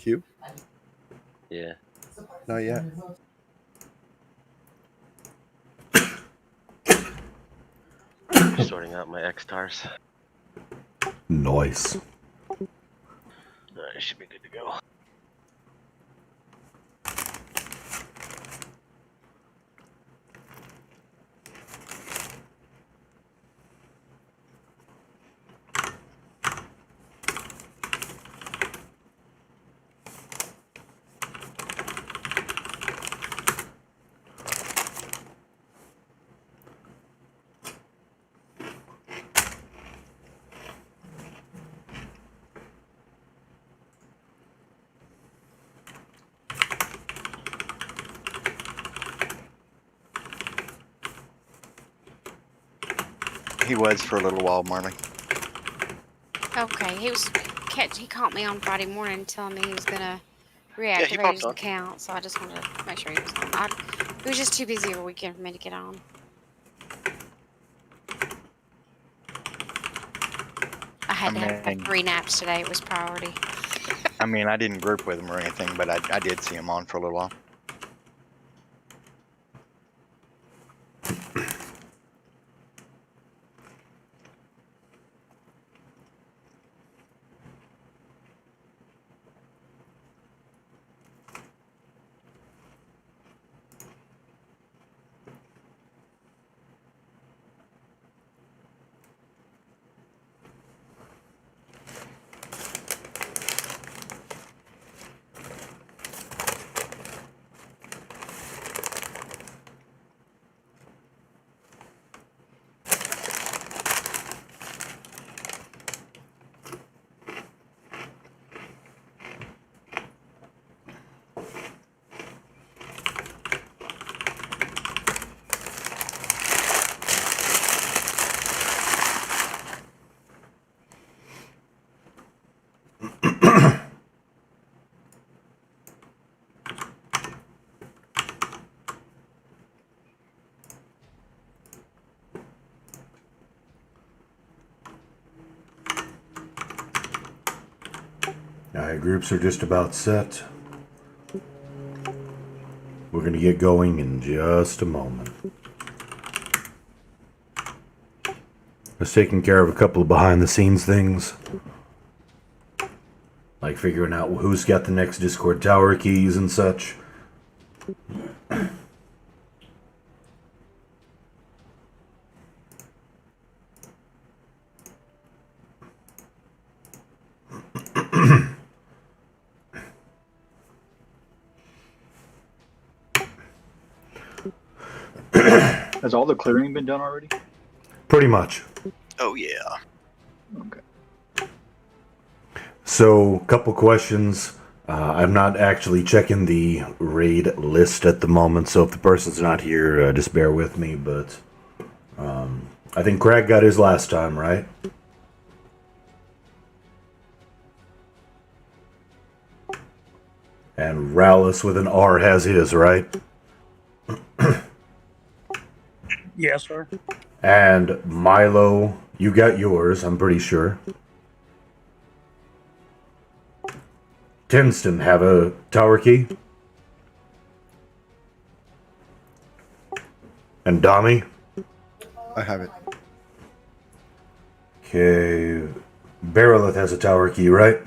Q? Yeah. Not yet. Sorting out my X-Tars. Nice. Alright, should be good to go. He was for a little while, Marley. Okay, he caught me on Friday morning telling me he was gonna reactivate his account, so I just wanted to make sure he was on. He was just too busy over weekend for me to get on. I had to have 3 naps today. It was priority. I mean, I didn't group with him or anything, but I did see him on for a little while. Alright, groups are just about set. We're going to get going in just a moment. Just taking care of a couple of behind-the-scenes things. Like figuring out who's got the next Discord tower keys and such. Has all the clearing been done already? Pretty much. Oh, yeah. Okay. So, couple questions. I'm not actually checking the raid list at the moment, so if the person's not here, just bear with me, but I think Craig got his last time, right? And Rallis with an R has his, right? Yes, sir. And Milo, you got yours, I'm pretty sure. Tinston have a tower key? And Dami? I have it. Okay. Berilith has a tower key, right?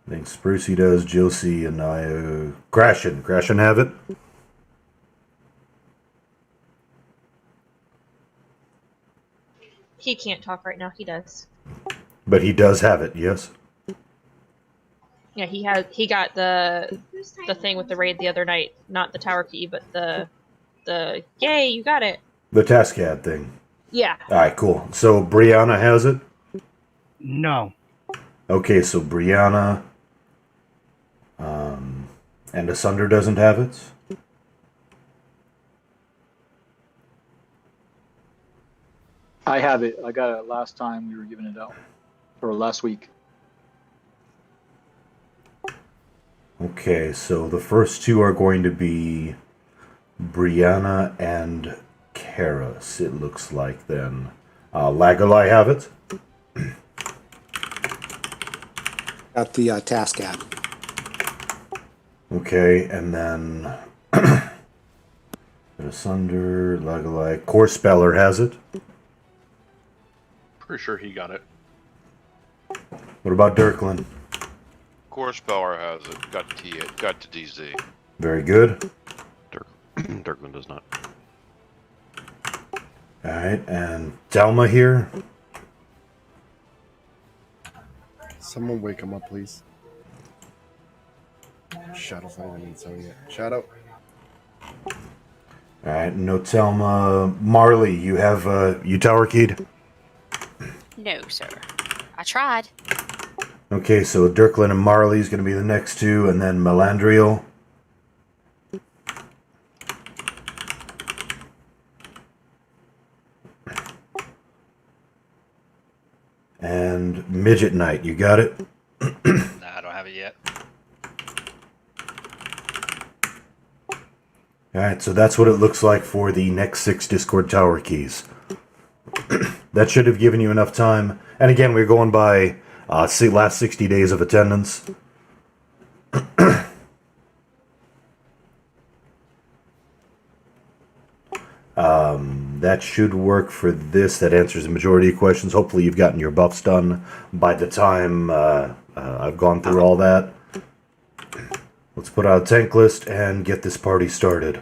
I think Sprucey does, Josie and I... Crashin have it? He can't talk right now. He does. But he does have it, yes? Yeah, he got the thing with the raid the other night. Not the tower key, but the yay, you got it. The Tascad thing. Yeah. Alright, cool. So Brianna has it? No. Okay, so Brianna... and Asunder doesn't have it? I have it. I got it last time we were giving it out. Or last week. Okay, so the first two are going to be Brianna and Karis, it looks like then. Lagalai have it. Got the task ad. Okay, and then Asunder, Lagalai. Core Speller has it. Pretty sure he got it. What about Dirkland? Core Speller has it. Got to DZ. Very good. Dirkman does not. Alright, and Delma here. Someone wake him up, please. Shadow's not even in zone yet. Shadow. Alright, no Telma. Marley, you have you tower keyed? No, sir. I tried. Okay, so Dirkland and Marley is going to be the next two, and then Melandriel. And Midget Knight, you got it? Nah, I don't have it yet. Alright, so that's what it looks like for the next 6 Discord tower keys. That should have given you enough time. And again, we're going by last 60 days of attendance. That should work for this. That answers the majority of questions. Hopefully you've gotten your buffs done by the time I've gone through all that. Let's put out a tank list and get this party started.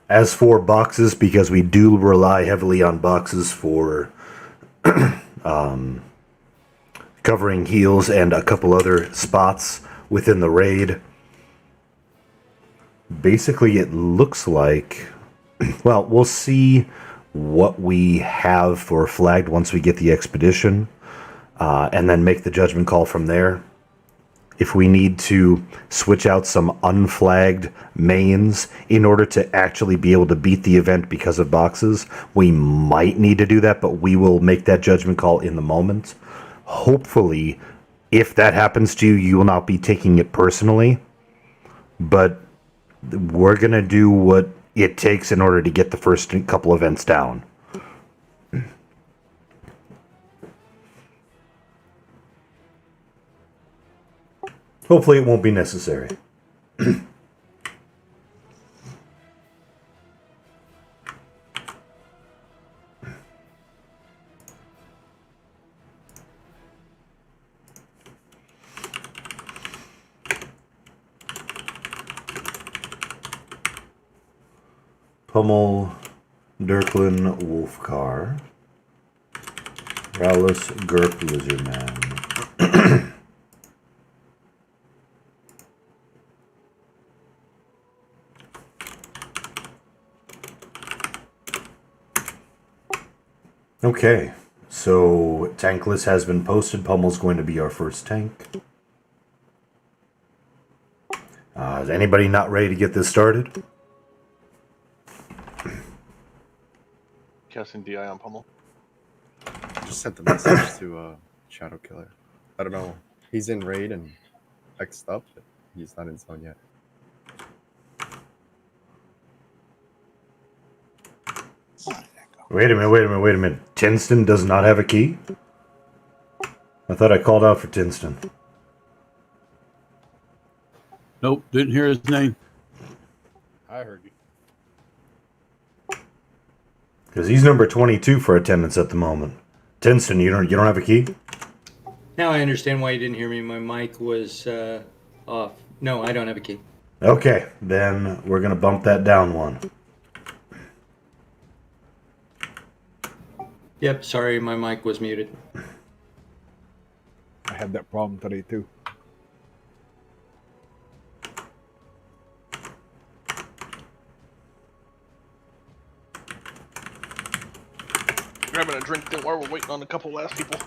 As for boxes, because we do rely heavily on boxes for covering heals and a couple other spots within the raid, basically it looks like, well, we'll see what we have for flagged once we get the expedition, and then make the judgment call from there. If we need to switch out some unflagged mains in order to actually be able to beat the event because of boxes, we might need to do that, but we will make that judgment call in the moment. Hopefully, if that happens to you, you will not be taking it personally, but we're going to do what it takes in order to get the first couple events down. Hopefully it won't be necessary. Pummel, Dirkland, Wolfcar, Rowless, Gurp, Lizardman. Okay, so tank list has been posted. Pummel's going to be our first tank. Is anybody not ready to get this started? Casting DI on Pummel. Just sent the message to Shadow Killer. I don't know. He's in raid and X'd up, but he's not in zone yet. Wait a minute. Tinston does not have a key? I thought I called out for Tinston. Nope, didn't hear his name. I heard you. Because he's number 22 for attendance at the moment. Tinston, you don't have a key? Now I understand why you didn't hear me. My mic was off. No, I don't have a key. Okay, then we're going to bump that down one. Yep, sorry, my mic was muted. I had that problem today too. Grabbing a drink then while we're waiting on a couple last people.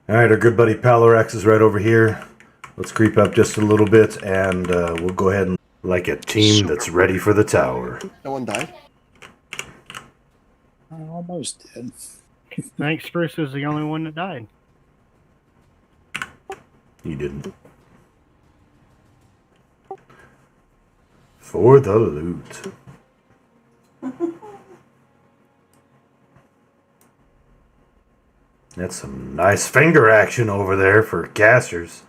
All right, our good buddy Palorax is right over here. Let's creep up just a little bit, and we'll go ahead and like a team that's ready for the tower. No one died. I almost did. I think Spruce was the only one that died. You didn't. For the loot. That's some nice finger action over there for casters.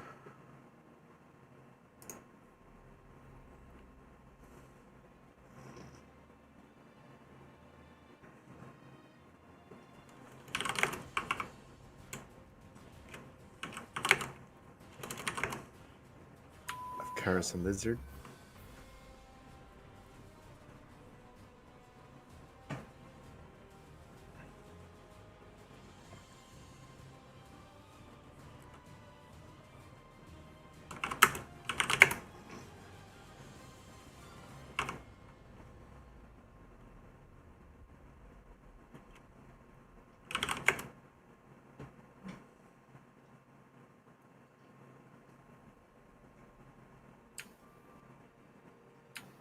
Karis and Lizard.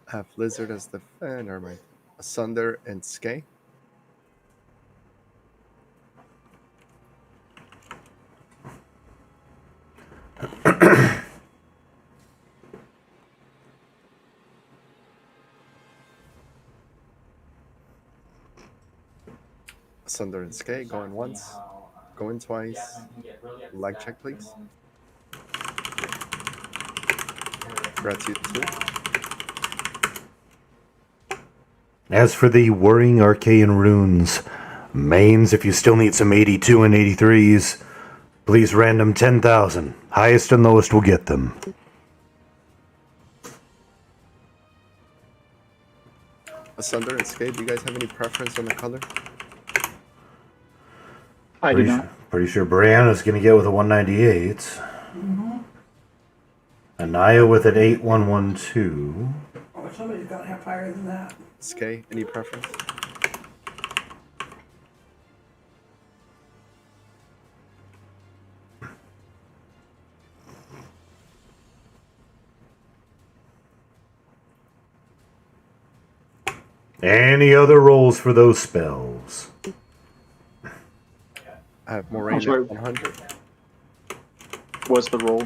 Have Lizard as the fan, or my Asunder and Skay. Asunder and Skay, going once, going twice. Leg check, please. Gratitude 2. As for the Whirring Arcane Runes, mains, if you still need some 82 and 83s, please random 10,000. Highest and lowest will get them. Asunder and Skay, do you guys have any preference on the color? I do not. Pretty sure Brianna's going to get with a 198. Mm-hmm. Anaya with an 8112. Oh, somebody's got to have higher than that. Skay, any preference? Any other rolls for those spells? I have Moraine sorry. at 100. What's the roll?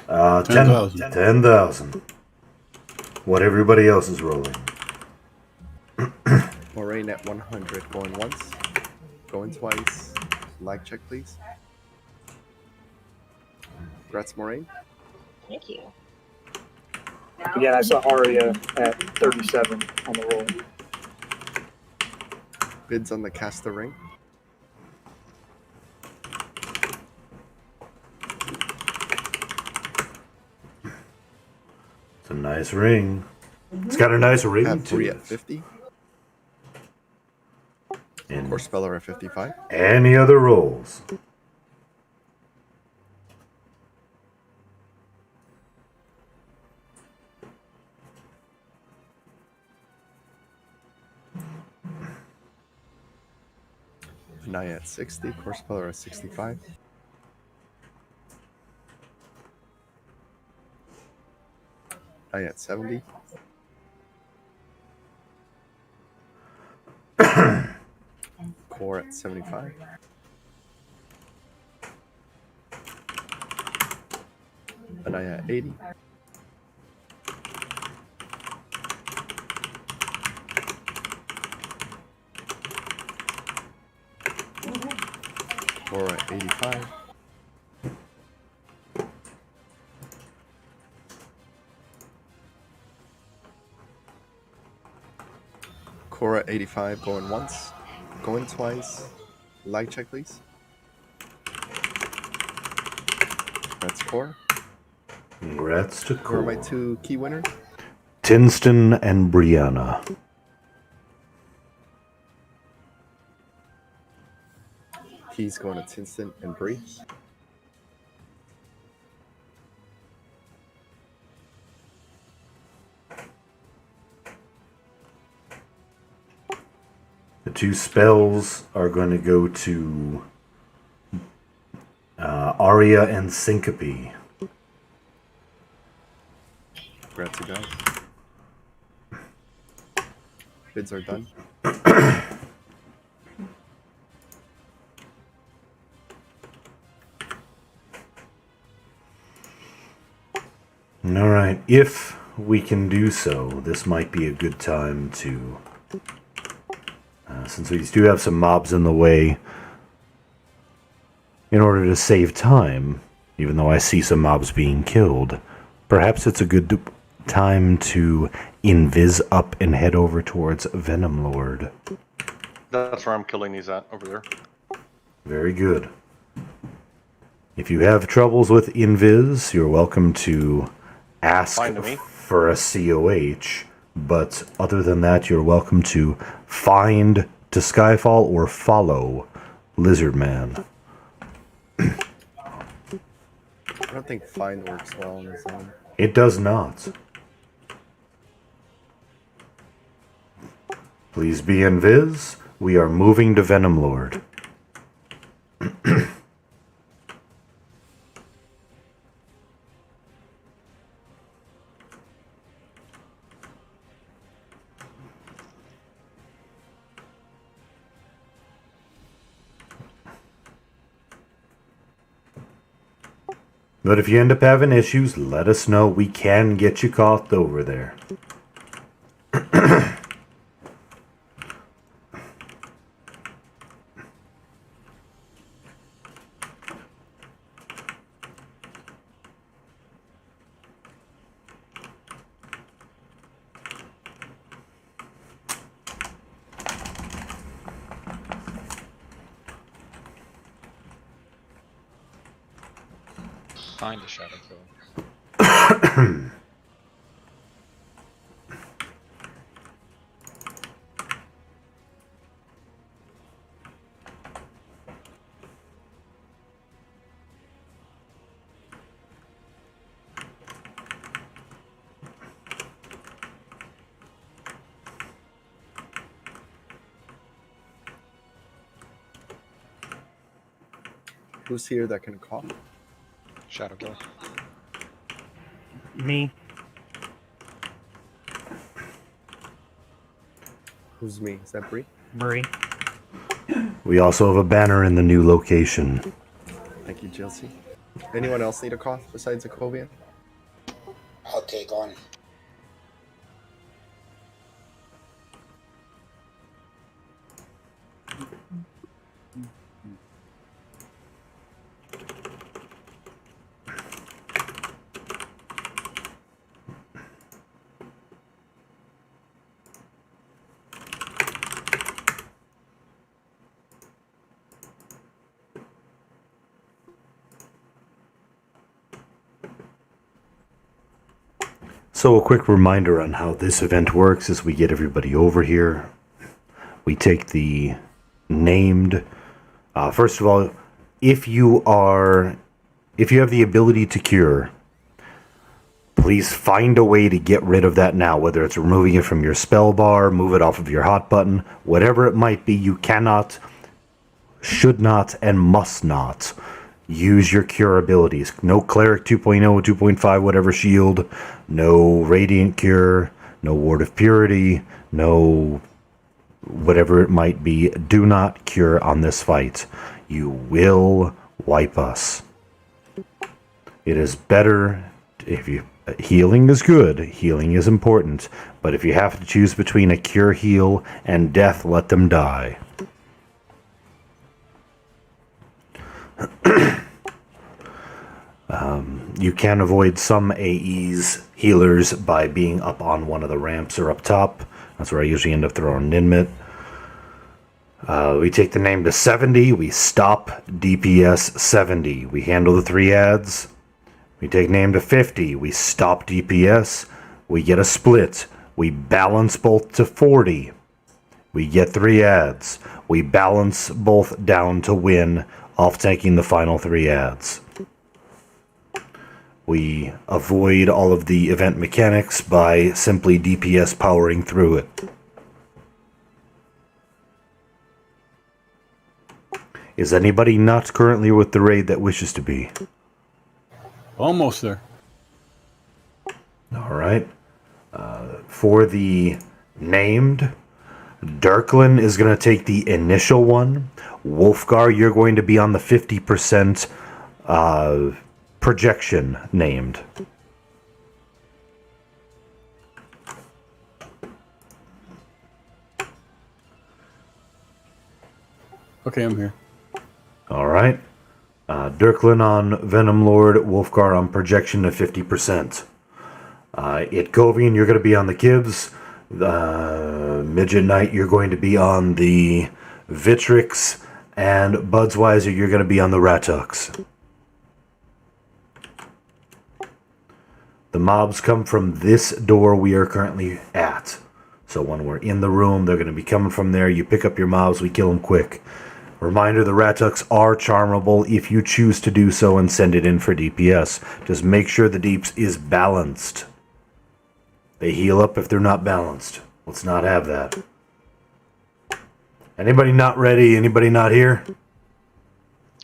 10,000. 10,000. What everybody else is rolling. Moraine at 100, going once, going twice. Leg check, please. Congrats, Moraine. Thank you. Again, I saw Aria at 37 on the roll. Bids on the caster ring. It's a nice ring. It's got a nice ring Have to 3 it. at 50. And Core Speller at 55. any other rolls? Naya at 60. Core Speller at 65. Naya at 70. Core at 75. Anaya at 80. Core at 85. Core at 85, going once, going twice. Leg check, please. That's Core. Congrats to Who are my Cole. 2 key winners? Tinston and Brianna. He's going to Tinston and Bree. The 2 spells are going to go to Aria and Syncope. Congrats, you guys. Bids are done. All right, if we can do so, this might be a good time to, since we do have some mobs in the way, in order to save time, even though I see some mobs being killed, perhaps it's a good time to invis up and head over towards Venom Lord. That's where I'm killing these at, over there. Very good. If you have troubles with invis, you're welcome to ask for a COH, but other than that, you're welcome to find to Skyfall or follow Lizardman. I don't think find works well on his own. It does not. Please be invis. We are moving to Venom Lord. But if you end up having issues, let us know. We can get you caught over there. Find a shadow kill. Who's here that can call? Shadow killer. Me. Who's me? Is that Bree? Bree. We also have a banner in the new location. Thank you, Chelsea. Anyone else need a call besides Akovian? I'll take on. So a quick reminder on how this event works is we get everybody over here. We take the named, first of all, if you have the ability to cure, please find a way to get rid of that now, whether it's removing it from your spell bar, move it off of your hot button, whatever it might be. You cannot, should not, and must not use your cure abilities. No Cleric 2.0, 2.5, whatever shield, no Radiant Cure, no Ward of Purity, no whatever it might be. Do not cure on this fight. You will wipe us. It is better if you... Healing is good, healing is important, but if you have to choose between a cure, heal, and death, let them die. You can avoid some AEs, healers, by being up on one of the ramps or up top. That's where I usually end up throwing Ninmit. We take the name to 70, we stop DPS 70. We handle the 3 ads. We take name to 50, we stop DPS. We get a split. We balance both to 40. We get 3 ads. We balance both down to win, off taking the final 3 ads. We avoid all of the event mechanics by simply DPS powering through it. Is anybody not currently with the raid that wishes to be? Almost there. All right. For the named, Dirklin is going to take the initial one. Wolfgar, you're going to be on the 50% projection named. Okay, I'm here. All right. Dirklin on Venom Lord, Wolfgar on projection of 50%. Itkovian, you're going to be on the Kibs. Midget Knight, you're going to be on the Vitrix. And Budsweiser, you're going to be on the Ratux. The mobs come from this door we are currently at. So when we're in the room, they're going to be coming from there. You pick up your mobs, we kill them quick. Reminder, the Ratux are charmable if you choose to do so and send it in for DPS. Just make sure the deeps is balanced. They heal up if they're not balanced. Let's not have that. Anybody not ready? Anybody not here?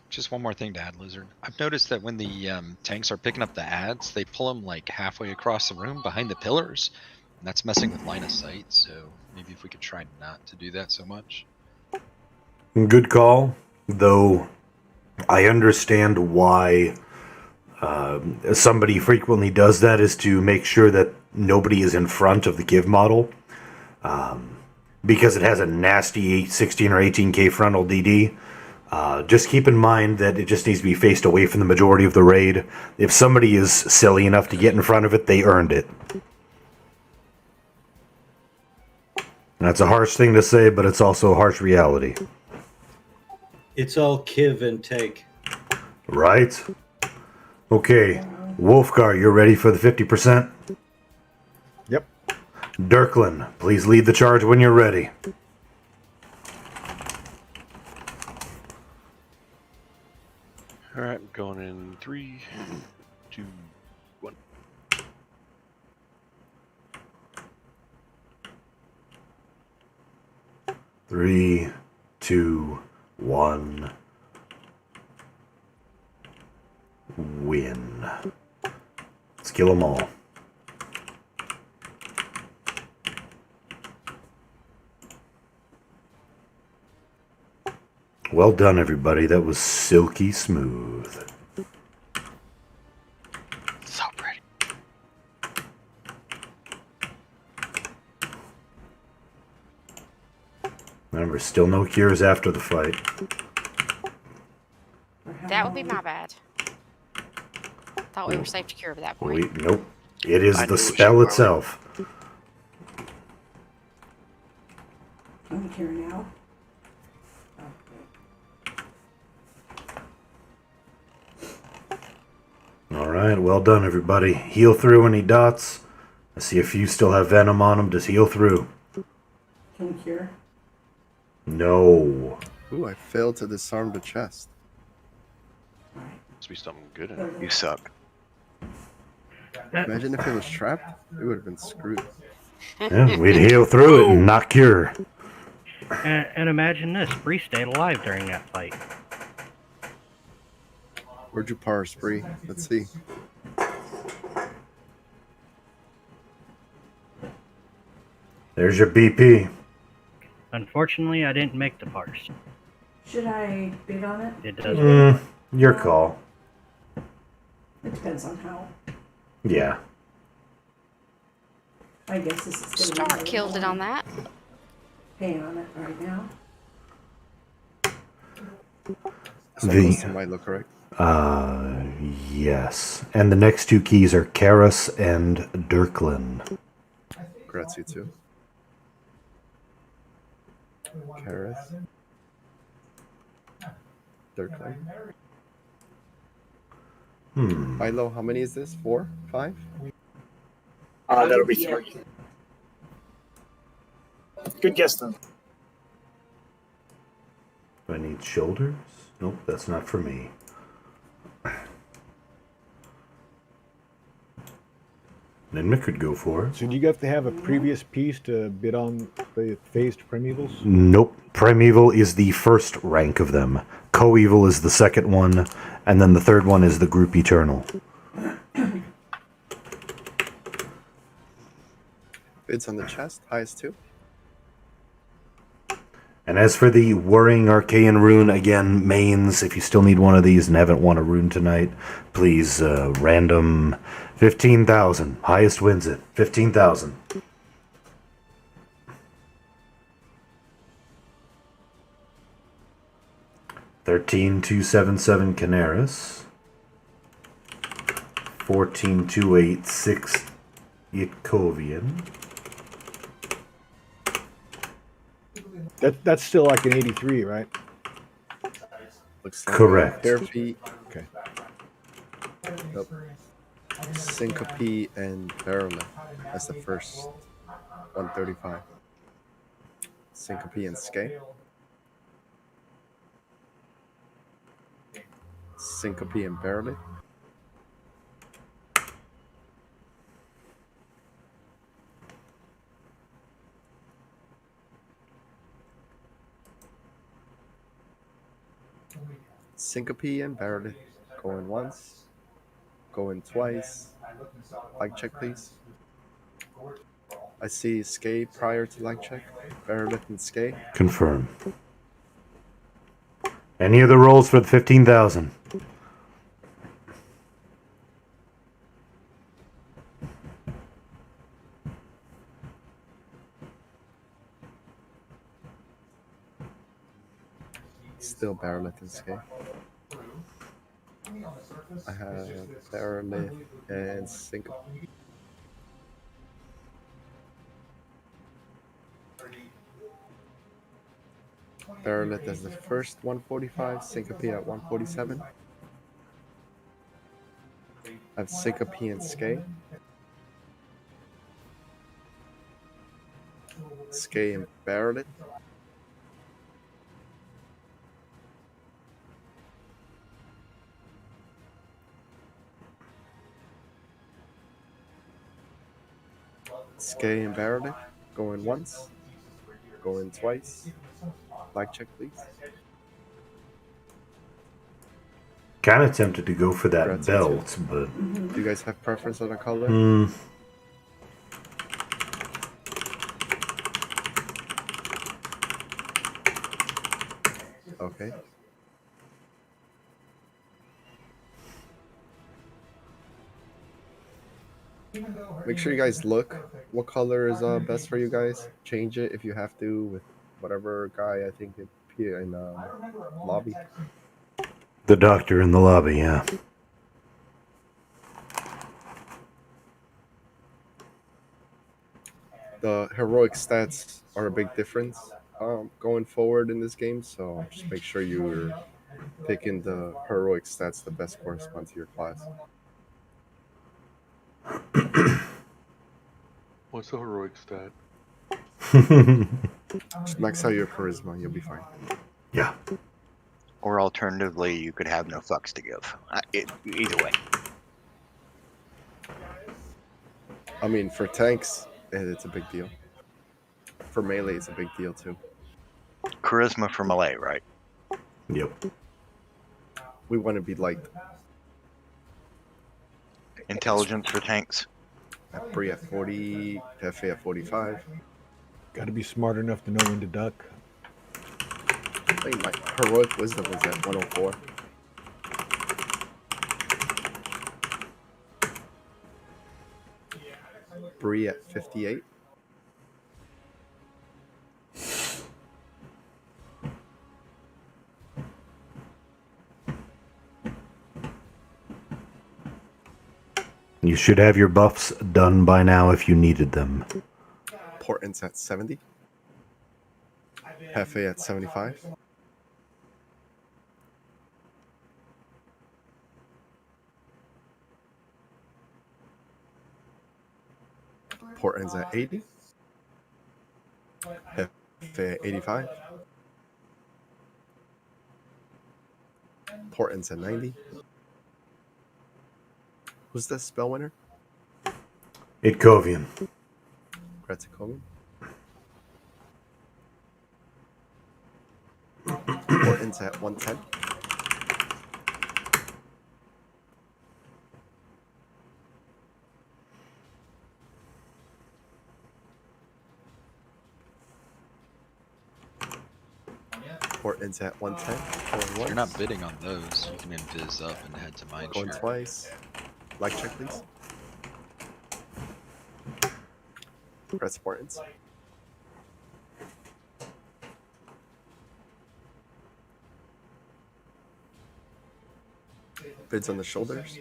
Just one more thing to add, Lizard. I've noticed that when the tanks are picking up the ads, they pull them like halfway across the room behind the pillars. And that's messing with line of sight, so maybe if we could try not to do that so much. Good call, though I understand why somebody frequently does that, is to make sure that nobody is in front of the give model. Because it has a nasty 16 or 18k frontal DD. Just keep in mind that it just needs to be faced away from the majority of the raid. If somebody is silly enough to get in front of it, they earned it. That's a harsh thing to say, but it's also a harsh reality. It's all give and take. Right? Okay. Wolfgar, you're ready for the 50%? Yep. Dirklin, please lead the charge when you're ready. Alright, I'm going in 3, 2, 1. Three, 2, 1. Win. Let's kill them all. Well done, everybody. That was silky smooth. So pretty. Remember, still no cures after the fight. That would be my bad. Thought we were safe to cure at that point. Wait, nope. It is I the knew it was spell you, itself. I'm here now. Alright, well done, everybody. Heal through any dots. I see a few still have venom on them. Just heal through. Can we cure? No. Ooh, I failed to disarm the chest. Must be something good in it. You suck. Imagine if it was trapped, it would have been screwed. Yeah, we'd heal through it and not cure. And imagine this, Bree stayed alive during that fight. Where'd you par, Spree? Let's see. There's your BP. Unfortunately, I didn't make the parse. Should I bid on it? It doesn't. Your call. It depends on how. Yeah. I guess this is gonna Star be killed it on that. paying on it right now. So those two might look correct. Yes. And the next two keys are Karas and Dirklin. Grazie too. Karas. Dirklin. Milo, how many is this? 4? 5? That'll be 3. Good guess, then. Do I need shoulders? Nope, that's not for me. Ninma could go for it. So do you have to have a previous piece to bid on the phased primevals? Nope. Primeval is the first rank of them. Coeval is the second one, and then the third one is the group eternal. Bids on the chest, highest 2. And as for the Whirring Archaean Rune, again, mains, if you still need one of these and haven't won a rune tonight, please, random 15,000. Highest wins it. 15,000. $13,277 Canaris. 14,286 Itkovian. That's still like an 83, right? Looks like Correct. Therapy. Okay. Nope. Syncope and Barrelip. That's the first 135. Syncope and Skay. Syncope and Barrelip. Syncope and Barrelip. Going once. Going twice. Like check, please. I see Skay prior to like check. Barrelip and Skay. Confirm. Any other rolls for the 15,000? Still Barrelip and Skay. I have Barrelip and Syncope. Barrelip as the first 145, Syncope at 147. I have Syncope and Skay. Skay and Barrelip. Skay and Barrelip. Going once. Going twice. Like check, please. Kind of tempted to go for that Congrats, belt, but... Do you guys have preference on a color? Okay. Make sure you guys look what color is best for you guys. Change it if you have to with whatever guy I think it in lobby. The doctor in the lobby, yeah. The heroic stats are a big difference going forward in this game, so just make sure you're picking the heroic stats that best correspond to your class. What's the heroic stat? Just max out your charisma, you'll be fine. Yeah. Or alternatively, you could have no fucks to give. Either way. I mean, for tanks, it's a big deal. For melee, it's a big deal too. Charisma for melee, right? Yep. We want to be liked. Intelligence for tanks. Bree at 40, Tefe at 45. Got to be smart enough to know when to duck. I think my heroic wisdom was at 104. Bree at 58. You should have your buffs done by now if you needed them. Portent's at 70. Hefe at 75. Portent's at 80. Hefe at 85. Portent's at 90. Who's the spell winner? Itkovian. Gratikovian. Portland's at 110. Portland's at 110. If you're not bidding on those, you can invis up and head to Mindshare. Going twice. Like check, please. Press Portland's. Bids on the shoulders.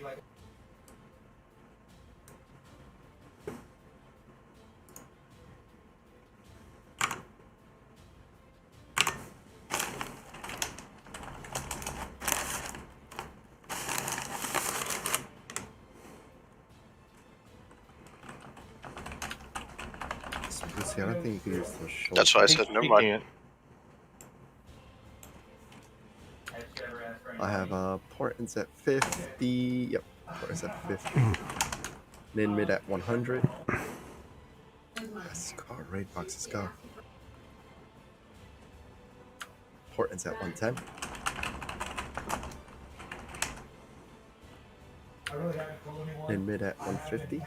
See, I don't think you can use the shoulders. That's why I said never mind. I have Portland's at 50. Yep, Portland's at 50. Then mid at 100. Let's go. Raid boxes go. Portland's at 110. Then mid at 150.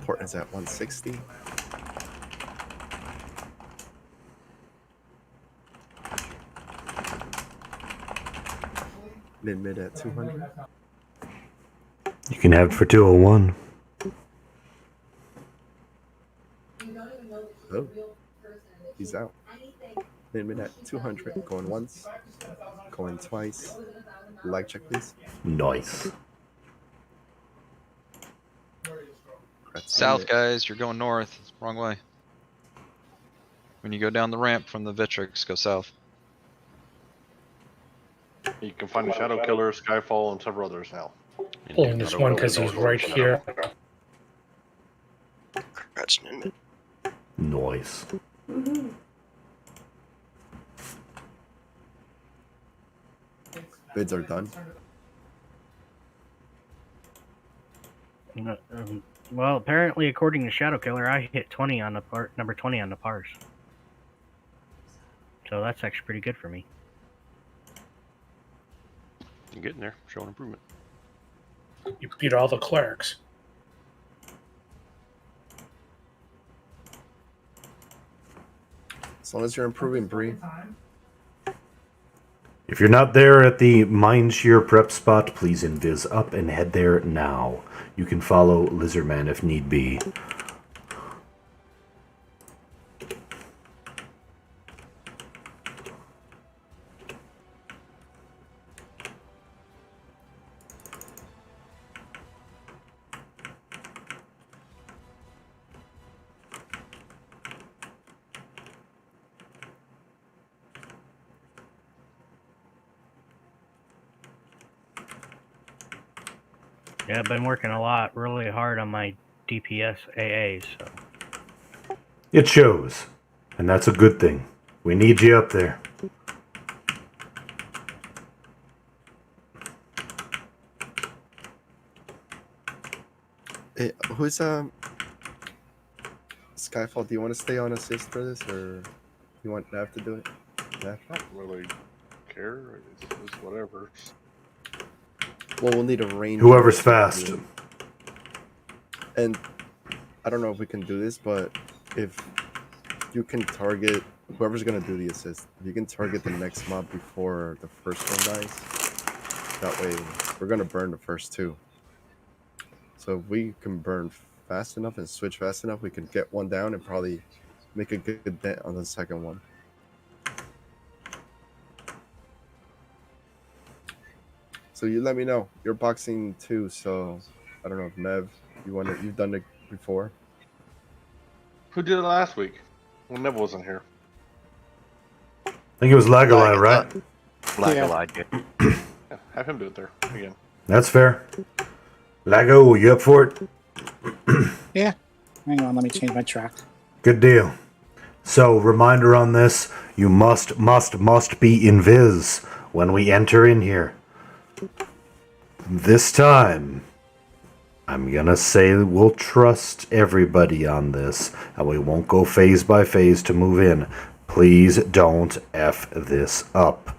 Portland's at 160. Mid at 200. You can have it for 201. Oh, he's out. Mid at 200. Going once. Going twice. Like check, please. Nice. South, guys, you're going north. It's the wrong way. When you go down the ramp from the Vitrix, go south. You can find the Shadow Killer, Skyfall, and several others now. Pulling this one because he's right here. Nice. Bids are done. Well, apparently, according to Shadow Killer, I hit 20 on the number 20 on the parse. So that's actually pretty good for me. You're getting there, showing improvement. You beat all the clerics. As long as you're improving, Bree. If you're not there at the Mindshare prep spot, please invis up and head there now. You can follow Lizardman if need be. Yeah, I've been working a lot, really hard on my DPS AA, so. It shows, and that's a good thing. We need you up there. Hey, who's Skyfall? Do you want to stay on assist for this, or you want Nav to do it? Nav? I don't really care. It's whatever. Well, we'll need a range. Whoever's fast. And I don't know if we can do this, but if you can target whoever's gonna do the assist, if you can target the next mob before the first one dies, that way we're gonna burn the first two. So if we can burn fast enough and switch fast enough, we can get one down and probably make a good dent on the second one. So you let me know. You're boxing too, so I don't know if Nev, you've done it before. Who did it last week? When Nev wasn't here. I think it was Lagalai, right? Lagalai did. Yeah, have him do it there again. That's fair. Lago, you up for it? Yeah. Hang on, let me change my track. Good deal. So, reminder on this, you must be invis when we enter in here. this time, I'm gonna say we'll trust everybody on this, and we won't go phase by phase to move in. Please don't F this up.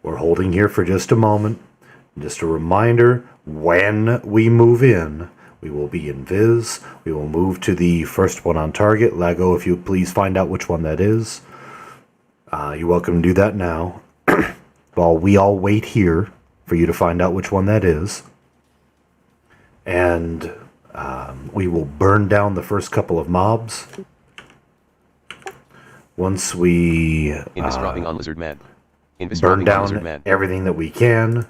We're holding here for just a moment. Just a reminder, when we move in, we will be in Viz. We will move to the first one on target. Lago, if you please find out which one that is. You're welcome to do that now. While we all wait here for you to find out which one that is. And we will burn down the first couple of mobs. Once we on Lizard Man. burn down everything that we can,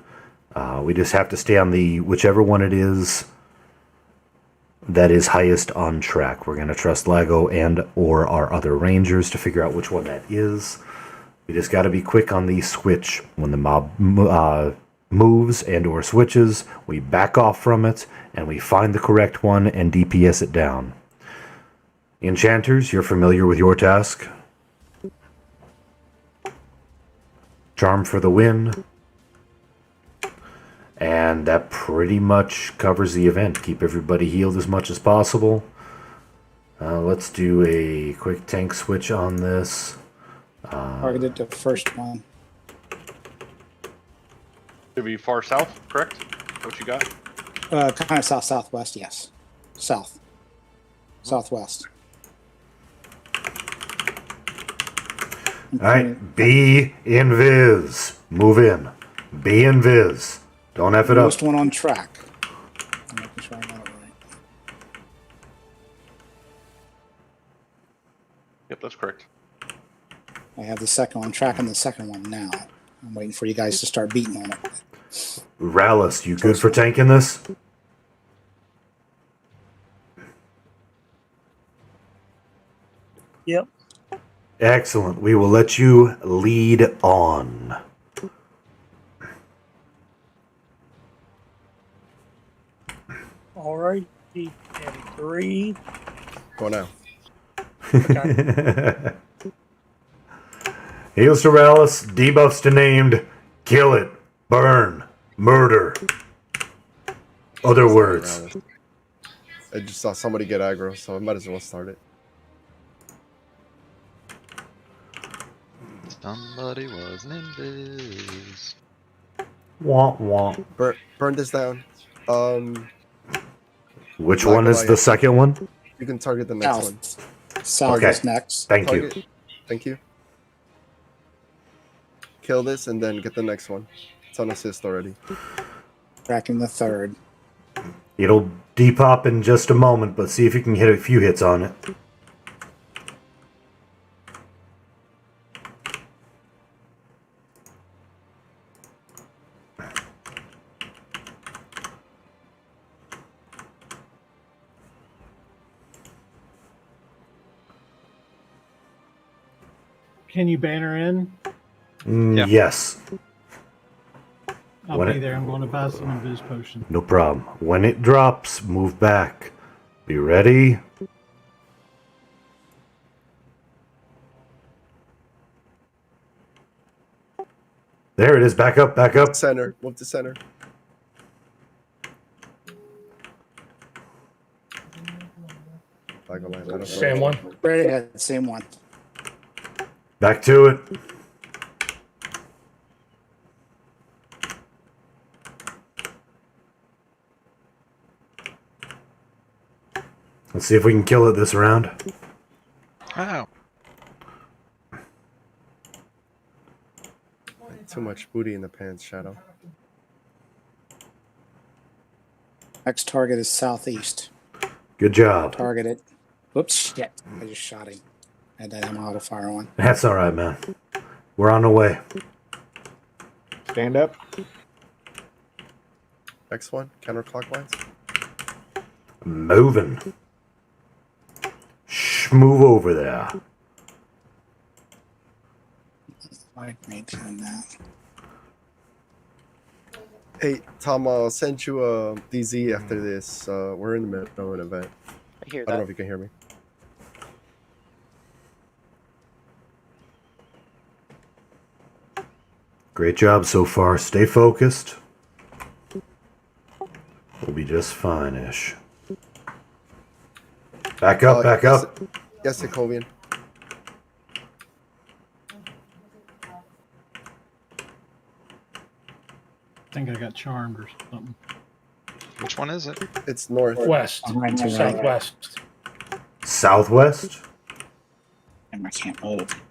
we just have to stay on the whichever one it is that is highest on track. We're going to trust Lago and or our other rangers to figure out which one that is. We just got to be quick on the switch. When the mob moves and or switches, we back off from it and we find the correct one and DPS it down. Enchanters, you're familiar with your task. Charm for the win. And that pretty much covers the event. Keep everybody healed as much as possible. Let's do a quick tank switch on this. Targeted the first one. It'd be far south, correct? What you got? Kind of southwest, yes. South. Southwest. Alright, be in Viz. Move in. Be in Viz. Don't F it up. First one on track. I'm making sure I got it right. Yep, that's correct. I have the second one tracking the second one now. I'm waiting for you guys to start beating on it. Rallis, you good for tanking this? Yep. Excellent. We will let you lead on. All right. And 3. Go now. Okay. Heals to Rallis, debuffs to named, kill it, burn, murder. Other words. I just saw somebody get aggro, so I might as well start it. Somebody was in Viz. Womp womp. Burn this down. Which one is the second one? You can target the next one. South is next. Thank you. Thank you. Kill this and then get the next one. It's on assist already. Tracking the third. It'll depop in just a moment, but see if you can hit a few hits on it. Can you banner in? Yeah. Yes. I'll be there. I'm going to buy some Invis potion. No problem. When it drops, move back. Be ready. There it is. Back up, back up. Center. Move to center. Same one. Right ahead. Same one. Back to it. Let's see if we can kill it this round. Ow. Too much booty in the pants, Shadow. Next target is southeast. Good job. Targeted. Whoops, shit. I just shot him. And then I'm out of fire on. That's all right, man. We're on the way. Stand up. Next one, counterclockwise. Moving. Shh, move over there. I maintain that. Hey, Tom, I'll send you a DZ after this. We're in the middle of an event. I hear I don't know that. if you can hear me. Great job so far. Stay focused. We'll be just fine-ish. Back up, back yes, up. Yes, Jacobian. I think I got charmed or something. Which one is it? It's north. West. Southwest. Southwest? And I can't move.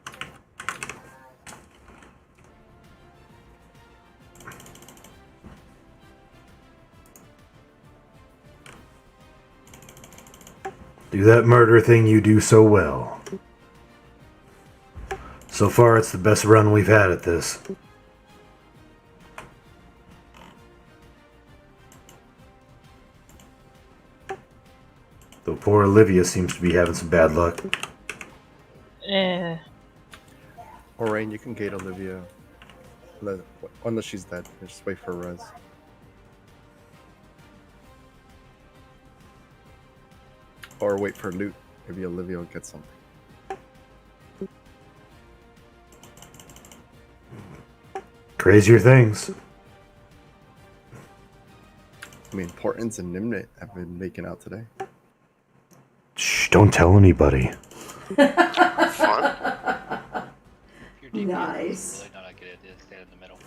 Do that murder thing you do so well. So far, it's the best run we've had at this. Though poor Olivia seems to be having some bad luck. Orain, you can gate Olivia. Unless she's dead. Just wait for res. Or wait for loot. Maybe Olivia will get something. Crazier things. I mean, Portents and Nimnit have been making out today. Shh, don't tell anybody. Fun. Nice. Really not a good idea to stand in the middle.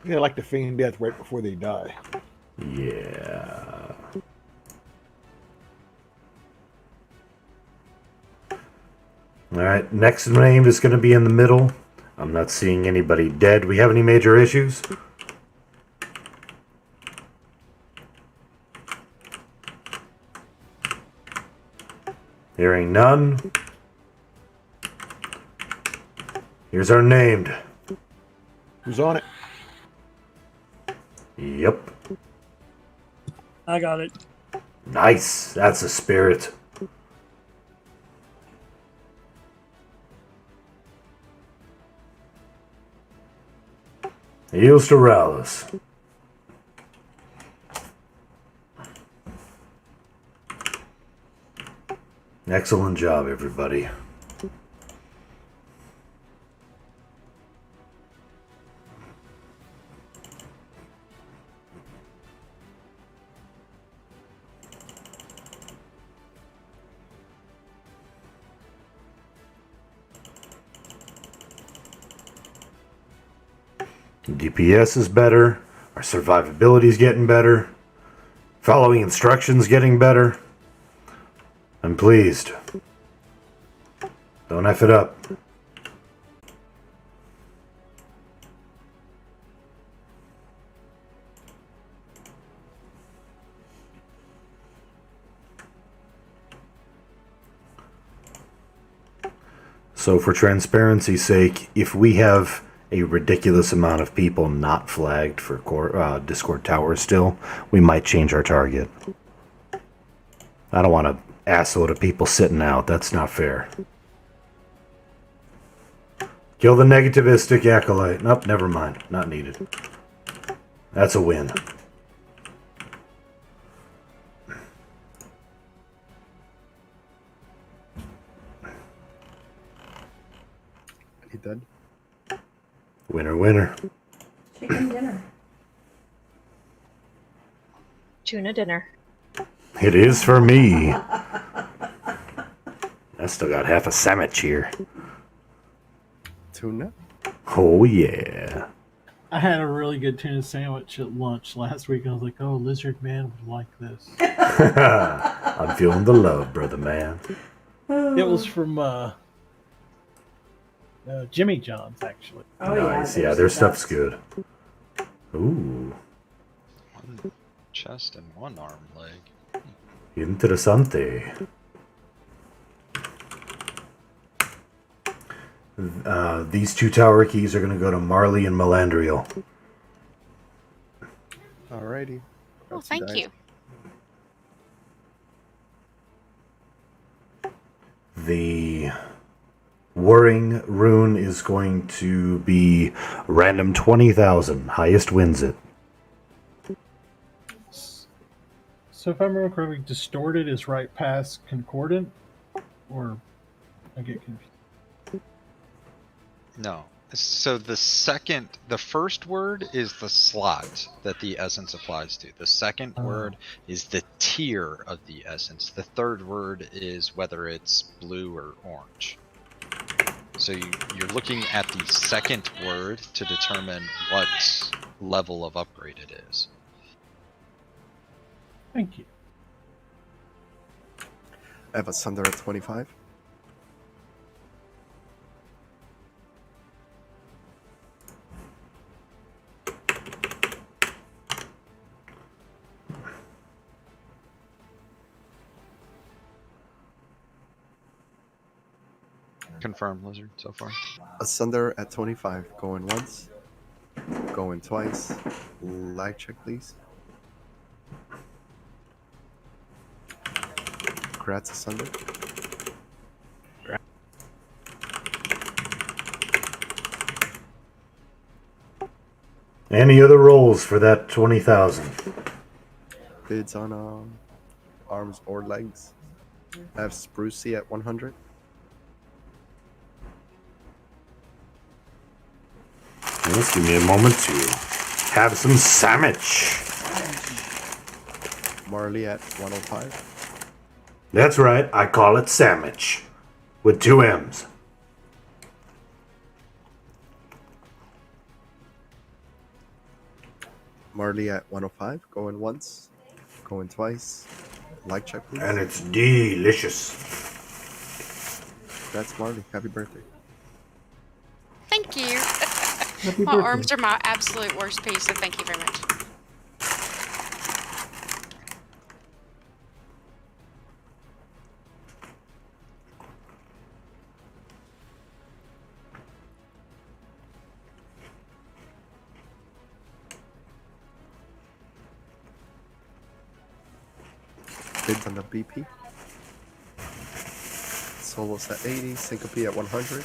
They like to feign death right before they die. Yeah. Alright, next name is going to be in the middle. I'm not seeing anybody dead. We have any major issues? Hearing none. Here's our named. Who's on it? Yep. I got it. Nice. That's a spirit. Heals to Rallis. Excellent job, everybody. DPS is better. Our survivability is getting better. Following instructions getting better. I'm pleased. Don't F it up. So for transparency's sake, if we have a ridiculous amount of people not flagged for Discord Tower still, we might change our target. I don't want to assload of people sitting out. That's not fair. Kill the negativistic acolyte. Nope, never mind. Not needed. That's a win. He dead? Winner, winner. Chicken dinner. Tuna dinner. It is for me. I still got half a sandwich here. Tuna? Oh, yeah. I had a really good tuna sandwich at lunch last week. I was like, oh, Lizard Man would like this. I'm feeling the love, brother man. It was from Jimmy John's, actually. Oh, Nice. yeah, Yeah, their stuff's good. Ooh. One chest and one arm leg. Interessante. These two tower keys are going to go to Marley and Melandriel. Alrighty. Oh, thank you. The Whirring rune is going to be random 20,000. Highest wins it. So if I remember correctly, Distorted is right past Concordant? Or I get confused. No, So the first word is the slot that the essence applies to. The second word is the tier of the essence. The third word is whether it's blue or orange. So you're looking at the second word to determine what level of upgrade it is. Thank you. I have a Sunder at 25. Confirm, Lizard, so far. A Sunder at 25. Going once. Going twice. Lag check, please. Congrats, Sunder. Any other rolls for that 20,000? Bids on arms or legs. I have Sprucey at 100. Just give me a moment to have some sandwich. Marley at 105. That's right, I call it sandwich. With 2 M's. Marley at 105. Going once. Going twice. Like check, please. And it's delicious. That's Marley. Happy birthday. Thank you. Happy My birthday. arms are my absolute worst piece, so thank you very much. Bids on the BP. Solos at 80. Syncope at 100.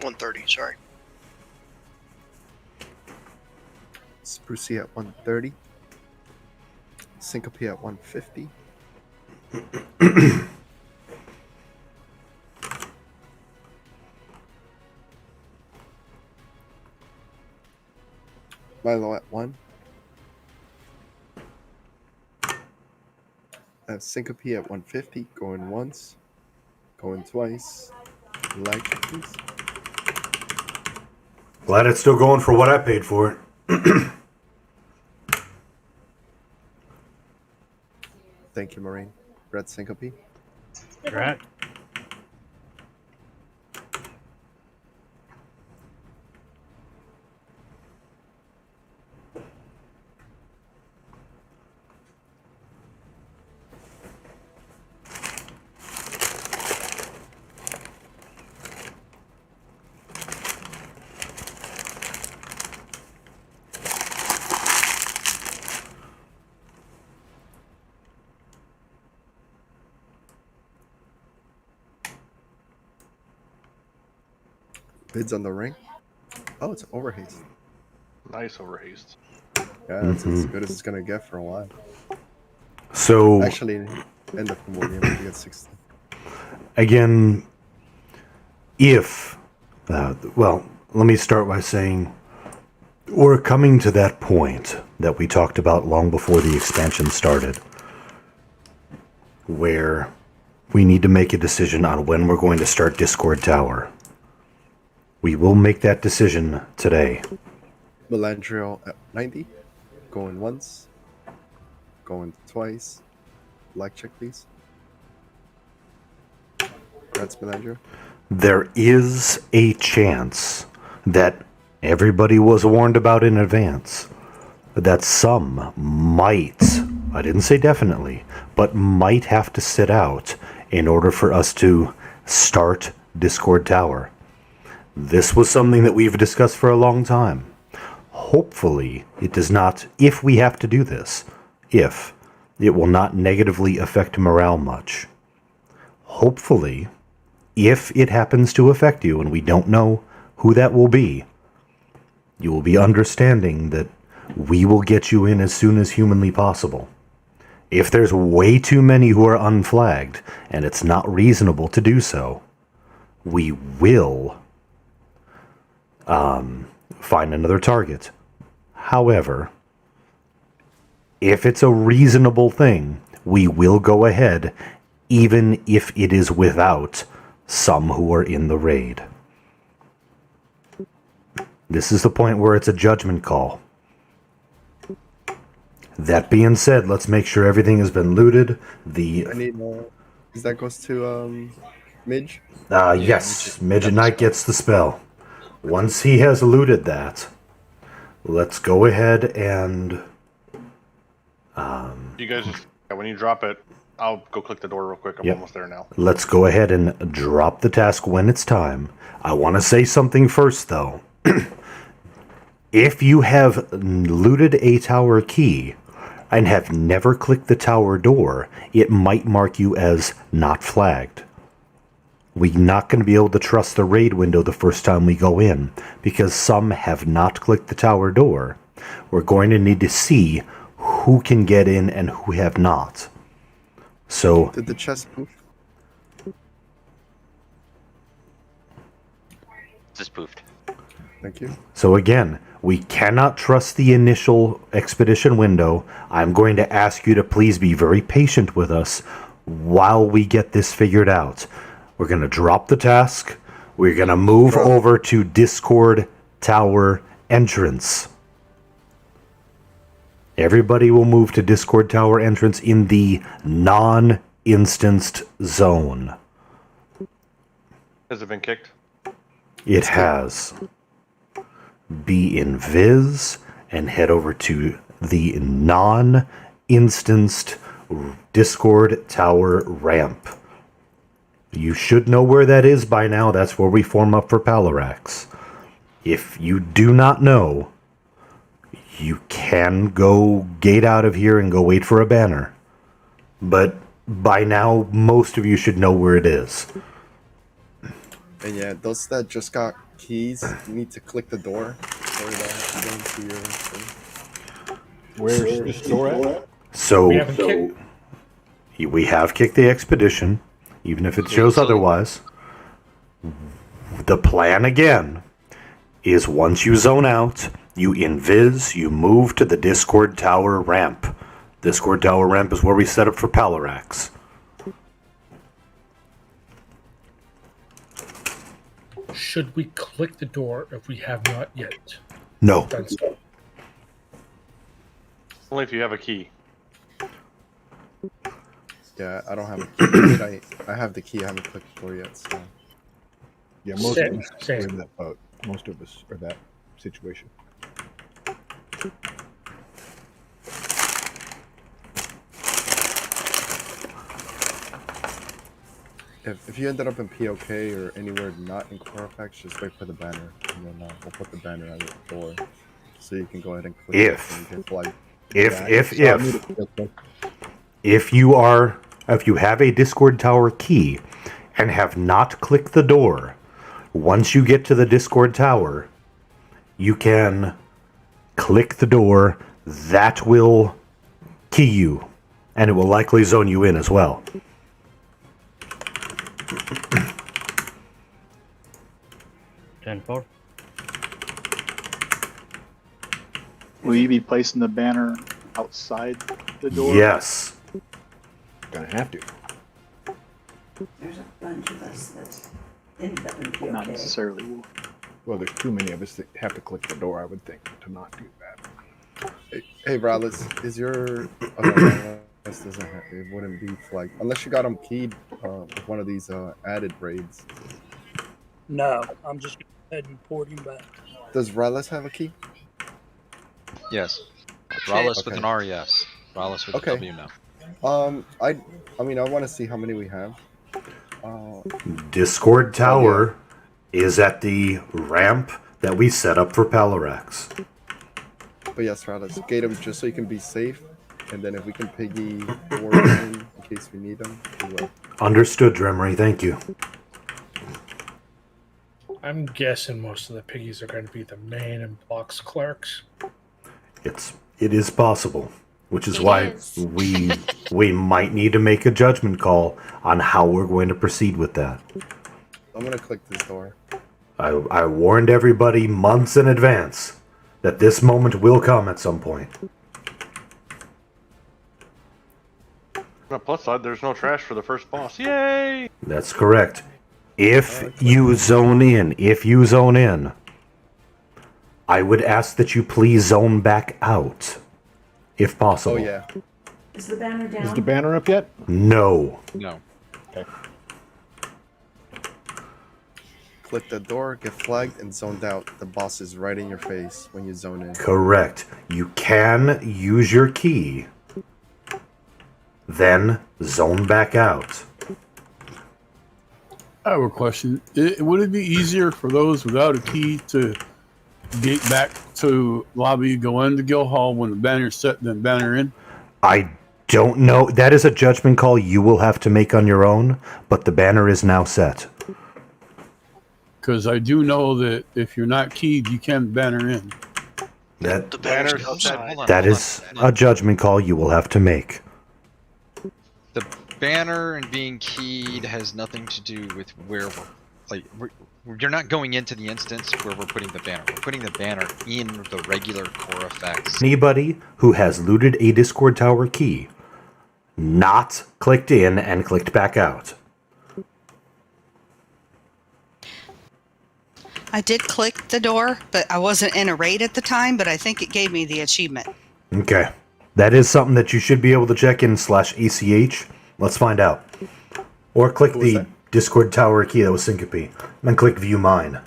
130, sorry. Sprucey at 130. Syncope at 150. Milo at 1. Syncope at 150. Going once. Going twice. Like, please. Glad it's still going for what I paid for it. Thank you, Marine. Red Syncope. Right. Bids on the ring. Oh, it's overhaste. Nice overhaste. Yeah, it's as good as it's gonna get for a while. So Actually, end of the movie, we get 60. again, if well, let me start by saying we're coming to that point that we talked about long before the expansion started, where we need to make a decision on when we're going to start Discord Tower. We will make that decision today. Melandrio at 90. Going once. Going twice. Like check, please. That's Melandrio. There is a chance that everybody was warned about in advance, that some might, I didn't say definitely, but might have to sit out in order for us to start Discord Tower. This was something that we've discussed for a long time. Hopefully, it does not, if we have to do this, if it will not negatively affect morale much. Hopefully, if it happens to affect you and we don't know who that will be, you will be understanding that we will get you in as soon as humanly possible. If there's way too many who are unflagged and it's not reasonable to do so, we will find another target. However, if it's a reasonable thing, we will go ahead, even if it is without some who are in the raid. This is the point where it's a judgment call. That being said, let's make sure everything has been looted. I need that goes to Midge. Yes, Midget Knight gets the spell. Once he has looted that, let's go ahead and You guys just when you drop it, I'll go click the door real quick. I'm almost there now. let's go ahead and drop the task when it's time. I want to say something first, though. If you have looted a tower key and have never clicked the tower door, it might mark you as not flagged. We're not going to be able to trust the raid window the first time we go in, because some have not clicked the tower door. We're going to need to see who can get in and who have not. So, Did the chest poof? Just poofed. Thank you. so again, we cannot trust the initial expedition window. I'm going to ask you to please be very patient with us while we get this figured out. We're going to drop the task. We're going to move over to Discord Tower entrance. Everybody will move to Discord Tower entrance in the non-instanced zone. Has it been kicked? It has. Be in Viz and head over to the non-instanced Discord Tower ramp. You should know where that is by now. That's where we form up for Palarax. If you do not know, you can go gate out of here and go wait for a banner. But by now, most of you should know where it is. And yeah, those that just got keys need to click the door. Or they'll have to go into your thing. Where's this door at? So, We haven't kicked. we have kicked the expedition, even if it shows otherwise. The plan again is once you zone out, you invis, you move to the Discord Tower ramp. Discord Tower ramp is where we set up for Palarax. Should we click the door if we have not yet? No. Done so? Only if you have a key. Yeah, I don't have a key. I have the key. I haven't clicked the door yet. So. Yeah, most Same, of us same. are in that boat. Most of us are that situation. If you ended up in POK or anywhere not in Korafax, just wait for the banner, and then we'll put the banner at the door, so you can go ahead and click it and get flagged. If you have a Discord Tower key and have not clicked the door, once you get to the Discord Tower, you can click the door. That will key you, and it will likely zone you in as well. Will you be placing the banner outside the door? Yes. Gonna have to. There's a bunch of us that ended up in POK. Not necessarily. Well, there's too many of us that have to click the door, I would think, to not do that. Hey, Rallis, is your Rallis doesn't have, it wouldn't be flagged unless you got them keyed with one of these added raids. No, I'm just going to go ahead and port him back. Does Rallis have a key? Yes. Rallis with an R, yes. Rallis with a W, no. I mean, I want to see how many we have. Discord Tower is at the ramp that we set up for Palarax. But yes, Rallis, gate them just so you can be safe, and then if we can piggy board in case we need them, we will. Understood, Dremery. Thank you. I'm guessing most of the piggies are going to be the main and box clerks. It is possible, which is why we might need to make a judgment call on how we're going to proceed with that. I'm gonna click this door. I warned everybody months in advance that this moment will come at some point. On the plus side, there's no trash for the first boss. Yay! That's correct. If you zone in, I would ask that you please zone back out, if possible. Oh yeah. Is the banner down? Is the banner up yet? No. No. Okay. Click the door, get flagged, and zoned out. The boss is right in your face when you zone in. Correct. You can use your key, then zone back out. I have a question. Would it be easier for those without a key to get back to lobby, go into Guild Hall when the banner's set, then banner in? I don't know. That is a judgment call you will have to make on your own, but the banner is now set. Because I do know that if you're not keyed, you can banner in. That The banner's that is a judgment call you will have to make. The banner and being keyed has nothing to do with where you're not going into the instance where we're putting the banner. We're putting the banner in the regular Korafax. Anybody who has looted a Discord tower key, not clicked in and clicked back out. I did click the door, but I wasn't in a raid at the time, but I think it gave me the achievement. Okay. That is something that you should be able to check in /ACH. Let's find out. Or click the Discord tower key that was Syncope. Then click View Mine.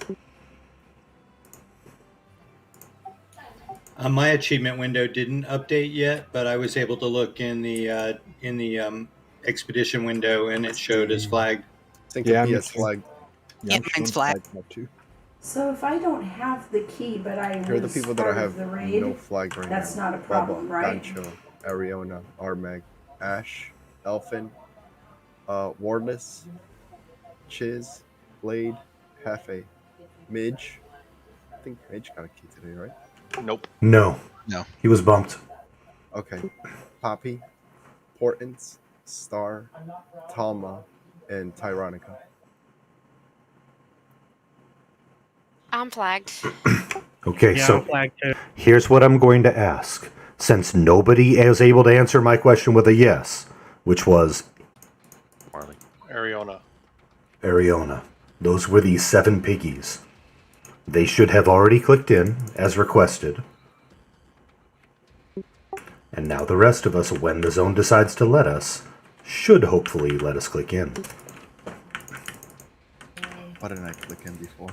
My achievement window didn't update yet, but I was able to look in the expedition window, and it showed as flagged. Syncope is flagged. Yeah, mine's flagged. So if I don't have the key, but I Here are the was people that part I of have the raid, no flag right that's now. not a problem, Bubba, right? Bancho, Ariona, Armag, Ash, Elfin, Wardless, Chiz, Blade, Hefe, Midge. I think Midge got a key today, right? Nope. No. No. He was bumped. Okay. Poppy, Portents, Star, Talma, and Tyronica. I'm flagged. Okay, Yeah, so I'm flagged too. here's what I'm going to ask. Since nobody is able to answer my question with a yes, which was Ariona. Ariona. Those were the 7 piggies. They should have already clicked in, as requested. And now the rest of us, when the zone decides to let us, should hopefully let us click in. Why didn't I click in before?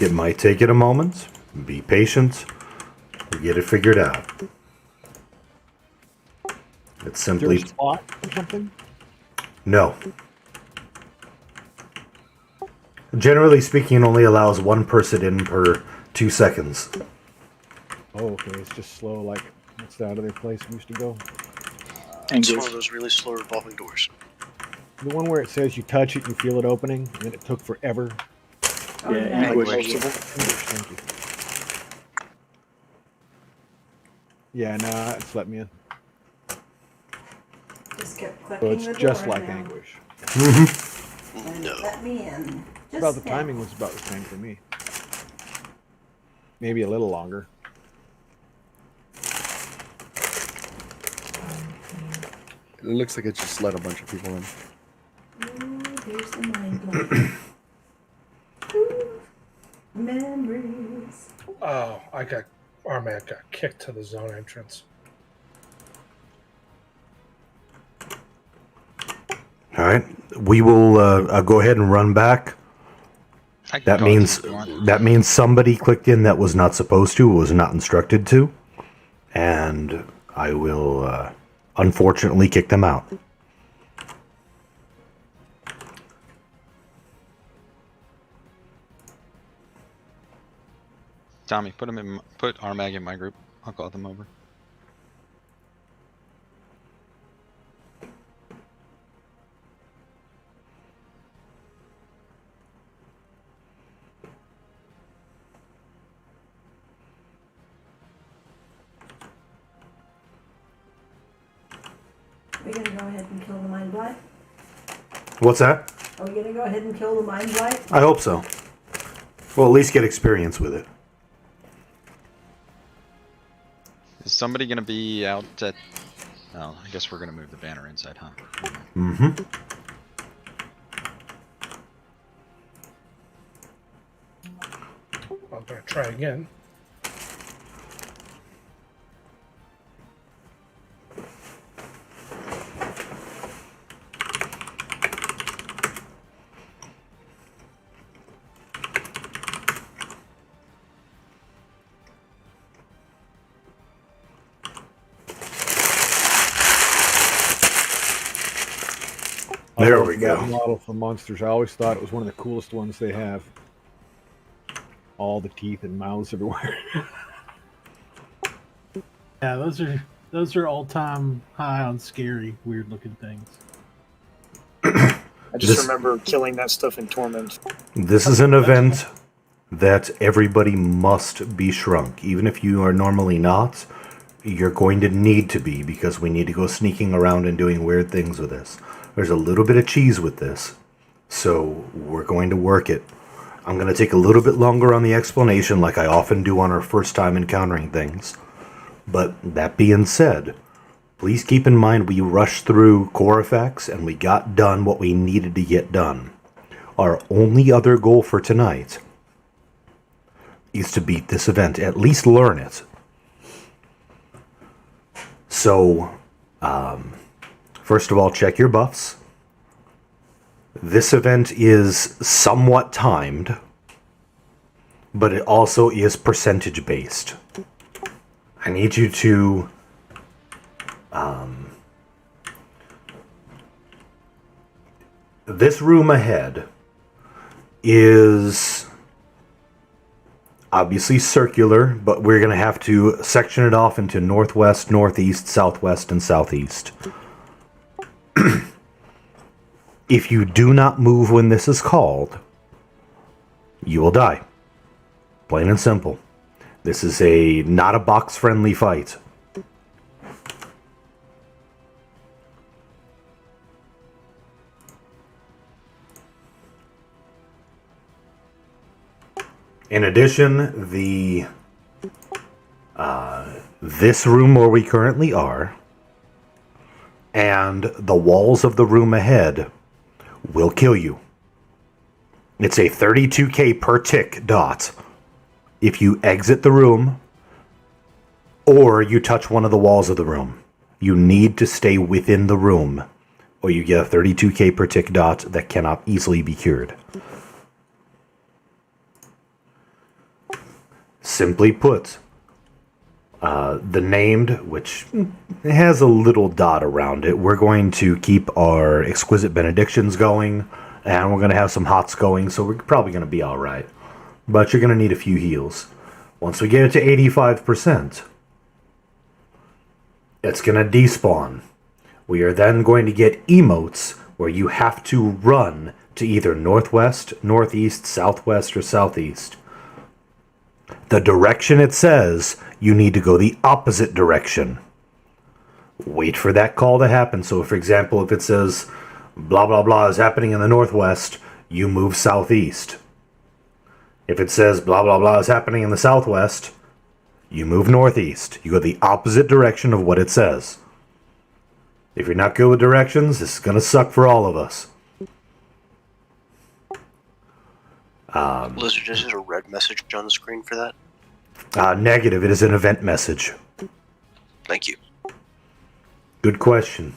It might take it a moment. Be patient. We'll get it figured out. It's simply... Is there a spot or something? No. Generally speaking, it only allows one person in per 2 seconds. Oh, okay. It's just slow, like what's that other place we used to go? It's one of those really slow revolving doors. The one where it says you touch it, you feel it opening, and it took forever. Oh, yeah. Most of them. Thank you. Yeah, nah, it's let me in. Just kept So clicking it's the just door like now. Anguish. And it let me in. Just About the now. timing was about the same for me. Maybe a little longer. It looks like it just let a bunch of people in. Ooh, here's the mind blow. Ooh, memories. Oh, Armad got kicked to the zone entrance. All right, we will go ahead and run back. That means somebody clicked in that was not supposed to, was not instructed to, and I will unfortunately kick them out. Tommy, put Armag in my group. I'll call them over. gonna go ahead and kill the mind blight? What's that? Are we gonna go ahead and kill the mind blight? I hope so. Well, at least get experience with it. Is somebody going to be out at... Oh, I guess we're going to move the banner inside, huh? Mm-hmm. I'm gonna try again. There we go. That model for monsters. I always thought it was one of the coolest ones they have. All the teeth and mouths everywhere. Yeah, those are all time high on scary, weird looking things. I just remember killing that stuff in Torment. This is an event that everybody must be shrunk. Even if you are normally not, you're going to need to be, because we need to go sneaking around and doing weird things with this. There's a little bit of cheese with this, so we're going to work it. I'm going to take a little bit longer on the explanation, like I often do on our first time encountering things. But that being said, please keep in mind we rushed through Korafax and we got done what we needed to get done. Our only other goal for tonight is to beat this event, at least learn it. So, first of all, check your buffs. This event is somewhat timed, but it also is percentage based. I need you to this room ahead is obviously circular, but we're going to have to section it off into northwest, northeast, southwest, and southeast. If you do not move when this is called, you will die. Plain and simple. This is not a box-friendly fight. In addition, this room where we currently are and the walls of the room ahead will kill you. It's a 32k per tick dot if you exit the room or you touch one of the walls of the room. You need to stay within the room or you get a 32k per tick dot that cannot easily be cured. Simply put, the named, which has a little dot around it, we're going to keep our exquisite benedictions going, and we're going to have some hots going, so we're probably going to be alright. But you're going to need a few heals. Once we get it to 85%, it's going to despawn. We are then going to get emotes where you have to run to either northwest, northeast, southwest, or southeast. The direction it says, you need to go the opposite direction. Wait for that call to happen. So, for example, if it says blah blah blah is happening in the northwest, you move southeast. If it says blah blah blah is happening in the southwest, you move northeast. You go the opposite direction of what it says. If you're not good with directions, this is going to suck for all of us. Lizard, is it a red message on the screen for that? Negative. It is an event message. Thank you. Good question.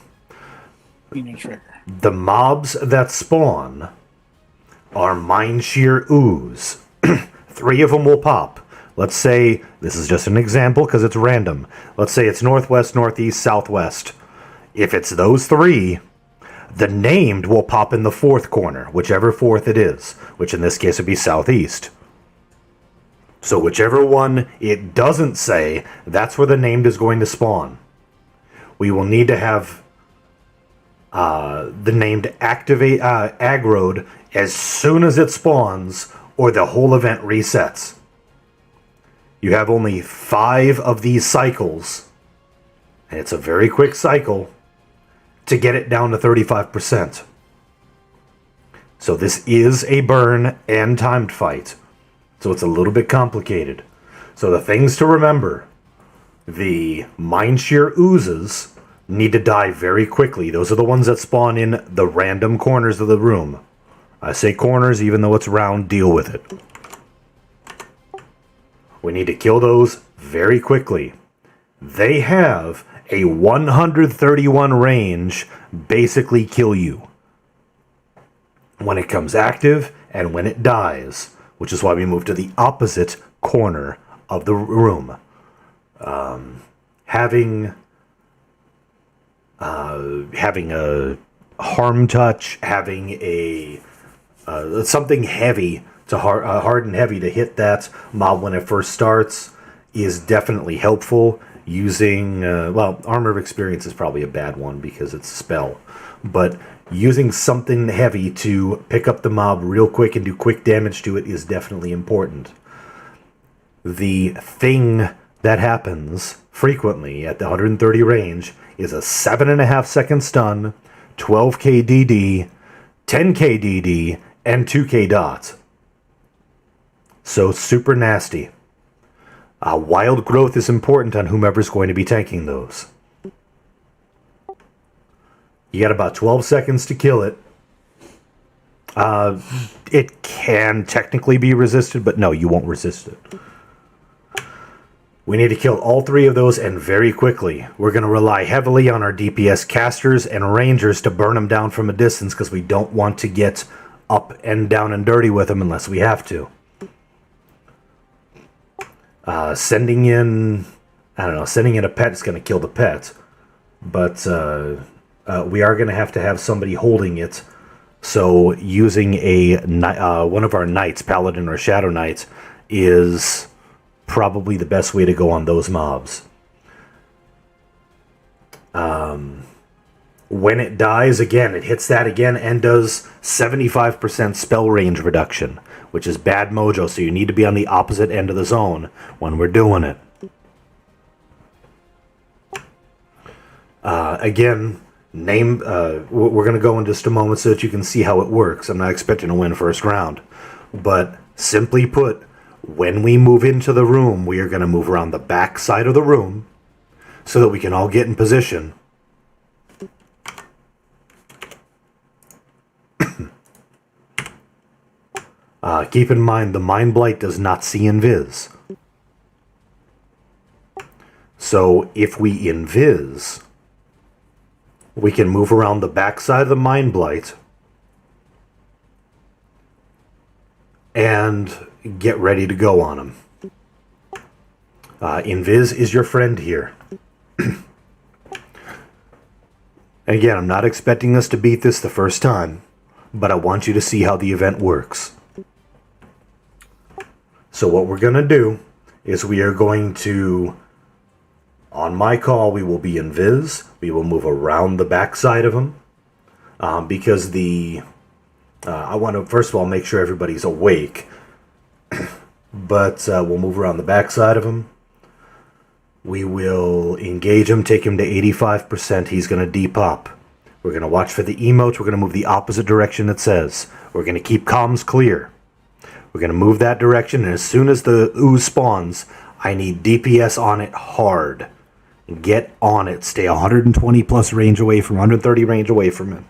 The mobs that spawn are Mindshear Ooze. 3 of them will pop. Let's say, this is just an example because it's random. Let's say it's northwest, northeast, southwest. If it's those 3, the named will pop in the 4th corner, whichever 4th it is, which in this case would be southeast. So whichever one it doesn't say, that's where the named is going to spawn. We will need to have the named activate aggroed as soon as it spawns, or the whole event resets. You have only 5 of these cycles, and it's a very quick cycle, to get it down to 35%. So this is a burn and timed fight. So it's a little bit complicated. So the things to remember: the Mind Shear oozes need to die very quickly. Those are the ones that spawn in the random corners of the room. I say corners even though it's round, deal with it. We need to kill those very quickly. They have a 131 range, basically kill you when it comes active and when it dies, which is why we move to the opposite corner of the room. Having a harm touch, having a something heavy to hard and heavy to hit that mob when it first starts is definitely helpful. Using Armor of Experience is probably a bad one because it's a spell, but using something heavy to pick up the mob real quick and do quick damage to it is definitely important. The thing that happens frequently at the 130 range is a 7.5 second stun, 12k DD, 10k DD, and 2k dot. So super nasty. Wild growth is important on whomever's going to be tanking those. You got about 12 seconds to kill it. It can technically be resisted, but no, you won't resist it. We need to kill all 3 of those, and very quickly. We're going to rely heavily on our DPS casters and rangers to burn them down from a distance because we don't want to get up and down and dirty with them unless we have to. Sending in a pet is going to kill the pet, but we are going to have somebody holding it. So using one of our knights, paladin or shadow knight, is probably the best way to go on those mobs. When it dies again, it hits that again and does 75% spell range reduction, which is bad mojo, so you need to be on the opposite end of the zone when we're doing it. Again, we're going to go in just a moment so that you can see how it works. I'm not expecting to win first round, but simply put, when we move into the room, we are going to move around the back side of the room so that we can all get in position. Keep in mind, the Mind Blight does not see invis. So if we invis, we can move around the backside of the Mind Blight and get ready to go on him. Invis is your friend here. And again, I'm not expecting us to beat this the first time, but I want you to see how the event works. So what we're going to do is we are going to, on my call, we will be invis. We will move around the backside of him because I want to, first of all, make sure everybody's awake. But we'll move around the backside of him. We will engage him, take him to 85%. He's going to depop. We're going to watch for the emotes. We're going to move the opposite direction it says. We're going to keep comms clear. We're going to move that direction, and as soon as the ooze spawns, I need DPS on it hard. Get on it. Stay 120 plus range away from 130 range away from it.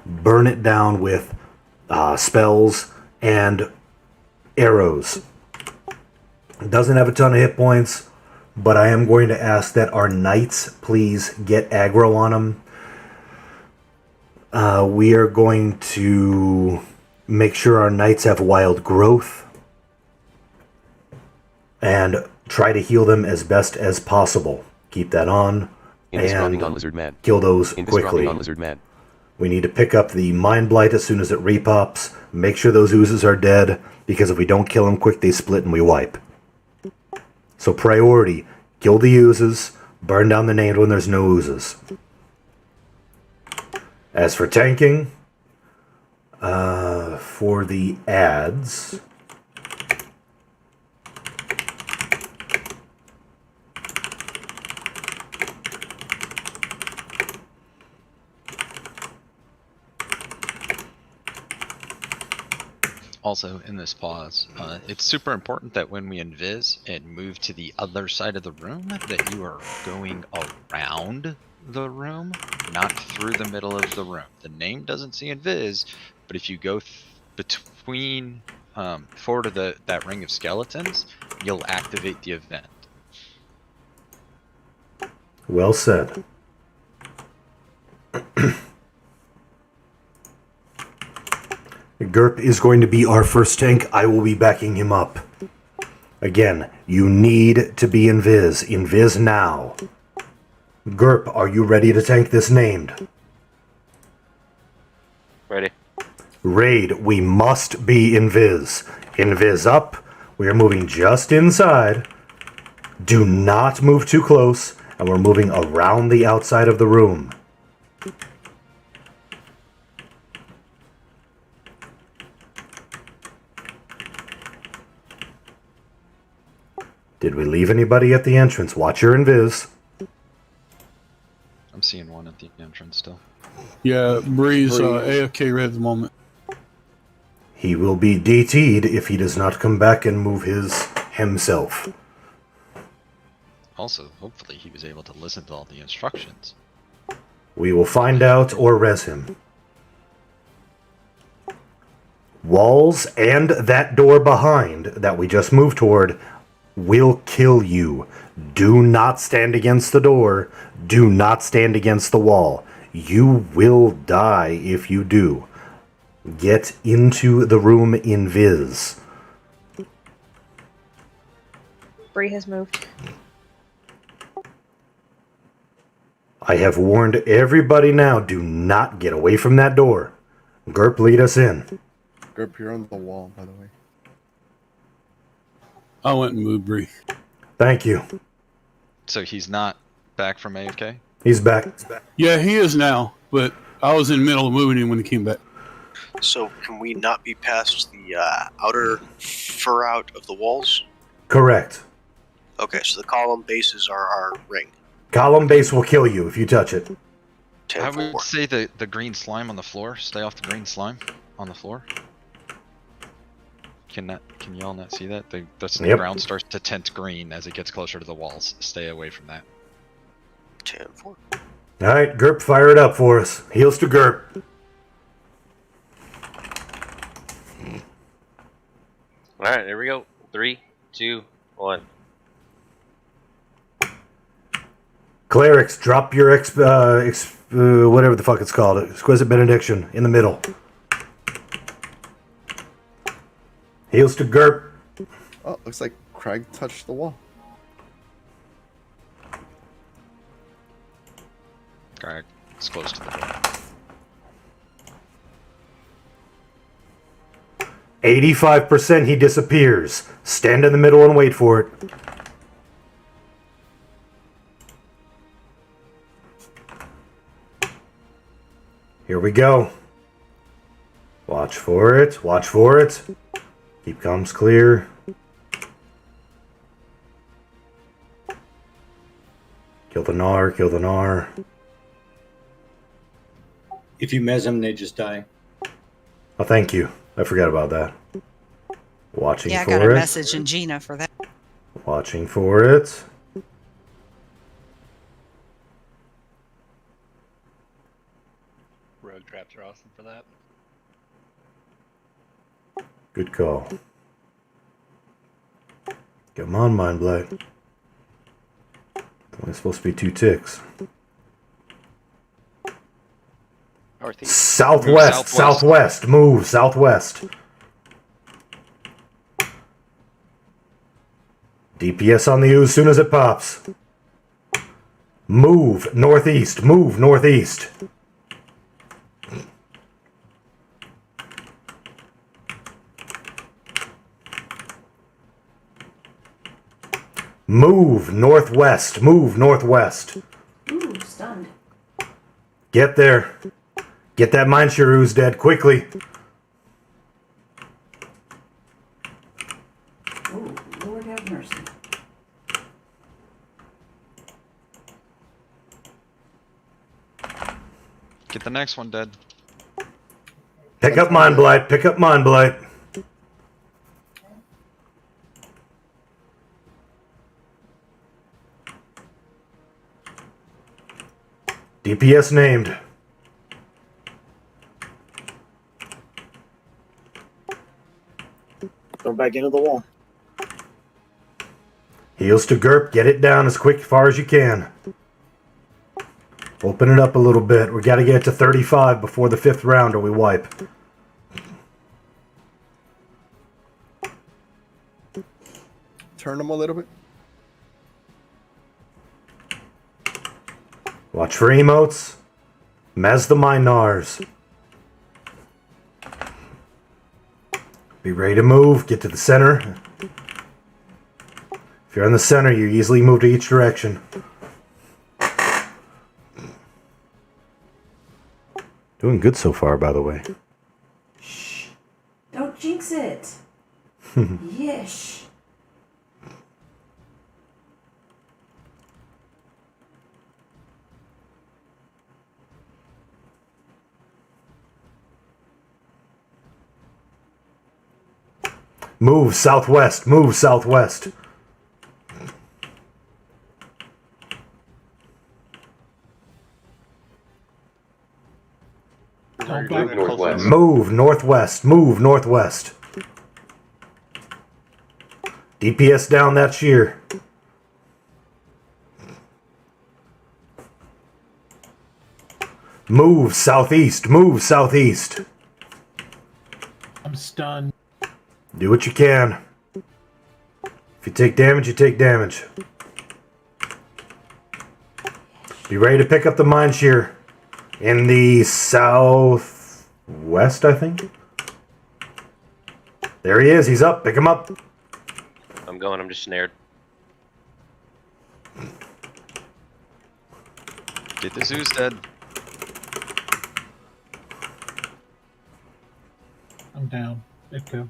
Burn it down with spells and arrows. It doesn't have a ton of hit points, but I am going to ask that our knights please get aggro on them. We are going to make sure our knights have wild growth and try to heal them as best as possible. Keep that on and on Lizard Man. Kill those quickly. On Lizard Man. We need to pick up the Mind Blight as soon as it repops. Make sure those oozes are dead, because if we don't kill them quick, they split and we wipe. So priority, kill the oozes, burn down the named when there's no oozes. As for tanking, for the ads, Also, in this pause, it's super important that when we invis and move to the other side of the room, that you are going around the room, not through the middle of the room. The name doesn't see invis, but if you go between forward of that ring of skeletons, you'll activate the event. Well said. Gerp is going to be our first tank. I will be backing him up. Again, you need to be invis. Invis now. Gerp, are you ready to tank this named? Ready. Raid, we must be invis. Invis up. We are moving just inside. Do not move too close. And we're moving around the outside of the room. Did we leave anybody at the entrance? Watch your invis. I'm seeing one at the entrance still. Yeah, Breeze AFK red at the moment. He will be DT'd if he does not come back and move himself. Also, hopefully he was able to listen to all the instructions. We will find out or res him. Walls and that door behind that we just moved toward will kill you. Do not stand against the door. Do not stand against the wall. You will die if you do. Get into the room invis. Bree has moved. I have warned everybody now, do not get away from that door. Gerp, lead us in. Gerp, you're on the wall, by the way. I went and moved Bree. Thank you. So he's not back from AFK? He's back. Yeah, he is now, but I was in the middle of moving him when he came back. So can we not be past the outer fur out of the walls? Correct. Okay, so the column bases are our ring. Column base will kill you if you touch it. I would say the green slime on the floor. Stay off the green slime on the floor. Can y'all not see that? The ground starts to tint green as it gets closer to the walls. Stay away from that. 10-4. Alright, Gerp, fire it up for us. Heals to Gerp. Alright, there we go. 3, 2, 1. Clerics, drop your whatever the fuck it's called. Exquisite Benediction in the middle. Heals to Gerp. Oh, looks like Craig touched the wall. Craig, it's close to the door. 85% he disappears. Stand in the middle and wait for it. Here we go. Watch for it. Watch for it. Keep comms clear. Kill the Gnar. Kill the Gnar. If you mez them, they just die. Oh, thank you. I forgot about that. Watching Yeah, I for got it. a message in Gina for that. Watching for it. Rogue traps are awesome for that. Good call. Come on, Mind Blight. Only supposed to be 2 ticks. Northeast. Southwest. Southwest. Move. Southwest. DPS on the ooze as soon as it pops. Move. Northeast. Move. Northeast. Move northwest. Move northwest. Ooh, stunned. Get there. Get that Mind Shrews dead quickly. Oh, Lord have mercy. Get the next one dead. Pick up Mind Blight. Pick up Mind Blight. DPS named. Go back into the wall. Heals to GURP. Get it down as quick far as you can. Open it up a little bit. We got to get to 35 before the 5th round or we wipe. Turn them a little bit. Watch for emotes. Mez the Minars. Be ready to move. Get to the center. If you're in the center, you easily move to each direction. Doing good so far, by the way. Don't jinx it. Yeesh. Move southwest. Move southwest. Move northwest. Move northwest. Move northwest. DPS down that sheer. Move southeast. Move southeast. I'm stunned. Do what you can. If you take damage, you take damage. Be ready to pick up the mine shear. In the southwest, I think. There he is. He's up. Pick him up. I'm going. I'm just snared. Get the Zeus dead. I'm down. Echo.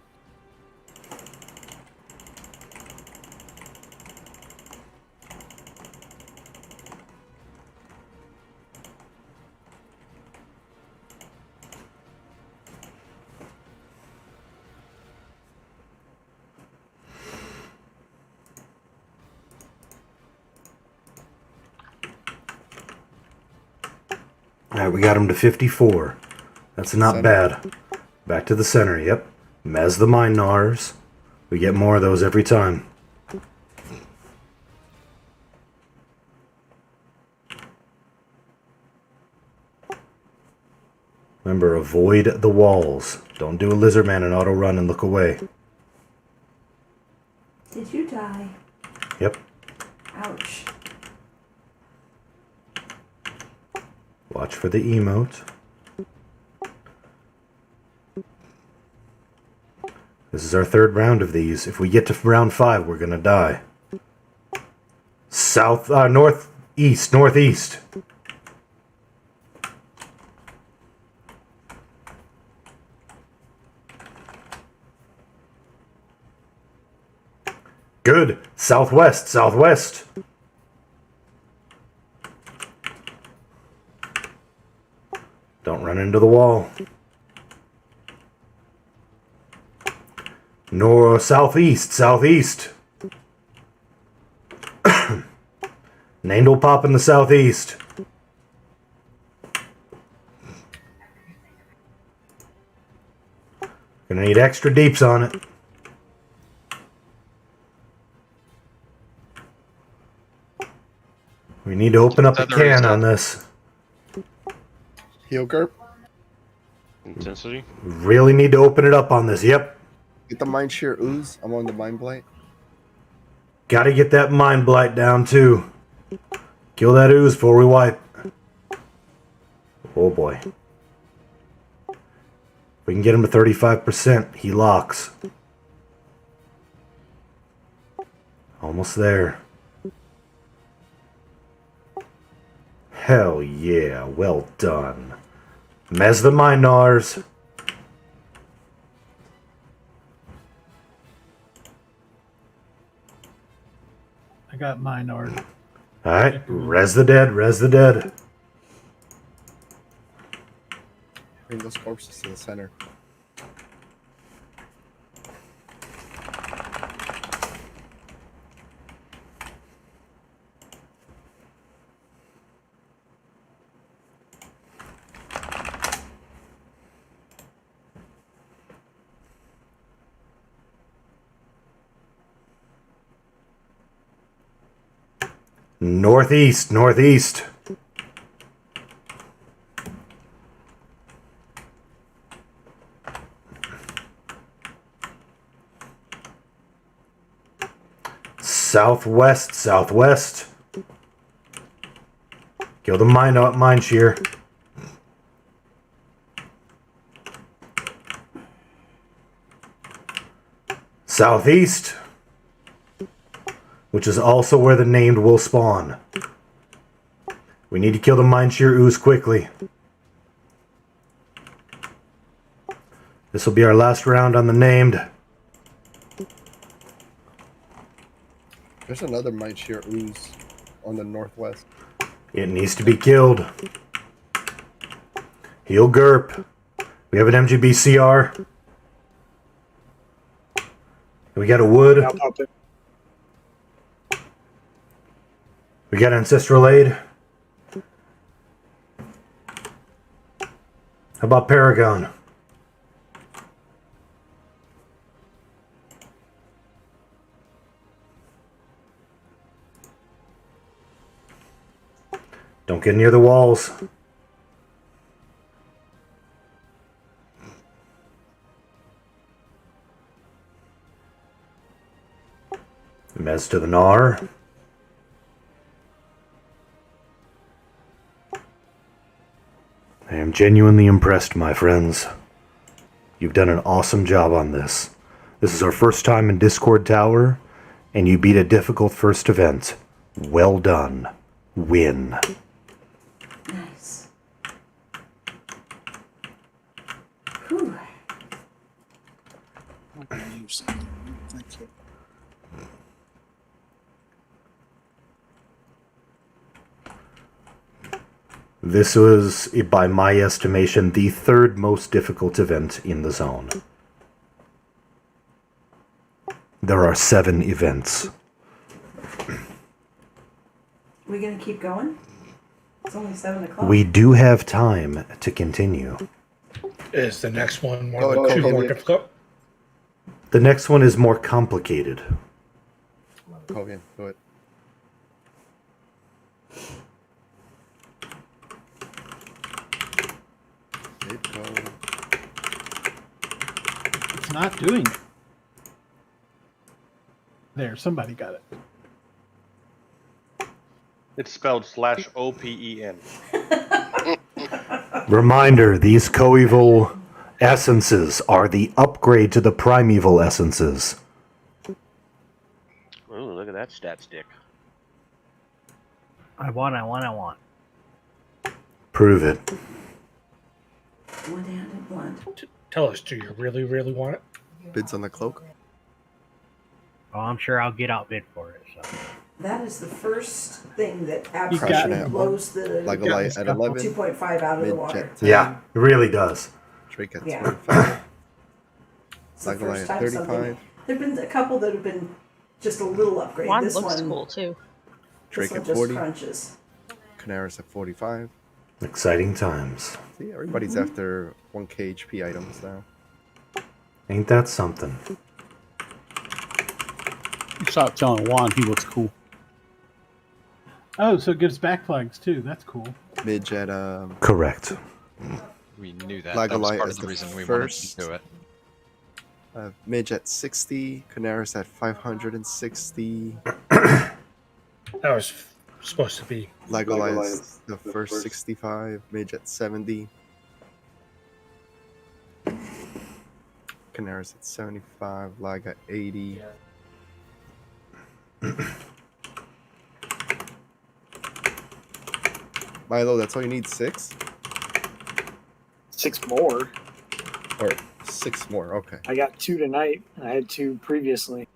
Alright, we got him to 54. That's not Center. bad. Back to the center, yep. Mez the Minars. We get more of those every time. Remember, avoid the walls. Don't do a lizard man and auto run and look away. Did you die? Yep. Ouch. Watch for the emote. This is our 3rd round of these. If we get to round 5, we're gonna die. Northeast, northeast. Good. Southwest, southwest. Don't run into the wall. Southeast, southeast. Nandle pop in the southeast. Gonna need extra deeps on it. We need to open up a can on this. Heal GURP. Intensity. Really need to open it up on this. Yep. Get the Mind Shear Ooze. I'm on the Mind Blight. Gotta get that Mind Blight down too. Kill that ooze before we wipe. Oh boy. We can get him to 35%. He locks. Almost there. Hell yeah. Well done. Mez the Minars. I got mine already. Alright. Res the dead. Res the dead. Bring those corpses to the center. Northeast, northeast. Southwest, southwest. Kill the mine shear. Southeast, which is also where the named will spawn. We need to kill the mine shear ooze quickly. This will be our last round on the named. There's another mine shear ooze on the northwest. It needs to be killed. Heal Gerp. We have an MGB CR. We got a wood. I'll pop it. We got Ancestral Aid. How about Paragon? Don't get near the walls. Mez to the Gnar. I am genuinely impressed, my friends. You've done an awesome job on this. This is our first time in Discord Tower, and you beat a difficult first event. Well done. Win. Nice. Whew. I'm gonna use something. Thank you. This was, by my estimation, the third most difficult event in the zone. There are 7 events. We gonna keep going? It's only 7 o'clock. We do have time to continue. Is the next one Go ahead, more Kovian. difficult? The next one is more complicated. Kovian, do it. It's not doing it. There, somebody got it. It's spelled /OPEN. Reminder, these coeval essences are the upgrade to the primeval essences. Ooh, look at that stat stick. I want. Prove it. One-handed blunt. Tell us, do you really, really want it? Bids on the cloak. Oh, I'm sure I'll get outbid for it. So. That is the first thing that Crashing absolutely at blows the Like a light at 11. 2.5 out of the water. Mid-jet 10. Yeah, it really does. Drake at Yeah. 25. It's the Like a light first at time something. 35. There've been a couple that have been just a little upgrade. Wand This looks one, cool too. this Drake one at just 40. crunches. Canaris at 45. Exciting times. See, everybody's after 1k HP items now. Ain't that something? Stop telling Juan he looks cool. Oh, so it gives back flags too. That's cool. Mid-jet, Correct. We knew that. Like a That was light part as of the the reason we wanted first. to do it. Midge at 60, Canaris at 560. That was supposed to be. Legolas the first 65, Midge at 70. Canaris at 75, Lag at 80. Milo, that's all you need, 6? 6 more. Or 6 more, okay. I got 2 tonight, and I had 2 previously.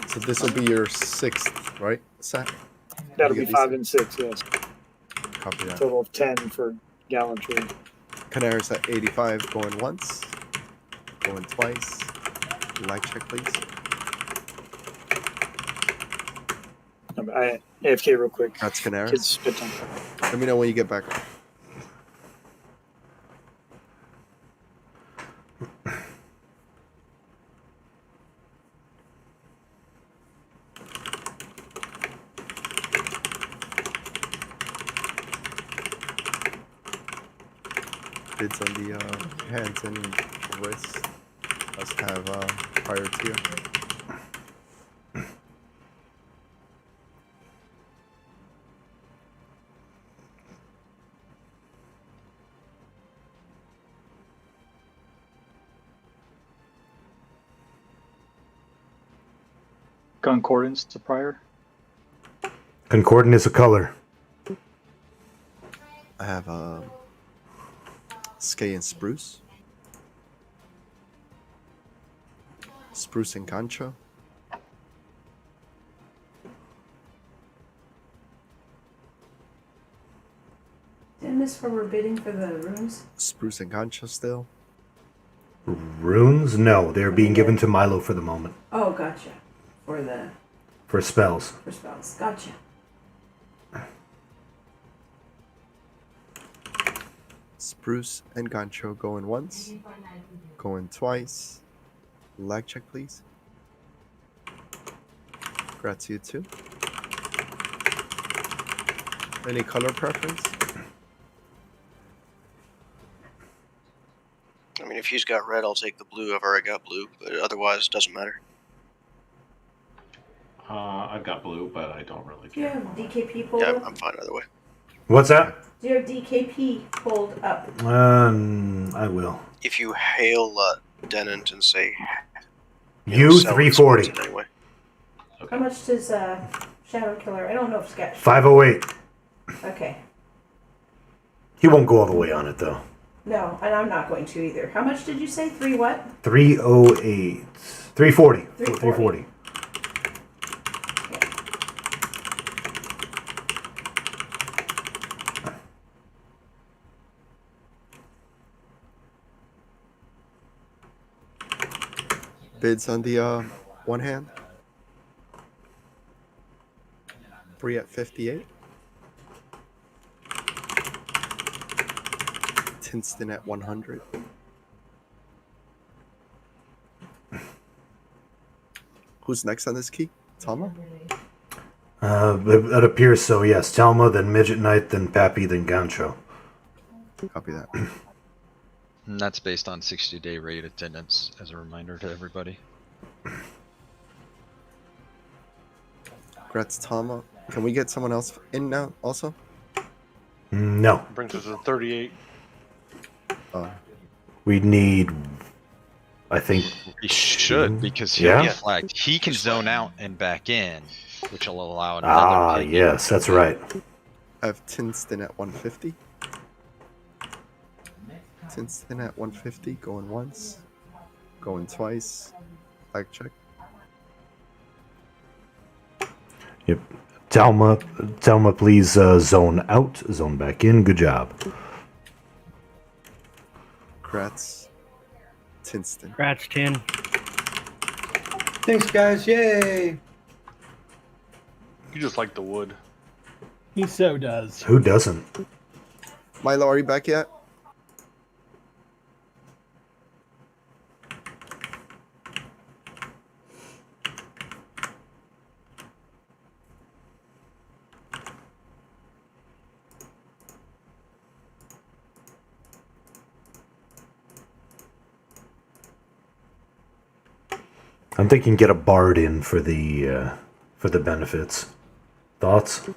So this will be your 6th, right? Set? That'll You be get 5 these? and 6, yes. Copy that. Total of 10 for gallantry. Canaris at 85, going once. Going twice. Light check, please. I AFK real quick. That's Canaris. Kids spit on. Let me know when you get back. Bids on the hands and wrists. Must have prior tier. Concordance to prior. Concordant is a color. I have Skay and Spruce. Spruce and Gancho. Isn't this where we're bidding for the runes? Spruce and Gancho still. Runes? No, they're being given to Milo for the moment. Oh, gotcha. For the For spells. for spells. Gotcha. Spruce and Gancho going once. Going twice. Lag check, please. Congrats, you too. Any color preference? I mean, if he's got red, I'll take the blue. I've already got blue, but otherwise, it doesn't matter. I've got blue, but I don't really Do you care. have DKP pulled Yeah, up? I'm fine either way. What's that? Do you have DKP pulled up? I will. If you hail Denant and say, You sell 340. it anyway. How much does Shadow Killer? I don't know if it's got. 508. Okay. He won't go all the way on it though. No, and I'm not going to either. How much did you say? 3 what? 308. 340. 340. 340. Bids on the one hand. 3 at 58. Tinston at 100. Who's next on this key? Tama? It appears so, yes. Telma, then Midget Knight, then Pappy, then Gancho. Copy that. And that's based on 60-day raid attendance, as a reminder to everybody. Congrats, Tama. Can we get someone else in now also? No. Brings us to 38. We need, I think. He should, because he'll be flagged. He can zone out and back in, which will allow another pig yes, that's right. I have Tinston at 150. Tinston at 150, going once, going twice. Lag check. Yep. Telma, please zone out, zone back in. Good job. Congrats, Tinston. Congrats, Tin. Thanks, guys. Yay! You just like the wood. He so does. Who doesn't? Milo, are you back yet? I'm thinking get a bard in for the benefits. Thoughts?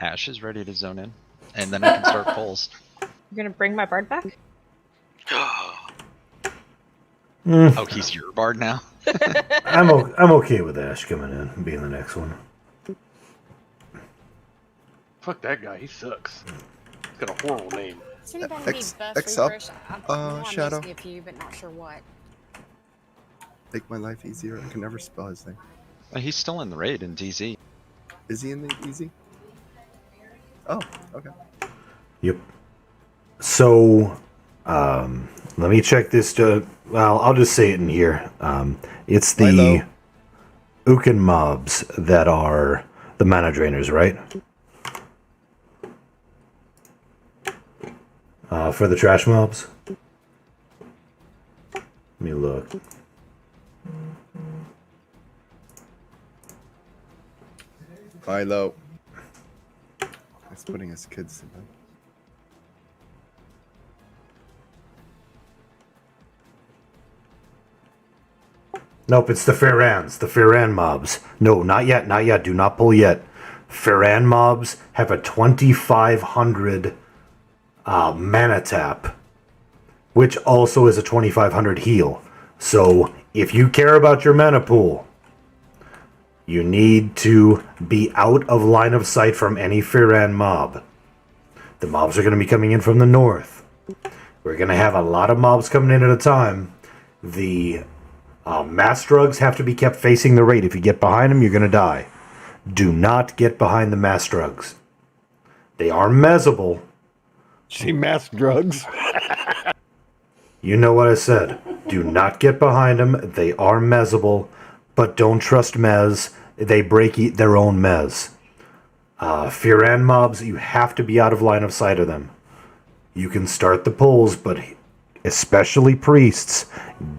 Ash is ready to zone in, and then I can start polls. You're gonna bring my bard back? Oh, he's your bard now? I'm okay with Ash coming in and being the next one. Fuck that guy, he sucks. He's got a horrible name. Does anybody X- need buff X up, refresh? I know I'm Shadow. missing a few, but not sure what. Make my life easier. I can never spell his name. He's still in the raid in DZ. Is he in the easy? Oh, okay. Yep. So, let me check this. Well, I'll just say it in here. It's the Ukin mobs that are the mana drainers, right? For the trash mobs. Let me look. Milo. He's putting his kids to bed. Nope, it's the Ferrans. The Ferran mobs. No, not yet, not yet. Do not pull yet. Ferran mobs have a 2,500 mana tap, which also is a 2,500 heal. So, if you care about your mana pool, you need to be out of line of sight from any Ferran mob. The mobs are going to be coming in from the north. We're going to have a lot of mobs coming in at a time. The mass drugs have to be kept facing the raid. If you get behind them, you're going to die. Do not get behind the mass drugs. They are mezzable. See, mass drugs. You know what I said. Do not get behind them. They are mezzable, but don't trust mez. They break their own mez. Firan mobs, you have to be out of line of sight of them. You can start the pulls, but especially priests,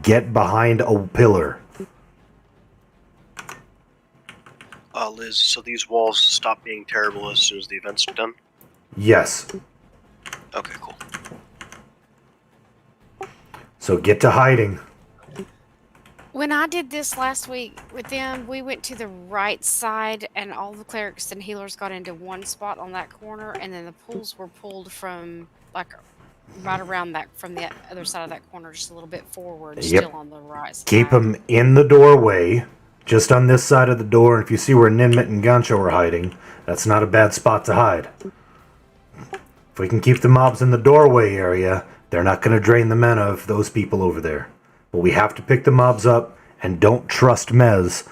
get behind a pillar. Liz, so these walls stop being terrible as soon as the event's done? Yes. Okay, cool. So get to hiding. When I did this last week with them, we went to the right side and all the clerics and healers got into one spot on that corner, and then the pulls were pulled from like right around that from the other side of that corner, just a little bit forward, Yep. still on the right side. Keep them in the doorway, just on this side of the door. If you see where Ninmit and Gancho are hiding, that's not a bad spot to hide. If we can keep the mobs in the doorway area, they're not going to drain the mana of those people over there. But we have to pick the mobs up, and don't trust mez,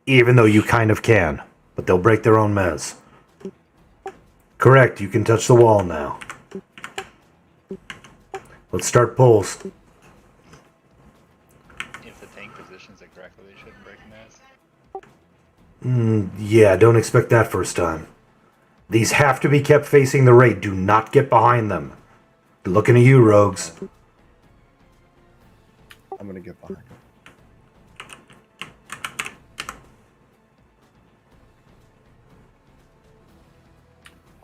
even though you kind of can. But they'll break their own mez. Correct, you can touch the wall now. Let's start pulls. If the tank positions it correctly, they shouldn't break mez. Yeah, don't expect that first time. These have to be kept facing the raid. Do not get behind them. Looking at you, rogues. I'm gonna get behind.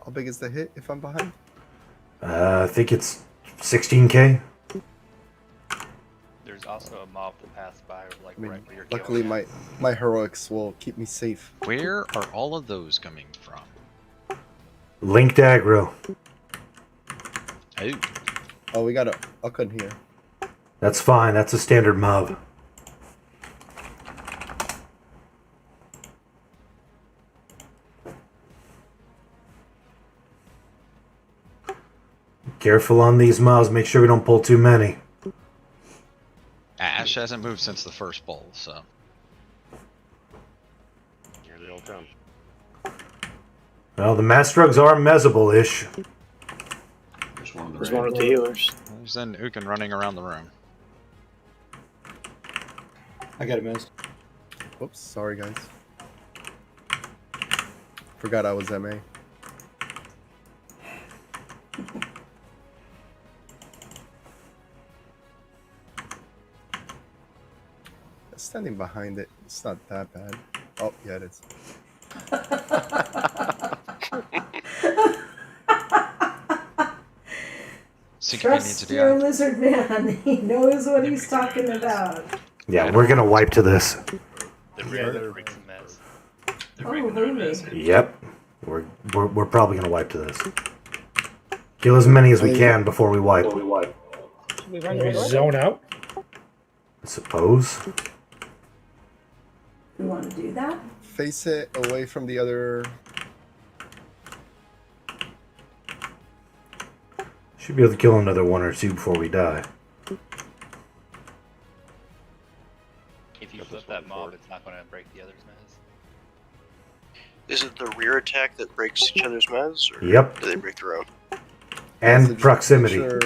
How big is the hit if I'm behind? I think it's 16k. There's also a mob to pass by, like right where you're Luckily, my heroics will keep me safe. Where are all of those coming from? Linked aggro. Oh. Oh, we got a Uckun here. That's fine. That's a standard mob. Careful on these mobs. Make sure we don't pull too many. Ash hasn't moved since the first bowl, so. Here they all come. Well, the mass drugs are mezzable-ish. There's one with the healers. There's then Ukin running around the room. I got a miss. Oops, sorry guys. Forgot I was MA. Standing behind it, it's not that bad. Oh, yeah, it is. Trust your lizard man. He knows what he's talking about. Yeah, we're gonna wipe to this. The raider breaks mez. Oh, really? Yep. We're probably gonna wipe to this. Kill as many as we can before we wipe. We zone out. I suppose. You want to do that? Face it away from the other. Should be able to kill another one or two before we die. If you flip that mob, it's not going to break the other's mez. Is it the rear attack that breaks each other's mez? Or Yep. do they break their own? And proximity. Sure.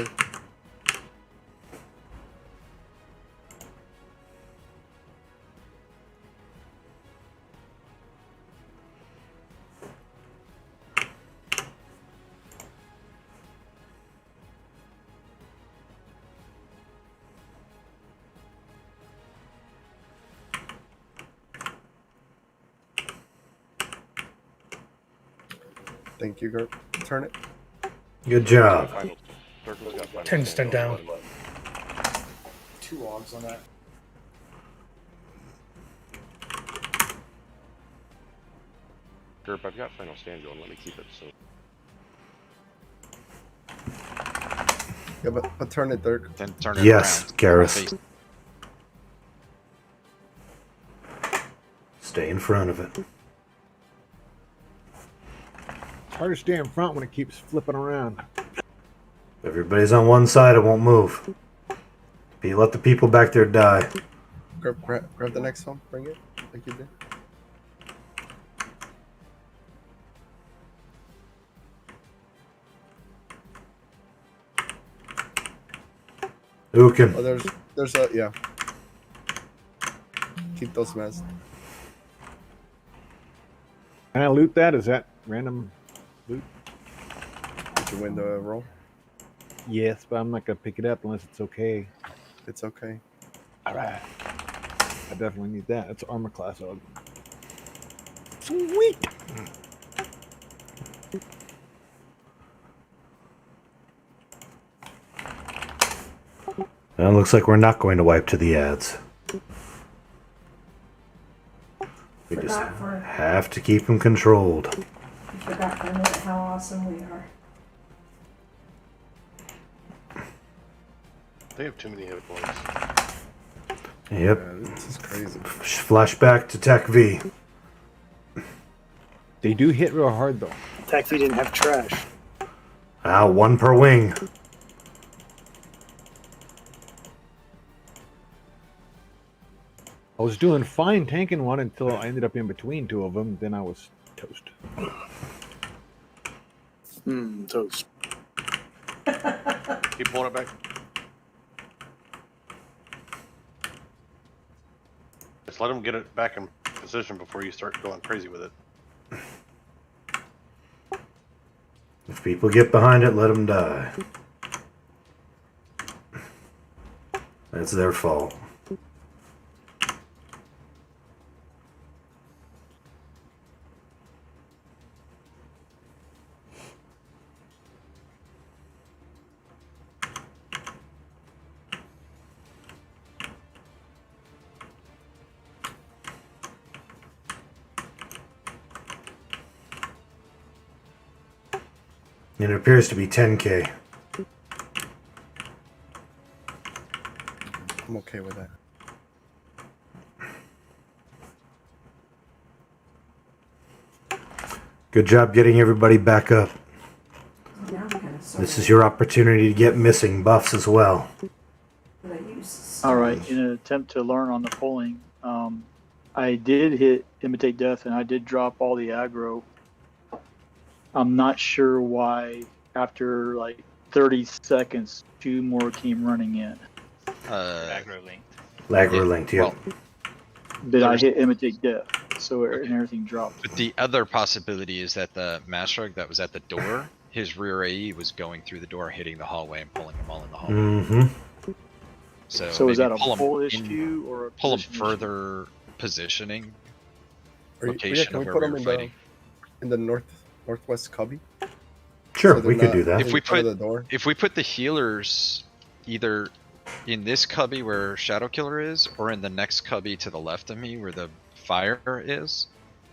Thank you, Gert. Turn it. Good job. 10 down. 2 logs on that. Gerp, I've got final stand going. Let me keep it. So. Yeah, but turn it, Dirk. Then turn it Yes, around. Garrus. Stay in front of it. It's hard to stay in front when it keeps flipping around. If everybody's on one side, it won't move. You let the people back there die. Grab the next one. Bring it like you did. Ukin. Oh, there's a yeah. Keep those meds. Can I loot that? Is that random loot? Did you win the roll? Yes, but I'm not gonna pick it up unless it's okay. It's okay. All right. I definitely need that. It's armor class OG. Sweet. Well, looks like we're not going to wipe to the ads. We just have to keep them controlled. I forgot for a minute how awesome we are. They have too many hit points. Yep. Yeah, this is crazy. Flashback to Tech V. They do hit real hard though. Tech V didn't have trash. One per wing. I was doing fine tanking one until I ended up in between two of them. Then I was toast. Toast. Keep pulling it back. Just let them get it back in position before you start going crazy with it. If people get behind it, let them die. That's their fault. And it appears to be 10K. I'm okay with that. Good job getting everybody back up. Now I'm kind of This is your opportunity to get missing buffs as well. All right. In an attempt to learn on the polling, I did hit imitate death and I did drop all the aggro. I'm not sure why after like 30 seconds, 2 more came running in. Aggro linked. Lagro linked, yeah. Well, Did I hit imitate death? So and everything dropped. But the other possibility is that the Mastrug that was at the door, his rear AE was going through the door, hitting the hallway, and pulling them all in the hallway. Mm-hmm. So is that a pull 'em pull in- issue or a pull them position issue? further positioning Or, location can we of put where them we in were fighting. the northwest cubby? Sure, So they're we could not do that. If we in front put of the door. if we put the healers either in this cubby where Shadow Killer is, or in the next cubby to the left of me where the fire is,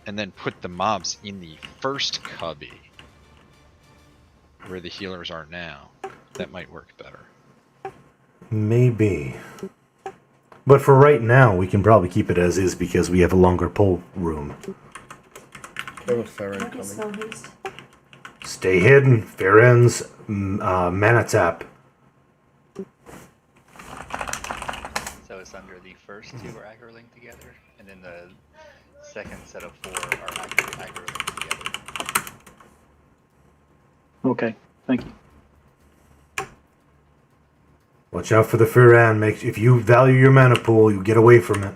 and then put the mobs in the first cubby where the healers are now, that might work better. Maybe. But for right now, we can probably keep it as is because we have a longer pull room. There was Farron coming. Stay hidden. Farron's mana tap. So it's under the first two are aggro linked together, and then the second set of 4 are aggro linked together. Okay, thank you. Watch out for the Farron. If you value your mana pool, you get away from it.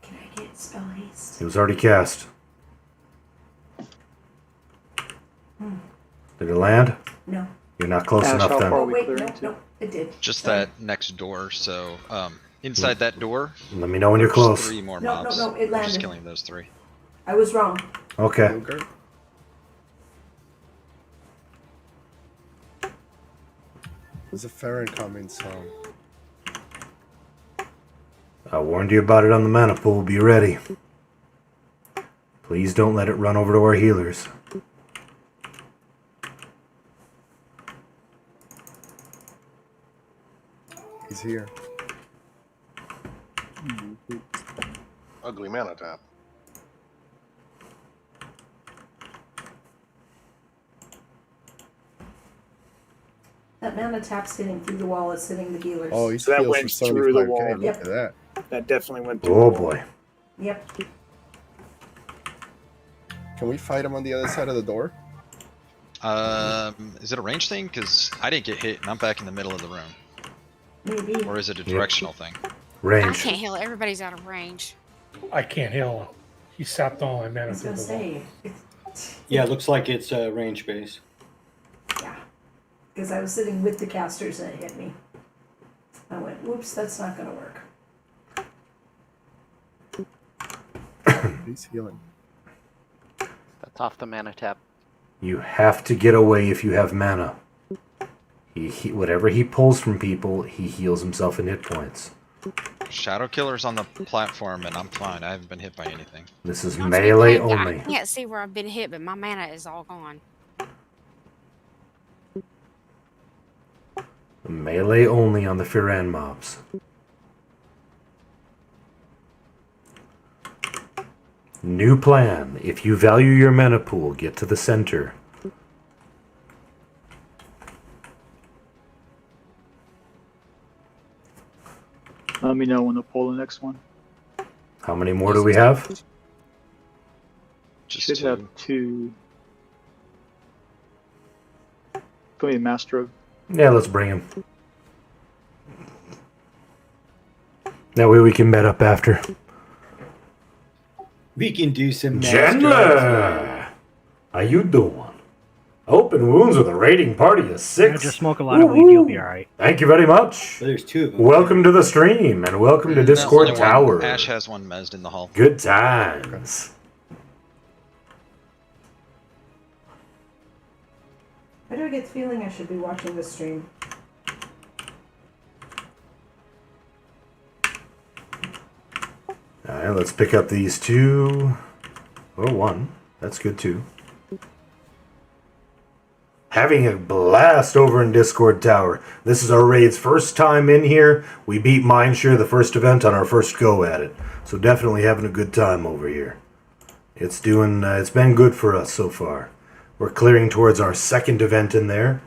Can I get spell haste? It was already cast. Did it land? No. You're not close Ash, enough how then. far are Oh we wait, clearing no, to? no, it did. Just that next door. So inside that door, Let me know when you're there's close. 3 more No, no, mobs. no, it We're just landed. killing those 3. I was wrong. Okay. There's a Farron coming, so I warned you about it on the mana pool. Be ready. Please don't let it run over to our healers. He's here. Ugly mana tap. That mana tap's hitting through the wall. It's hitting the healers. Oh, he's So that healed went for through the 75k. wall. Look Yep. at that. That definitely went through Oh the wall. boy. Yep. Can we fight him on the other side of the door? Is it a range thing? Because I didn't get hit and I'm back in the middle of the room. Maybe. Or is it a directional thing? I Range. can't heal. Everybody's out of range. I can't heal him. He sapped all my I mana was through gonna the wall. say. Yeah, it looks like it's range base. Yeah. Because I was sitting with the casters and it hit me. I went, whoops, that's not gonna work. He's healing. That's off the mana tap. You have to get away if you have mana. Whatever he pulls from people, he heals himself in hit points. Shadow Killer's on the platform and I'm fine. I haven't been hit by anything. This is I'm melee saying, only. I can't see where I've been hit, but my mana is all gone. Melee only on the Firan mobs. New plan. If you value your mana pool, get to the center. Let me know when to pull the next one. How many more do we have? Should have two. Can we master of? Yeah, let's bring him. That way we can met up after. We can do some Chandler! How you doing? Open wounds with a rating party of 6. Yeah, just smoke a lot of weed, you'll be alright. Thank you very much. Well, there's 2 of them. Welcome to the stream and welcome to Discord Only one. Tower. Ash has one mezzed in the hall. Good times. Why do I get the feeling I should be watching this stream? Alright, let's pick up these 2. Or 1. That's good too. Having a blast over in Discord Tower. This is our raid's first time in here. We beat Mindshare the first event on our first go at it. So definitely having a good time over here. It's been good for us so far. We're clearing towards our second event in there.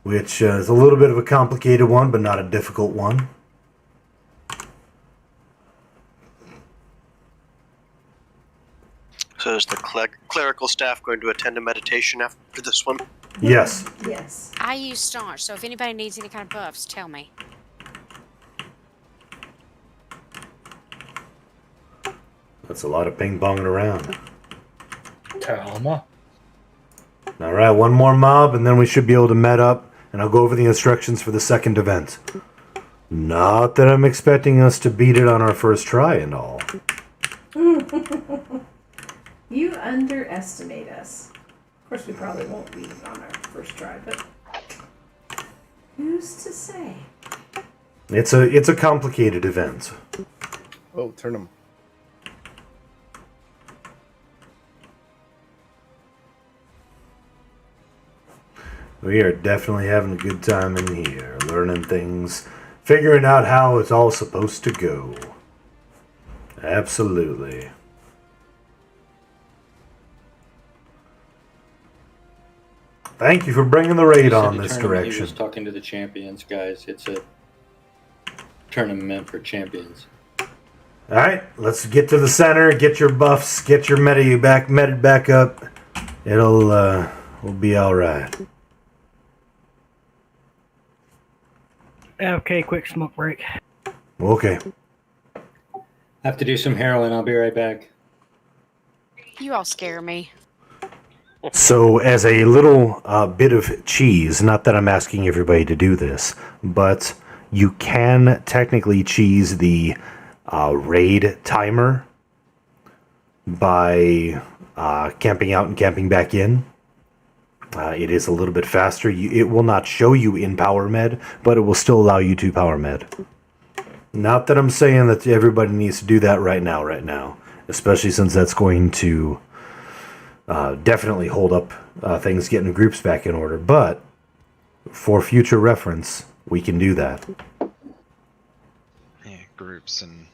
Which is a little bit of a complicated one, but not a difficult one. So is the clerical staff going to attend a meditation after this one? Yes. Yes. I use staunch, so if anybody needs any kind of buffs, tell me. That's a lot of ping-ponging around. Talma. Alright, one more mob, and then we should be able to met up, and I'll go over the instructions for the second event. Not that I'm expecting us to beat it on our first try and all. You underestimate us. Of course, we probably won't beat it on our first try, but who's to say? It's a complicated event. Oh, turn him. We are definitely having a good time in here, learning things, figuring out how it's all supposed to go. Absolutely. Thank you for bringing the raid on this He direction. was talking to the champions, guys. It's a tournament for champions. Alright, let's get to the center, get your buffs, get your meted back up. We'll be alright. Okay, quick smoke break. Okay. Have to do some heroin. I'll be right back. You all scare me. So, as a little bit of cheese, not that I'm asking everybody to do this, but you can technically cheese the raid timer by camping out and camping back in. It is a little bit faster. It will not show you in Power Med, but it will still allow you to Power Med. Not that I'm saying that everybody needs to do that right now. especially since that's going to definitely hold up things getting groups back in order. But for future reference, we can do that. Yeah, groups and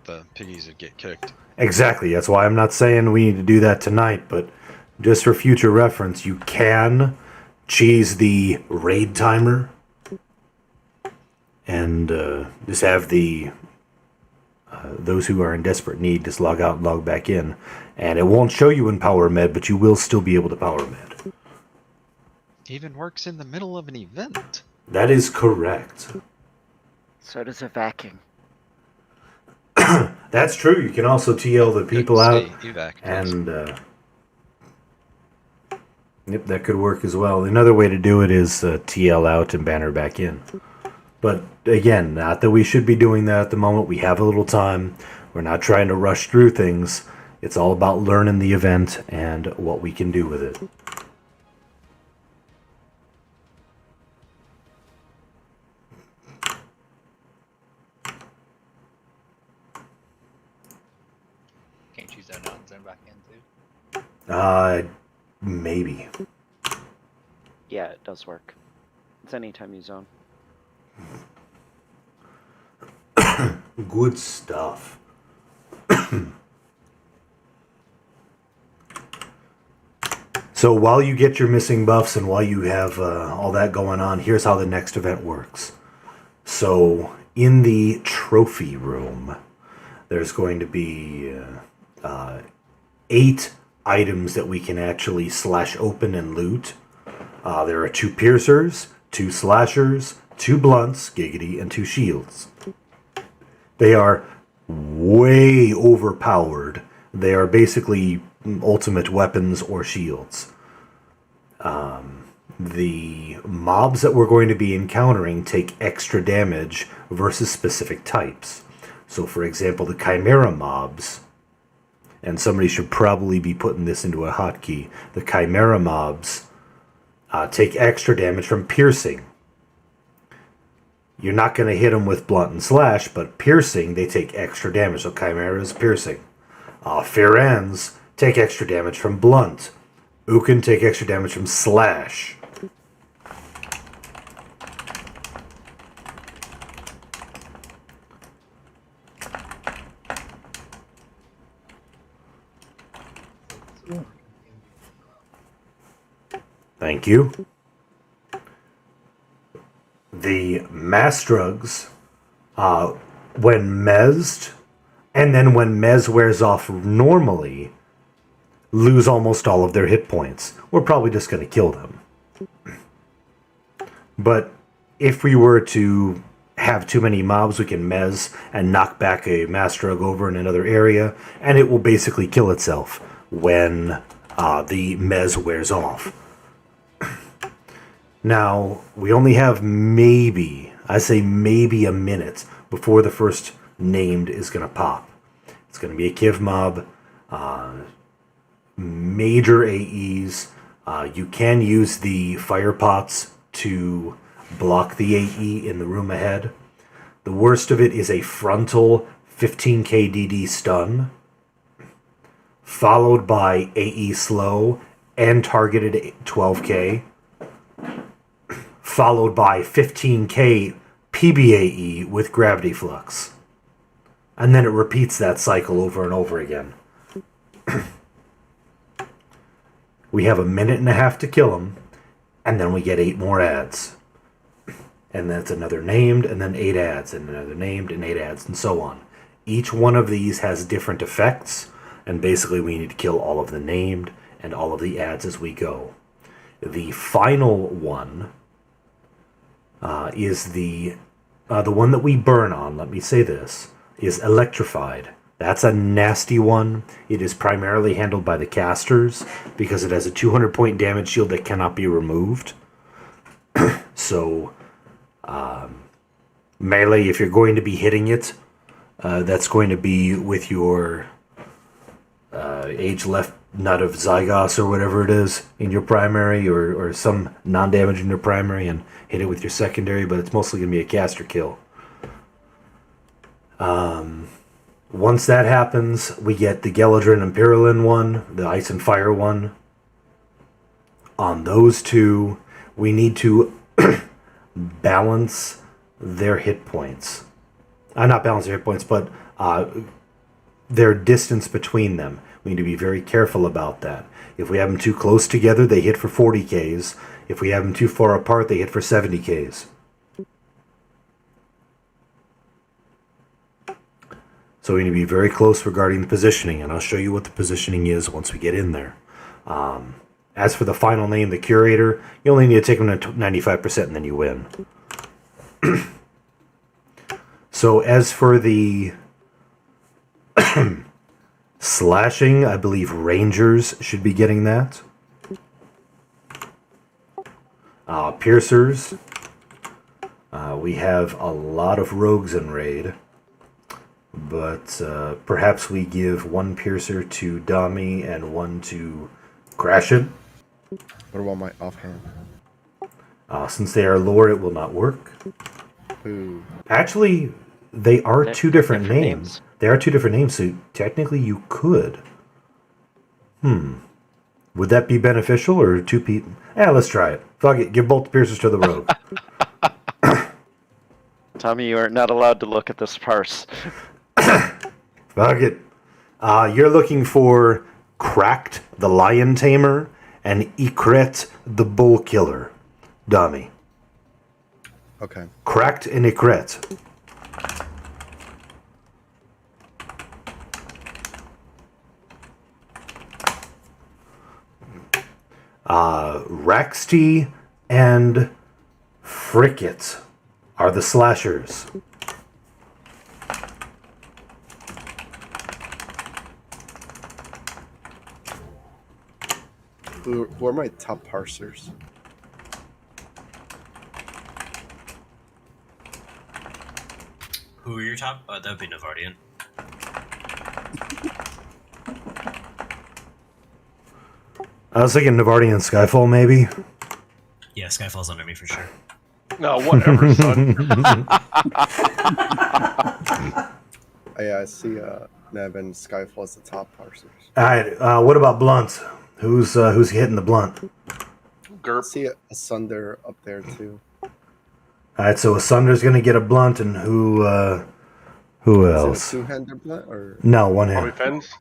the piggies would get kicked. Exactly. That's why I'm not saying we need to do that tonight, but just for future reference, you can cheese the raid timer and just have the those who are in desperate need just log out and log back in. And it won't show you in Power Med, but you will still be able to Power Med. Even works in the middle of an event. That is correct. So does evacuing. That's true. You can also TL the people out. Evac, and yep, that could work as well. Another way to do it is TL out and banner back in. But again, not that we should be doing that at the moment. We have a little time. We're not trying to rush through things. It's all about learning the event and what we can do with it. Can't you zone out and zone back in too? Maybe. Yeah, it does work. It's anytime you zone. Good stuff. So while you get your missing buffs and while you have all that going on, here's how the next event works. So in the trophy room, there's going to be 8 items that we can actually slash open and loot. There are 2 piercers, 2 slashers, 2 blunts, giggity, and 2 shields. They are way overpowered. They are basically ultimate weapons or shields. The mobs that we're going to be encountering take extra damage versus specific types. So for example, the Chimera mobs, and somebody should probably be putting this into a hotkey, the Chimera mobs take extra damage from piercing. You're not going to hit them with blunt and slash, but piercing, they take extra damage. So Chimera is piercing. Firans take extra damage from blunt. Ukin take extra damage from slash. Thank you. The Mastrugs, when mezzed, and then when mez wears off normally, lose almost all of their hit points. We're probably just going to kill them. But if we were to have too many mobs, we can mez and knock back a Mastrug over in another area, and it will basically kill itself when the mez wears off. Now, we only have maybe a minute before the first named is going to pop. It's going to be a Kiv mob, major AEs. You can use the fire pots to block the AE in the room ahead. The worst of it is a frontal 15k DD stun, followed by AE slow and targeted 12k. Followed by 15k PBAE with gravity flux. And then it repeats that cycle over and over again. We have a minute and a half to kill them, and then we get 8 more ads. And then it's another named, and then 8 ads, and another named, and 8 ads, and so on. Each one of these has different effects, and basically we need to kill all of the named and all of the ads as we go. The final one is the one that we burn on, let me say this, is electrified. That's a nasty one. It is primarily handled by the casters because it has a 200 point damage shield that cannot be removed. So, melee, if you're going to be hitting it, that's going to be with your age left nut of Zygos or whatever it is in your primary, or some non-damage in your primary, and hit it with your secondary, but it's mostly going to be a caster kill. Once that happens, we get the Geladrin and Pyrrolin one, the Ice and Fire one. On those two, we need to balance their hit points. Not balance their hit points, but their distance between them. We need to be very careful about that. If we have them too close together, they hit for 40 Ks. If we have them too far apart, they hit for 70 Ks. So we need to be very close regarding the positioning, and I'll show you what the positioning is once we get in there. As for the final name, the Curator, you only need to take them to 95% and then you win. So as for the slashing, I believe Rangers should be getting that. Piercers. We have a lot of rogues in raid, but perhaps we give one piercer to Dami and one to Crashin. What about my offhand? Since they are lore, it will not work. Ooh. Actually, they are two different names. They are two different names, so technically you could. Would that be beneficial, or two people? Let's try it. Fuck it, give both the piercers to the rogue. Tommy, you are not allowed to look at this parse. Fuck it. You're looking for Cracked the Lion Tamer and Ikret the Bull Killer. Dami. Okay. Cracked and Ikret. Raxty and Fricket are the slashers. Who are my top parsers? Who are your top? That would be Navardian. I was thinking Navardian and Skyfall, maybe. Yeah, Skyfall's under me for sure. No, whatever, son. I see Neb and Skyfall as the top parsers. Alright, what about Blunt? Who's hitting the Blunt? I see Asunder up there too. Alright, so Asunder's gonna get a Blunt, and who Is else? it a two-hander blunt or? No, one Probably hand. Fens?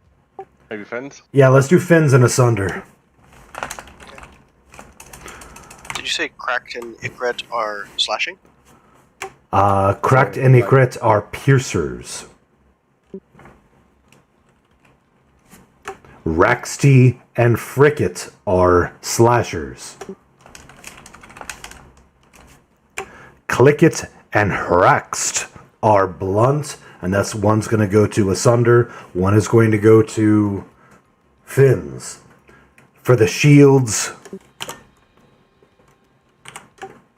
Maybe Fens? Yeah, let's do Fins and Asunder. Did you say Cracked and Ikret are slashing? Cracked and Ikret are piercers. Raxty and Fricket are slashers. Clicket and Hraxt are blunt, and that's one's going to go to Asunder, one is going to go to Fins. For the shields,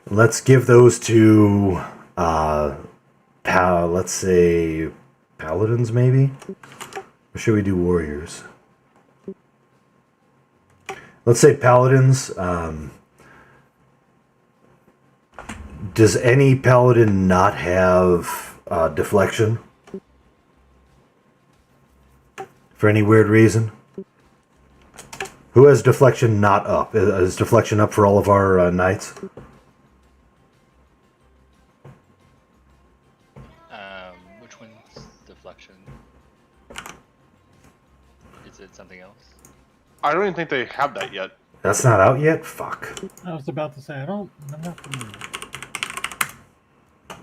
let's give those to, let's say, Paladins, maybe? Or should we do Warriors? Let's say Paladins. Does any Paladin not have deflection? For any weird reason? Who has deflection not up? Is deflection up for all of our knights? Which one's deflection? Is it something else? I don't even think they have that yet. That's not out yet? Fuck. I was about to say, I'm not familiar.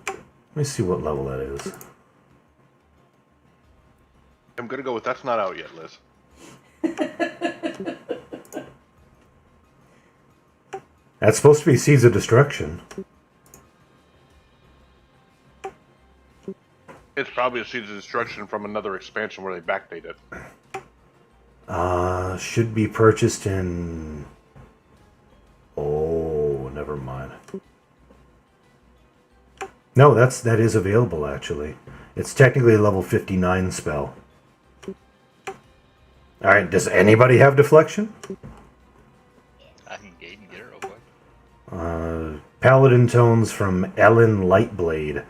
Let me see what level that is. I'm gonna go with that's not out yet, Liz. That's supposed to be Seeds of Destruction. It's probably a Seeds of Destruction from another expansion where they backdate it. Should be purchased in... Oh, never mind. No, that is available, actually. It's technically a level 59 spell. Alright, does anybody have deflection? I can gate and get it real quick. Paladin Tones from Ellen Lightblade.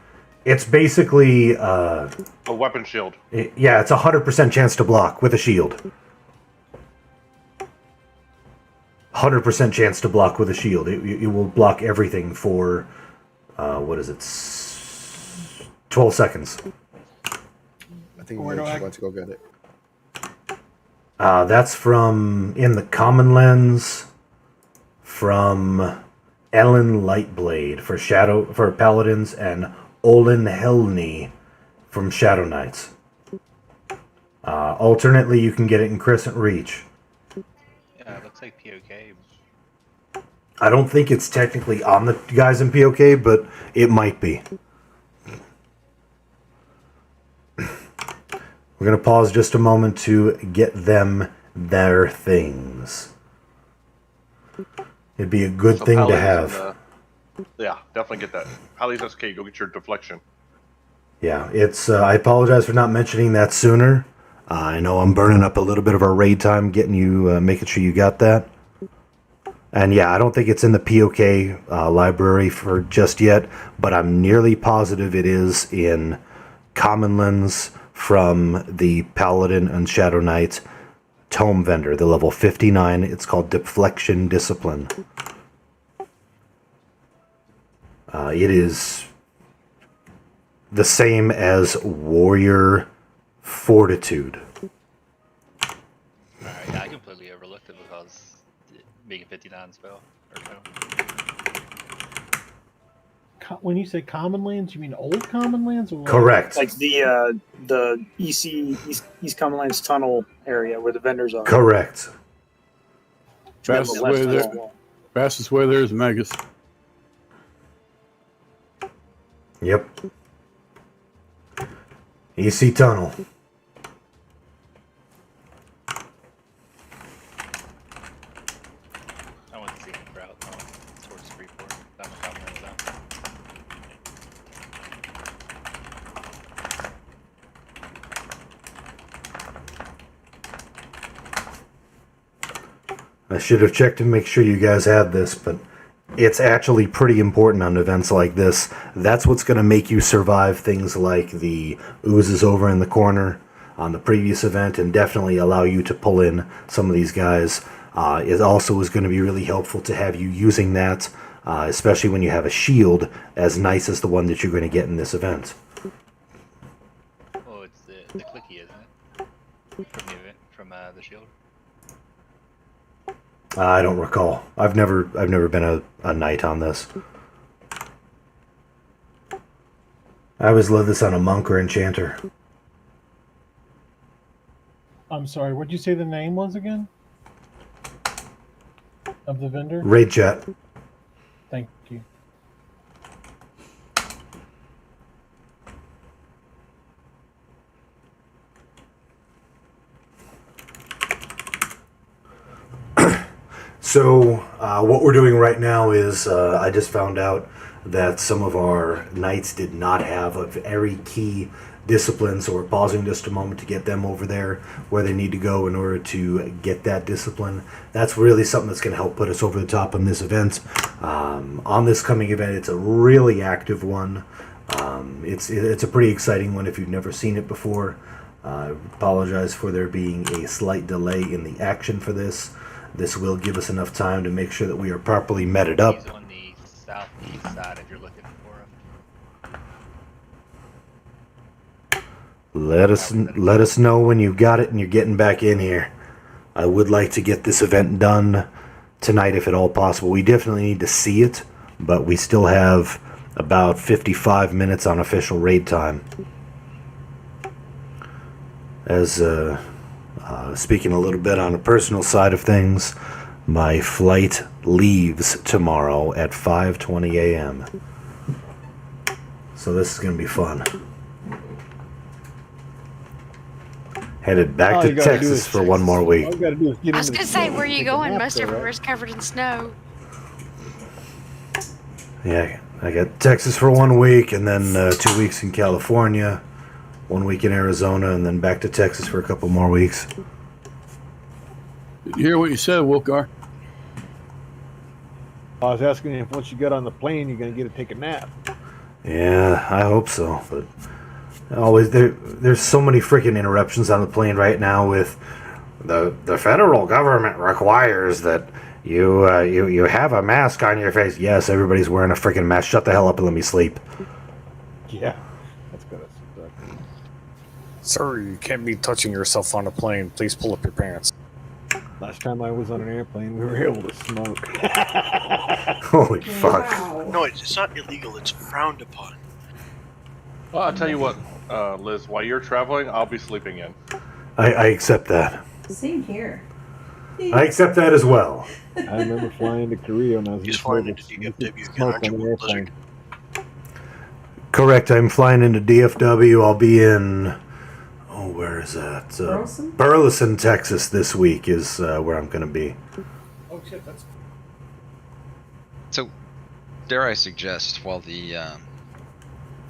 It's basically A weapon shield. yeah, it's 100% chance to block with a shield. 100% chance to block with a shield. It will block everything for what is it? 12 seconds. I think you want to go get it. That's from in the Common Lens from Ellen Lightblade for Paladins and Olin Helny from Shadow Knights. Alternately, you can get it in Crescent Reach. Yeah, it looks like POK. I don't think it's technically on the guys in POK, but it might be. We're going to pause just a moment to get them their things. It'd be a good thing to have. Yeah, definitely get that. Ali's SK, go get your deflection. Yeah, it's. I apologize for not mentioning that sooner. I know I'm burning up a little bit of our raid time getting you, making sure you got that. And yeah, I don't think it's in the POK library for just yet, but I'm nearly positive it is in Common Lens from the Paladin and Shadow Knight tome vendor, the level 59. It's called Deflection Discipline. It is the same as Warrior Fortitude. Alright, yeah, I completely overlooked it because being a 59 spell. Or no. When you say common lands, you mean old common lands? Or Correct. Like the East Common Lands tunnel area where the vendors are. Correct. Fastest way there is Megas. Yep. EC Tunnel. I went to see him route towards Freeport. Down the Common Lands now. I should have checked to make sure you guys had this, but it's actually pretty important on events like this. That's what's going to make you survive things like the oozes over in the corner on the previous event, and definitely allow you to pull in some of these guys. It also is going to be really helpful to have you using that, especially when you have a shield as nice as the one that you're going to get in this event. Oh, it's the clicky, isn't it? From the event, from the shield. I don't recall. I've never been a knight on this. I always love this on a monk or enchanter. I'm sorry, what'd you say the name was again? Of the vendor? Raid chat. Thank you. So, what we're doing right now is, I just found out that some of our knights did not have a very key discipline, so we're pausing just a moment to get them over there where they need to go in order to get that discipline. That's really something that's going to help put us over the top on this event. On this coming event, it's a really active one. It's a pretty exciting one if you've never seen it before. I apologize for there being a slight delay in the action for this. This will give us enough time to make sure that we are properly meted up. He's on the southeast side if you're looking for him. Let us know when you've got it and you're getting back in here. I would like to get this event done tonight if at all possible. We definitely need to see it, but we still have about 55 minutes on official raid time. As speaking a little bit on a personal side of things, my flight leaves tomorrow at 5:20 a.m. So this is going to be fun. Headed back to Texas for one more week. I was going to say, where are you going? Most everywhere's covered in snow. Yeah, I got Texas for 1 week, and then 2 weeks in California, 1 week in Arizona, and then back to Texas for a couple more weeks. Did you hear what you said, Wilcar? I was asking if once you get on the plane, you're going to get to take a nap. Yeah, I hope so. But always there's so many freaking interruptions on the plane right now with the federal government requires that you have a mask on your face. Yes, everybody's wearing a freaking mask. Shut the hell up and let me sleep. Yeah, that's gonna suck. Sir, you can't be touching yourself on a plane. Please pull up your pants. Last time I was on an airplane, we were able to smoke. Holy fuck. Wow. No, it's not illegal. It's frowned upon. Well, I'll tell you what, Liz. While you're traveling, I'll be sleeping in. I accept that. Same here. I accept that as well. I remember flying to Korea when I was He's just flying able into to DFW again, smoke aren't you, on the airplane. Blizzard? Correct. I'm flying into DFW. I'll be in. Oh, where is that? Burleson? Burleson, Texas. This week is where I'm going to be. Oh shit, that's So, dare I suggest, while the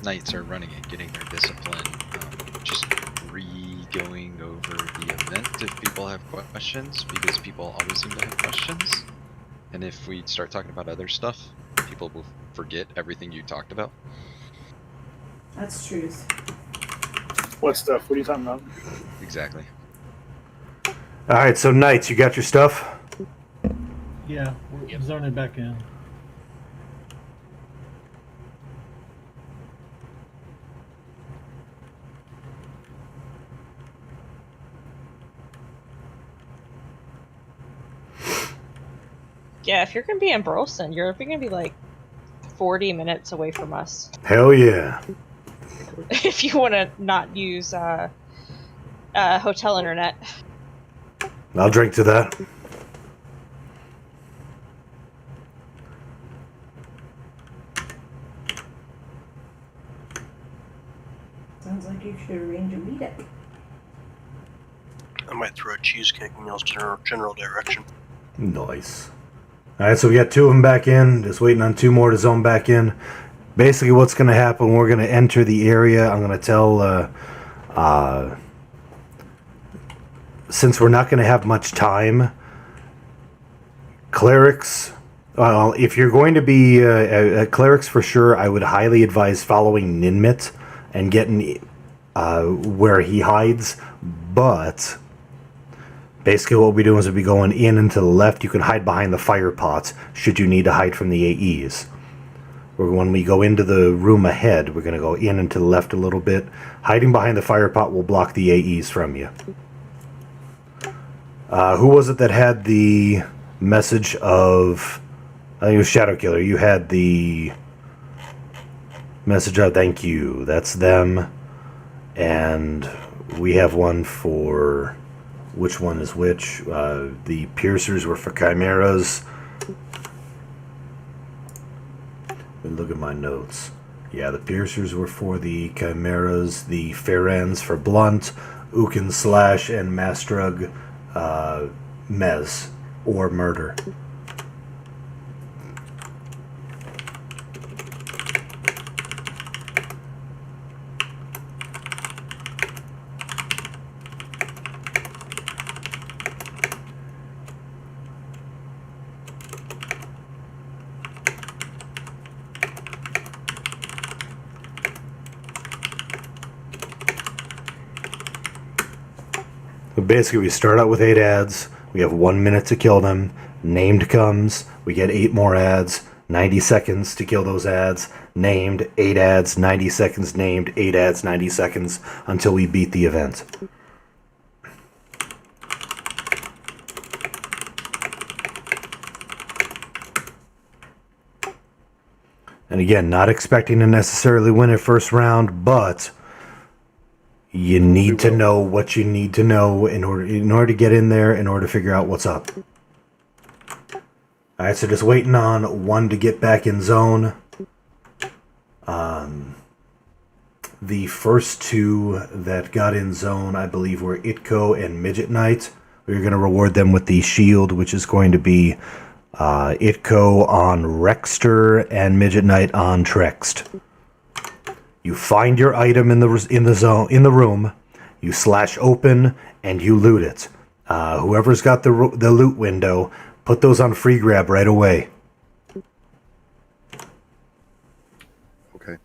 knights are running and getting their discipline, just re-going over the event if people have questions, because people always seem to have questions. And if we start talking about other stuff, people will forget everything you talked about. That's truth. What stuff? What are you talking about? Exactly. All right, so knights, you got your stuff? Yeah, we're zoning back in. Yeah, if you're gonna be in Burleson, you're gonna be like 40 minutes away from us. Hell yeah. If you want to not use hotel internet. I'll drink to that. Sounds like you should arrange a meetup. I might throw a cheesecake in y'all's general direction. Nice. All right, so we got 2 of them back in. Just waiting on 2 more to zone back in. Basically, what's going to happen, we're going to enter the area. I'm going to tell, since we're not going to have much time, clerics, well, if you're going to be clerics for sure, I would highly advise following Ninmit and getting where he hides. But basically what we're doing is we'll be going in and to the left. You can hide behind the fire pots should you need to hide from the AEs. When we go into the room ahead, we're going to go in and to the left a little bit. Hiding behind the fire pot will block the AEs from you. Who was it that had the message of... I think it was Shadow Killer. You had the message of thank you. That's them. And we have one for... Which one is which? The piercers were for chimeras. Look at my notes. Yeah, the piercers were for the chimeras, the Ferens for blunt, Ukin slash, and Mastrug mez, or murder. Basically, we start out with 8 ads. We have 1 minute to kill them. Named comes. We get 8 more ads. 90 seconds to kill those ads. Named, 8 ads, 90 seconds. Named, 8 ads, 90 seconds until we beat the event. And again, not expecting to necessarily win it first round, but you need to know what you need to know in order to get in there, in order to figure out what's up. Alright, so just waiting on 1 to get back in zone. The first 2 that got in zone, I believe, were Itko and Midget Knight. We're going to reward them with the shield, which is going to be Itko on Rexter and Midget Knight on Trext. You find your item in the room, you slash open, and you loot it. Whoever's got the loot window, put those on free grab right away. Okay.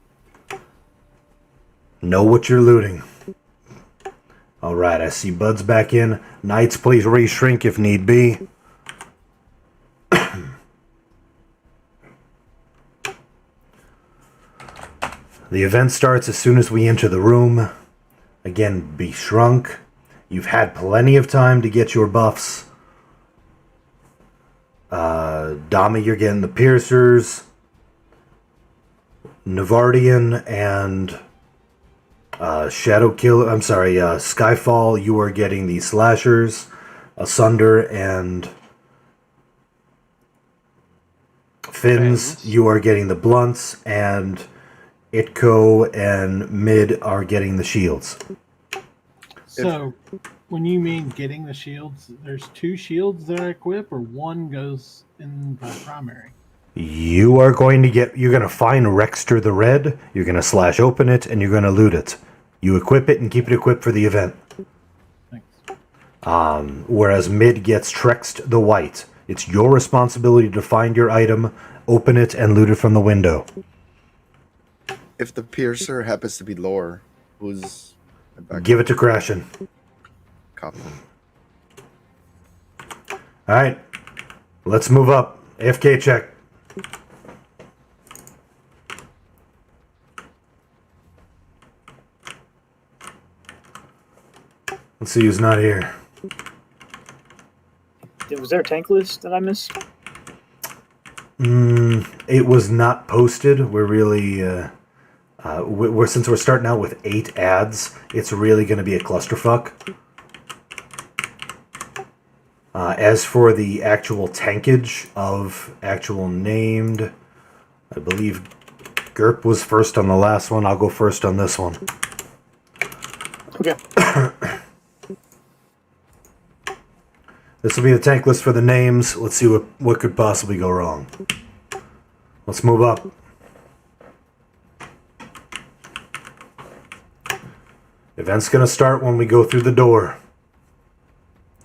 Know what you're looting. Alright, I see Bud's back in. Knights, please re-shrink if need be. The event starts as soon as we enter the room. Again, be shrunk. You've had plenty of time to get your buffs. Dami, you're getting the piercers. Navardian and Skyfall, you are getting the slashers. Asunder and Fins, you are getting the blunts, and Itko and Mid are getting the shields. So, when you mean getting the shields, there's 2 shields that I equip, or one goes in the primary? You're going to find Rexter the Red, you're going to slash open it, and you're going to loot it. You equip it and keep it equipped for the event. Thanks. Whereas Mid gets Trexed the White. It's your responsibility to find your item, open it, and loot it from the window. If the piercer happens to be lore, who's... Give it to Crashin. Copy. Alright. Let's move up. AFK check. Let's see who's not here. Was there a tank list that I missed? It was not posted. We're really... since we're starting out with 8 ads, it's really going to be a clusterfuck. As for the actual tankage of actual named, I believe Gerp was first on the last one. I'll go first on this one. Okay. This will be the tank list for the names. Let's see what could possibly go wrong. Let's move up. Event's gonna start when we go through the door.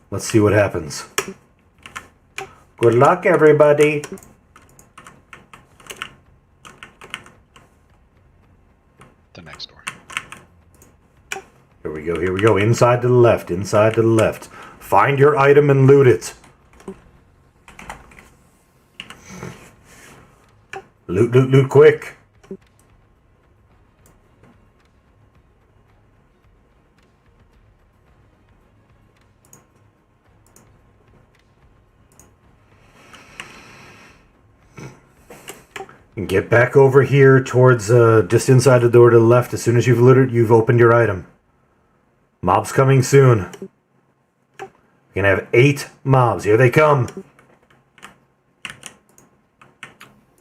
Let's see what happens. Good luck, everybody. The next door. Here we go, here we go. Inside to the left, inside to the left. Find your item and loot it. Loot, loot, loot quick. And get back over here towards just inside the door to the left. As soon as you've looted, you've opened your item. Mobs coming soon. We're gonna have 8 mobs. Here they come.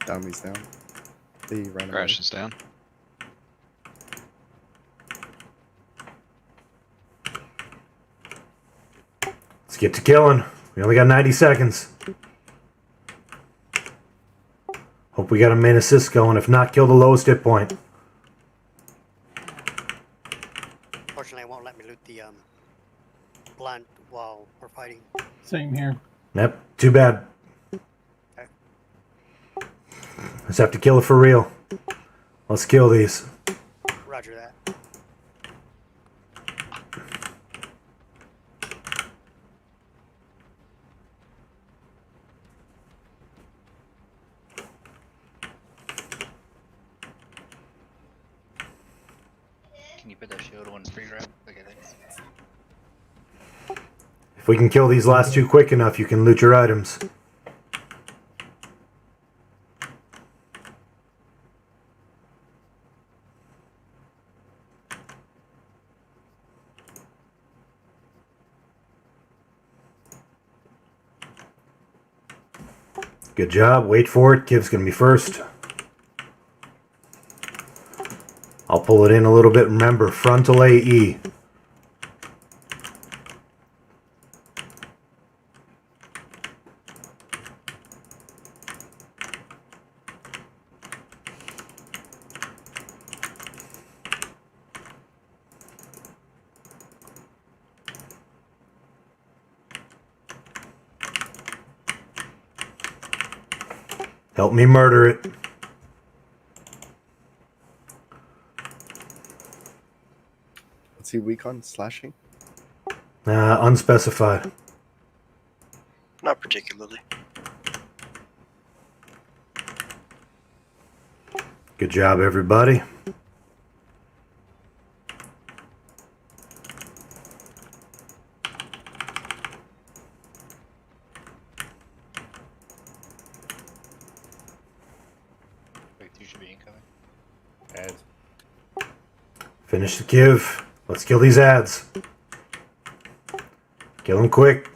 Dommy's down. They run away. Crash is down. Let's get to killing. We only got 90 seconds. Hope we got a main assist going. If not, kill the lowest hit point. Fortunately, it won't let me loot the blunt while we're fighting. Same here. Yep, too bad. Okay. Let's have to kill it for real. Let's kill these. Roger that. Can you put that shield on free grab? Okay, thanks. If we can kill these last 2 quick enough, you can loot your items. Good job. Wait for it. Kiv's going to be first. I'll pull it in a little bit. Remember, frontal AE. Help me murder it. What's he weak on? Slashing? Unspecified. Not particularly. Good job, everybody. Wait, you should be incoming. Ads. Finish the kiv. Let's kill these ads. Kill them quick.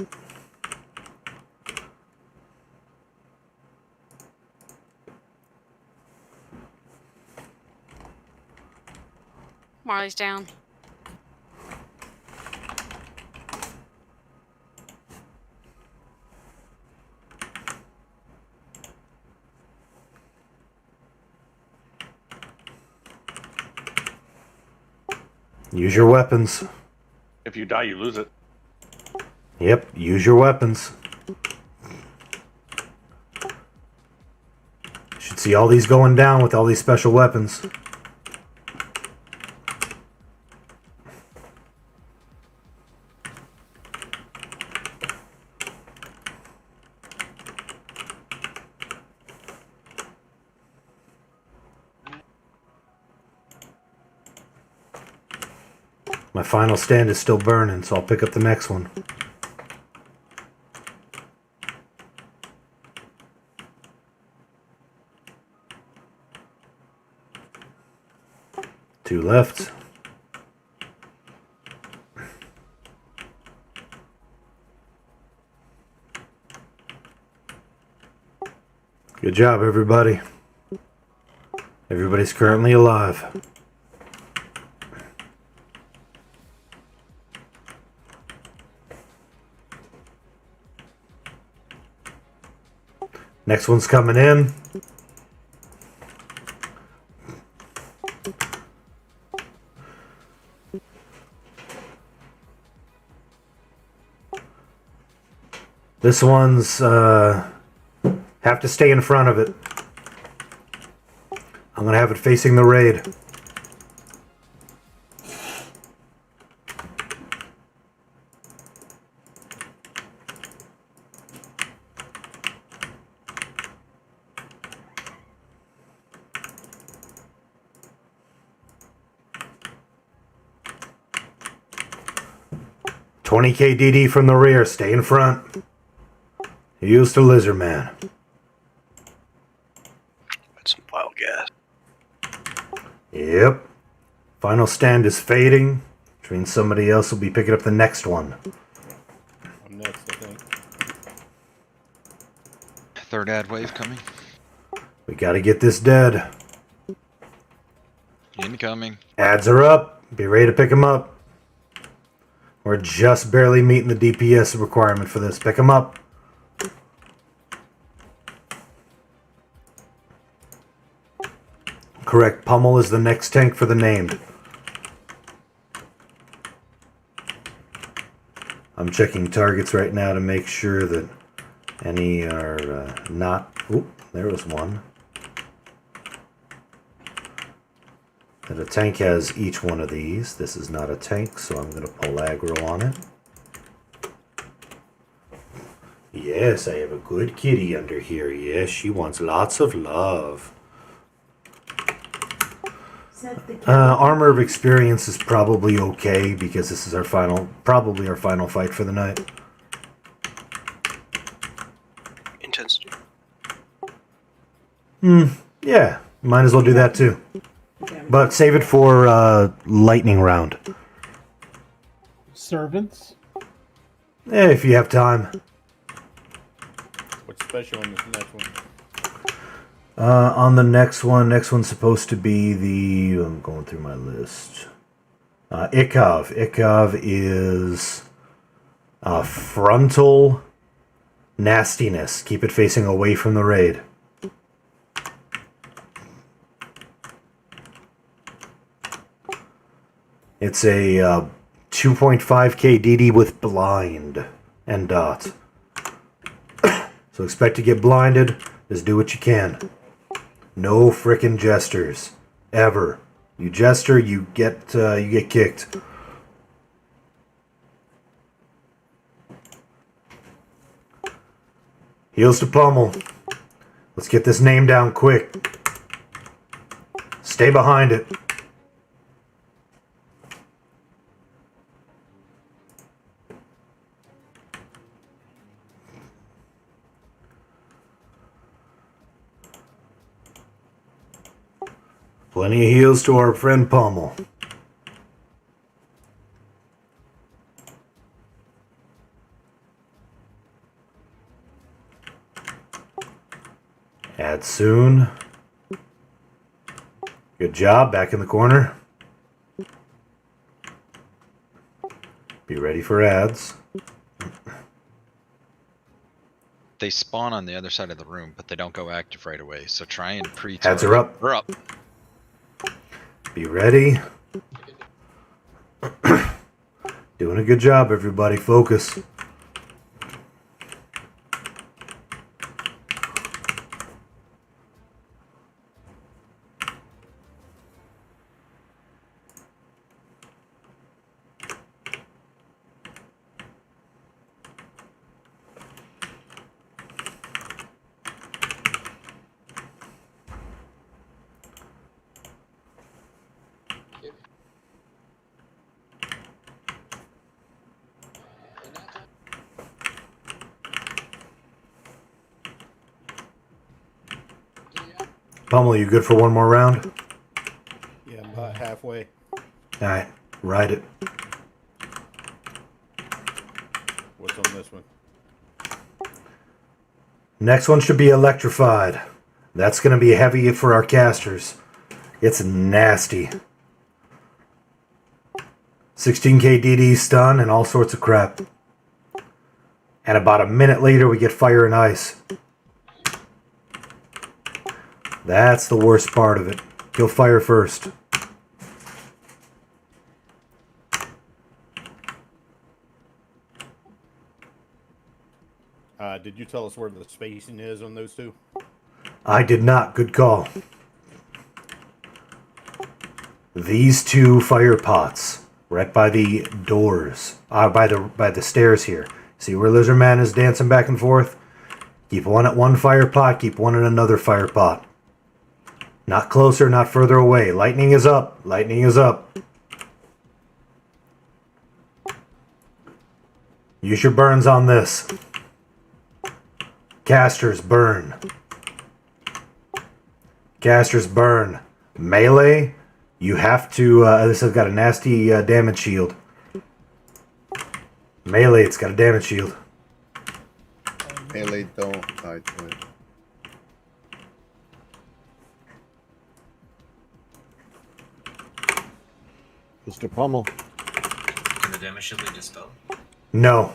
Marley's down. Use your weapons. If you die, you lose it. Yep, use your weapons. Should see all these going down with all these special weapons. My final stand is still burning, so I'll pick up the next one. Two left. Good job, everybody. Everybody's currently alive. Next one's coming in. This one's have to stay in front of it. I'm gonna have it facing the raid. $20 KDD from the rear. Stay in front. Use the lizard man. That's some wild gas. Yep. Final stand is fading, which means somebody else will be picking up the next one. I'm next, I think. Third ad wave coming. We gotta get this dead. Incoming. Ads are up. Be ready to pick them up. We're just barely meeting the DPS requirement for this. Pick them up. Correct. Pummel is the next tank for the named. I'm checking targets right now to make sure that any are not... Oop, there was one. That a tank has each one of these. This is not a tank, so I'm going to pull aggro on it. Yes, I have a good kitty under here. Yes, she wants lots of love. Armor of Experience is probably okay because this is our probably our final fight for the night. Intensity. Yeah, might as well do that too. But save it for lightning round. Servants? If you have time. What's special on this next one? On the next one's supposed to be the... I'm going through my list. Ikov. Ikov is frontal nastiness. Keep it facing away from the raid. It's a 2.5 KDD with blind and dot. So expect to get blinded. Just do what you can. No frickin' jesters. Ever. You jester, you get kicked. Heals to pummel. Let's get this name down quick. Stay behind it. Plenty of heals to our friend Pummel. Add soon. Good job, back in the corner. Be ready for ads. They spawn on the other side of the room, but they don't go active right away. So try and Ads are up. We're up. Be ready. Doing a good job, everybody. Focus. Pummel, you good for one more round? Yeah, I'm about halfway. Alright, ride it. What's on this one? Next one should be electrified. That's going to be heavy for our casters. It's nasty. 16k DD stun and all sorts of crap. And about a minute later we get fire and ice. That's the worst part of it. Kill fire first. Did you tell us where the spacing is on those two? I did not. Good call. These two fire pots, right by the doors, by the stairs here. See where Lizard Man is dancing back and forth? Keep one at one fire pot, keep one at another fire pot. Not closer, not further away. Lightning is up. Lightning is up. Use your burns on this. Casters, burn. Casters, burn. Melee, you have to... this has got a nasty damage shield. Melee, it's got a damage shield. Melee don't die to it. Mr. Pummel. Can the damage shield be dispelled? No.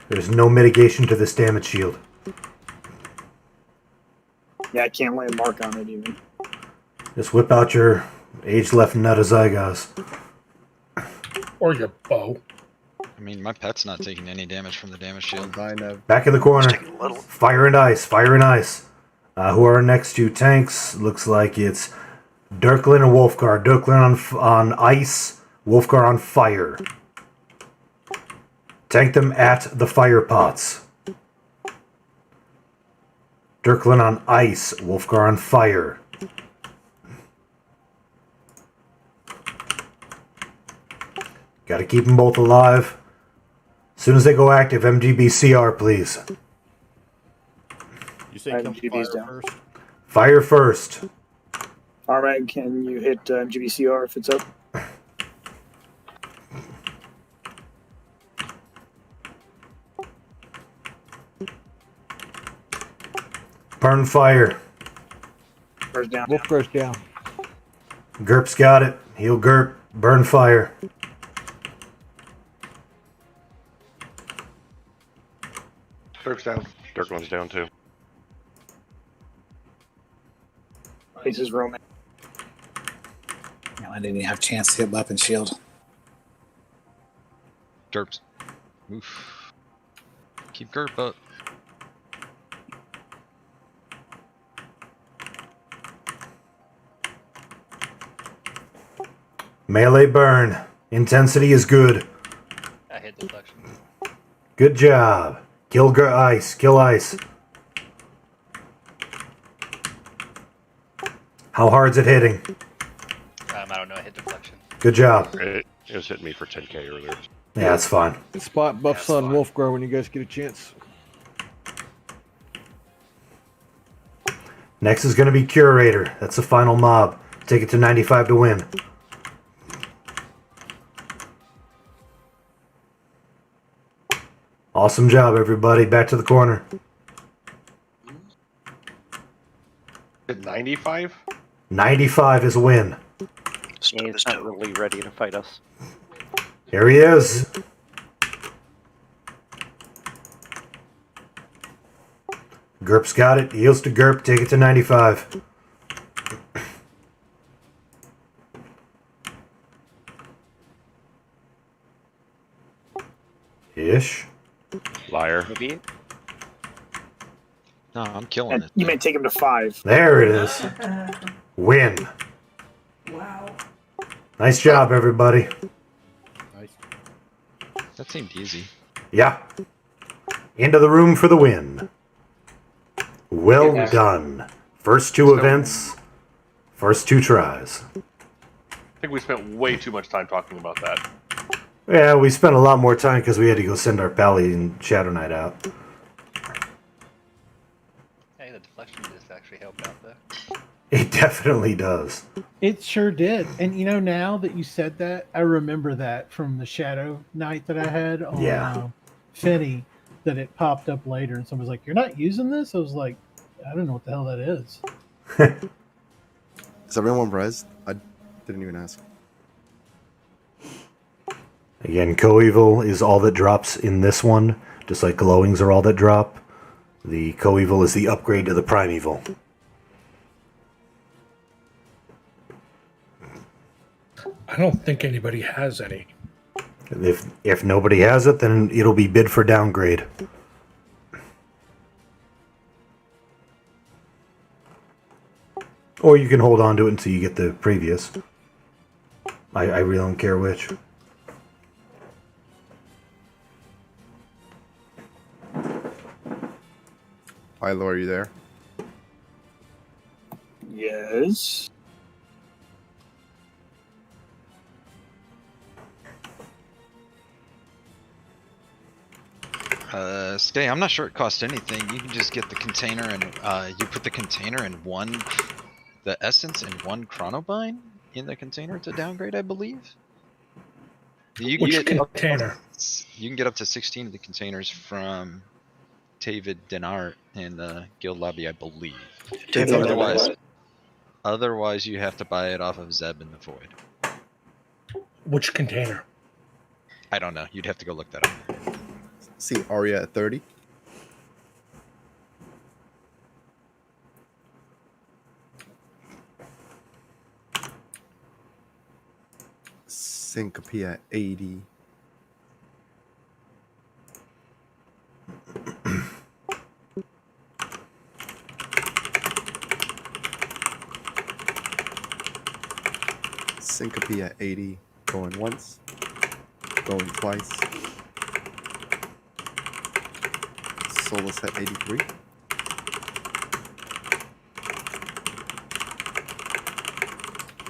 There's no mitigation to this damage shield. Yeah, I can't lay a mark on it even. Just whip out your age-left nutazygos. Or your bow. I mean, my pet's not taking any damage from the damage shield. Back in the corner. Fire and ice. Fire and ice. Who are our next two tanks? Looks like it's Dirklin and Wolfgar. Dirklin on ice. Wolfgar on fire. Tank them at the fire pots. Dirklin on ice. Wolfgar on fire. Gotta keep them both alive. As soon as they go active, MGB-CR, please. You say come fire first? Fire first. Armag, can you hit MGBCR if it's up? Burn fire. Burns down. Wolf goes down. Gerp's got it. Heal Gerp. Burn fire. Dirk's down. Dirk one's down too. This is Roman. No, I didn't even have a chance to hit up and shield. Derps. Oof. Keep Gerp up. Melee burn. Intensity is good. I hit deflection. Good job. Kill ice. Kill ice. How hard's it hitting? I don't know. I hit deflection. Good job. It was hitting me for 10k earlier. Yeah, that's fine. Spot buffs on Wolfgrow when you guys get a chance. Next is going to be Curator. That's the final mob. Take it to 95 to win. Awesome job, everybody. Back to the corner. At 95? 95 is a win. Yeah, he's not really ready to fight us. Here he is. Gerp's got it. Yields to Gerp. Take it to 95. Ish. Liar. Maybe. No, I'm killing it. You may take him to 5. There it is. Win. Wow. Nice job, everybody. That seemed easy. Yeah. Into the room for the win. Well Yeah. done. First two events, first 2 tries. I think we spent way too much time talking about that. Yeah, we spent a lot more time because we had to go send our pally and Shadow Knight out. Hey, the deflection disc actually helped out though. It definitely does. It sure did. And you know, now that you said that, I remember that from the Shadow Night that I had on Finny, that it popped up later and someone was like, "You're not using this?" I was like, I don't know what the hell that is. Is everyone res? I didn't even ask. Again, Coevil is all that drops in this one, just like Glowings are all that drop. The Coevil is the upgrade to the Primeval. I don't think anybody has any. If nobody has it, then it'll be bid for downgrade. Or you can hold on to it until you get the previous. I really don't care which. Philo, are you there? Yes. Stay. I'm not sure it costs anything. You can just get the container and you put the container in the essence in one chronobine in the container to downgrade, I believe. You can Which get container? You can get up to 16 of the containers from David Denart in the guild lobby, I believe. Otherwise, you have to buy it off of Zeb in the Void. Which container? I don't know. You'd have to go look that up. See Arya at 30. Syncope at 80. Syncope at 80. Going once. Going twice. Solus at 83.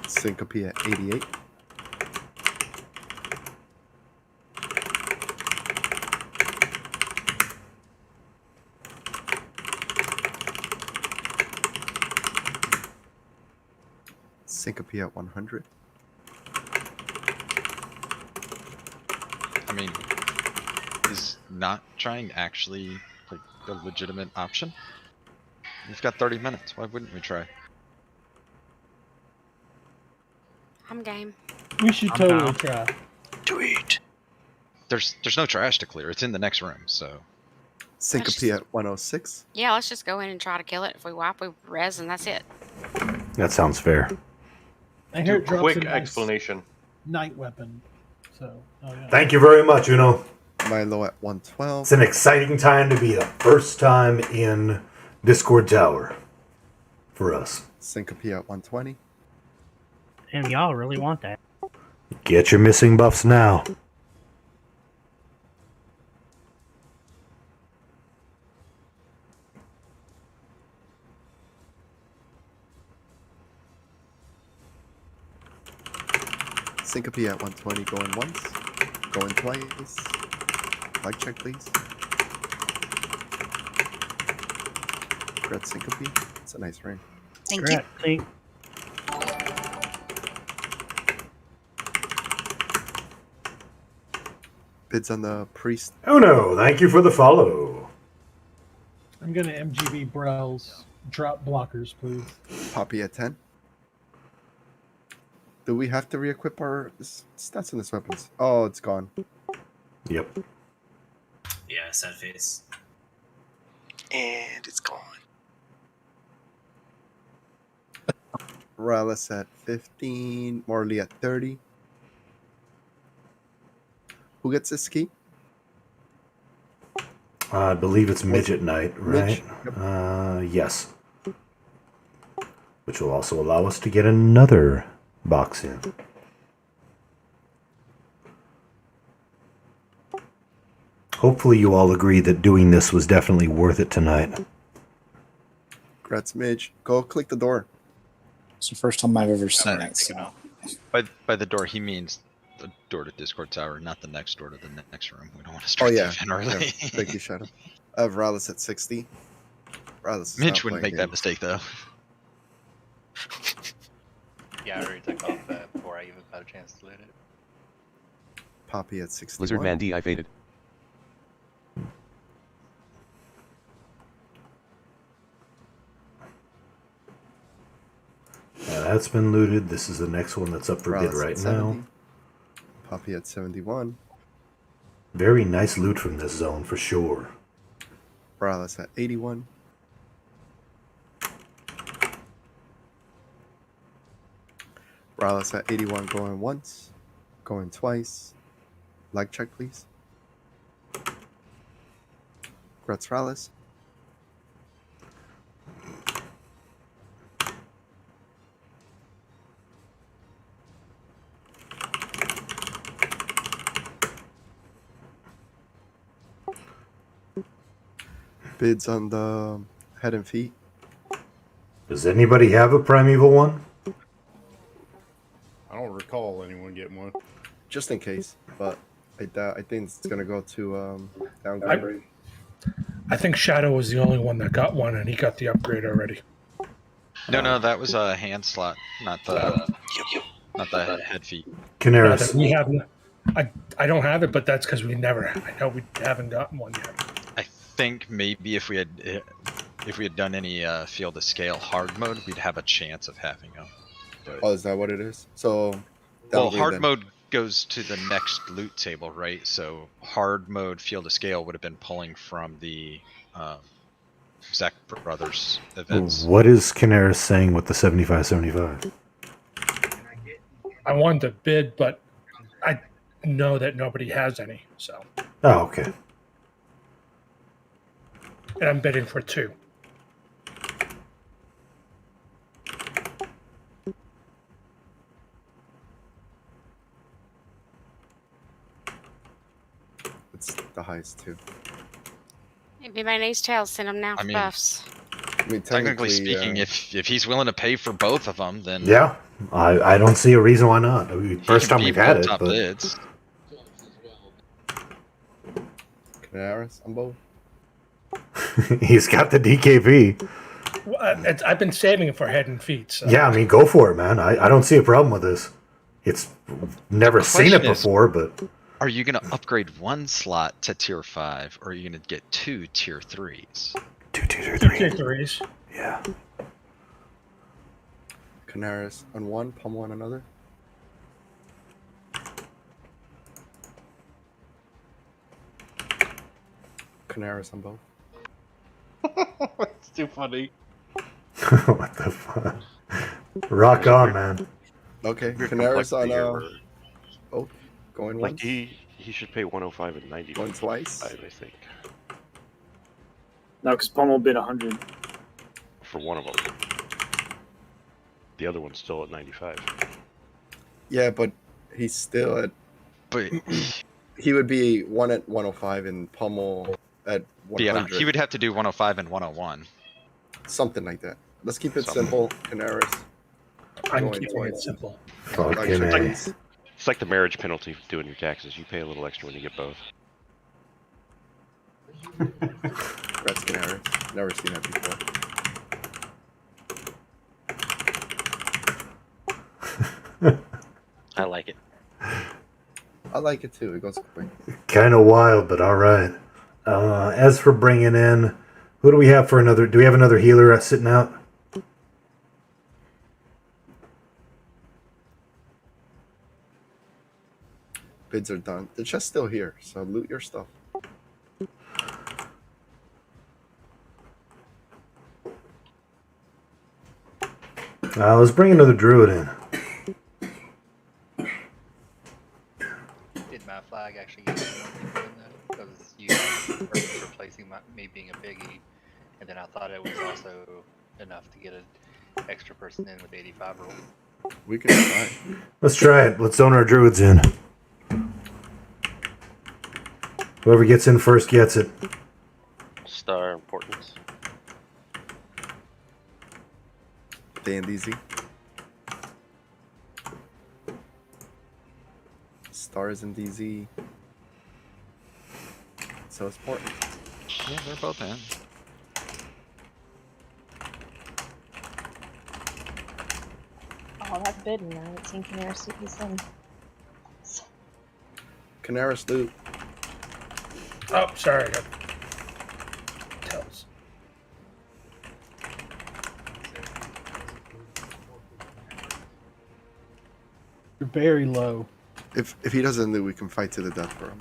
Syncope at 88. Syncope at 100. I mean, is not trying actually like a legitimate option? We've got 30 minutes. Why wouldn't we try? I'm game. We should totally try. Tweet. There's no trash to clear. It's in the next room, so. Syncope at 106. Yeah, let's just go in and try to kill it. If we wipe, we res, and that's it. That sounds fair. I hear it drops Quick a nice explanation. night weapon. So, yeah. Thank you very much, Uno. Milo at 112. It's an exciting time to be the first time in Discord Tower for us. Syncope at 120. And y'all really want that. Get your missing buffs now. Syncope at 120, going once, going twice. Like check, please. Red Syncope. It's a nice ring. Thank you. Thank. Bids on the priest. Oh no, thank you for the follow. I'm gonna MGB Browse. Drop blockers, please. Poppy at 10. Do we have to re-equip our stats on this weapons? Oh, it's gone. Yep. Yeah, sad face. And it's gone. Ralis at 15. Morley at 30. Who gets this key? I believe it's Midget Night, right? Yep. Yes. Which will also allow us to get another box in. Hopefully you all agree that doing this was definitely worth it tonight. Congrats, Midge. Go click the door. It's the first time I've ever seen that. So. By the door, he means the door to Discord Tower, not the next door to the next room. We don't want to start that in early. Yeah. Thank you, Shadow. I have Ralis at 60. Ralis Mitch wouldn't make that mistake, though. Yeah, I already took off before I even got a chance to loot it. Poppy at 61. Lizard Man D, I faded. That's been looted. This is the next one that's up for bid right now. Poppy at 71. Very nice loot from this zone for sure. Ralis at 81. Ralis at 81 going once, going twice. Like check, please. Congrats, Ralis. Bids on the head and feet. Does anybody have a Primeval one? I don't recall anyone getting one. Just in case, but I think it's gonna go to downgrade. I think Shadow was the only one that got one, and he got the upgrade already. No, that was a hand slot, not the head feet. Canaris. We have. I don't have it, but that's because we never. I know we haven't gotten one yet. I think maybe if we had done any field of scale hard mode, we'd have a chance of having them. But, Oh, is that what it is? So, well, hard mode goes to the next loot table, right? So hard mode field of scale would have been pulling from the Zach Brothers events. What is Canaris saying with the 75-75? I wanted to bid, but I know that nobody has any. So. Oh, okay. And I'm bidding for 2. It's the highest too. If anybody needs tails, send them now for buffs. I mean, technically speaking, if he's willing to pay for both of them, then Yeah, I don't see a reason why not. I mean, first time we've had it, top but bids. Canaris on both. he's got the DKP. Well, I've been saving it for head and feet. So. Yeah, I mean, go for it, man. I don't see a problem with this. It's never seen it before, but Are you going to upgrade one slot to tier 5, or are you going to get 2 tier 3s? 2 tier 3s. Yeah. Canaris on one, Pummel on another. Canaris on both. It's too funny. What the fuck? Rock on, man. Okay, Weird Canaris on complexity here where, both. Going like once. he should pay 105 and 90. Going twice. I think No, because Pummel bid 100. for one of them. The other one's still at 95. Yeah, but he's still at. But he would be one at 105 and Pummel at 100. yeah, he would have to do 105 and 101. Something like that. Let's keep it simple. Canaris. I'm Going keeping twice. it simple. Fucking A. It's like the marriage penalty for doing your taxes. You pay a little extra when you get both. Redskin error. Never seen that before. I like it. I like it too. It goes quick. Kind of wild, but all right. As for bringing in, who do we have for another? Do we have another healer sitting out? Bids are done. The chest's still here, so loot your stuff. Let's bring another druid in. Did my flag actually get more people in that? Because you were replacing me being a piggy, and then I thought it was also enough to get an extra person in with 85 roll. We can try. Let's try it. Let's zone our druids in. Whoever gets in first gets it. Star importance. Dandy Z. Stars in DZ. So it's important. Yeah, they're both in. Oh, that bidding. I haven't seen Canary Cities in. Canaris loot. Oh, sorry. I got tells. You're very low. If he doesn't loot, we can fight to the death for him.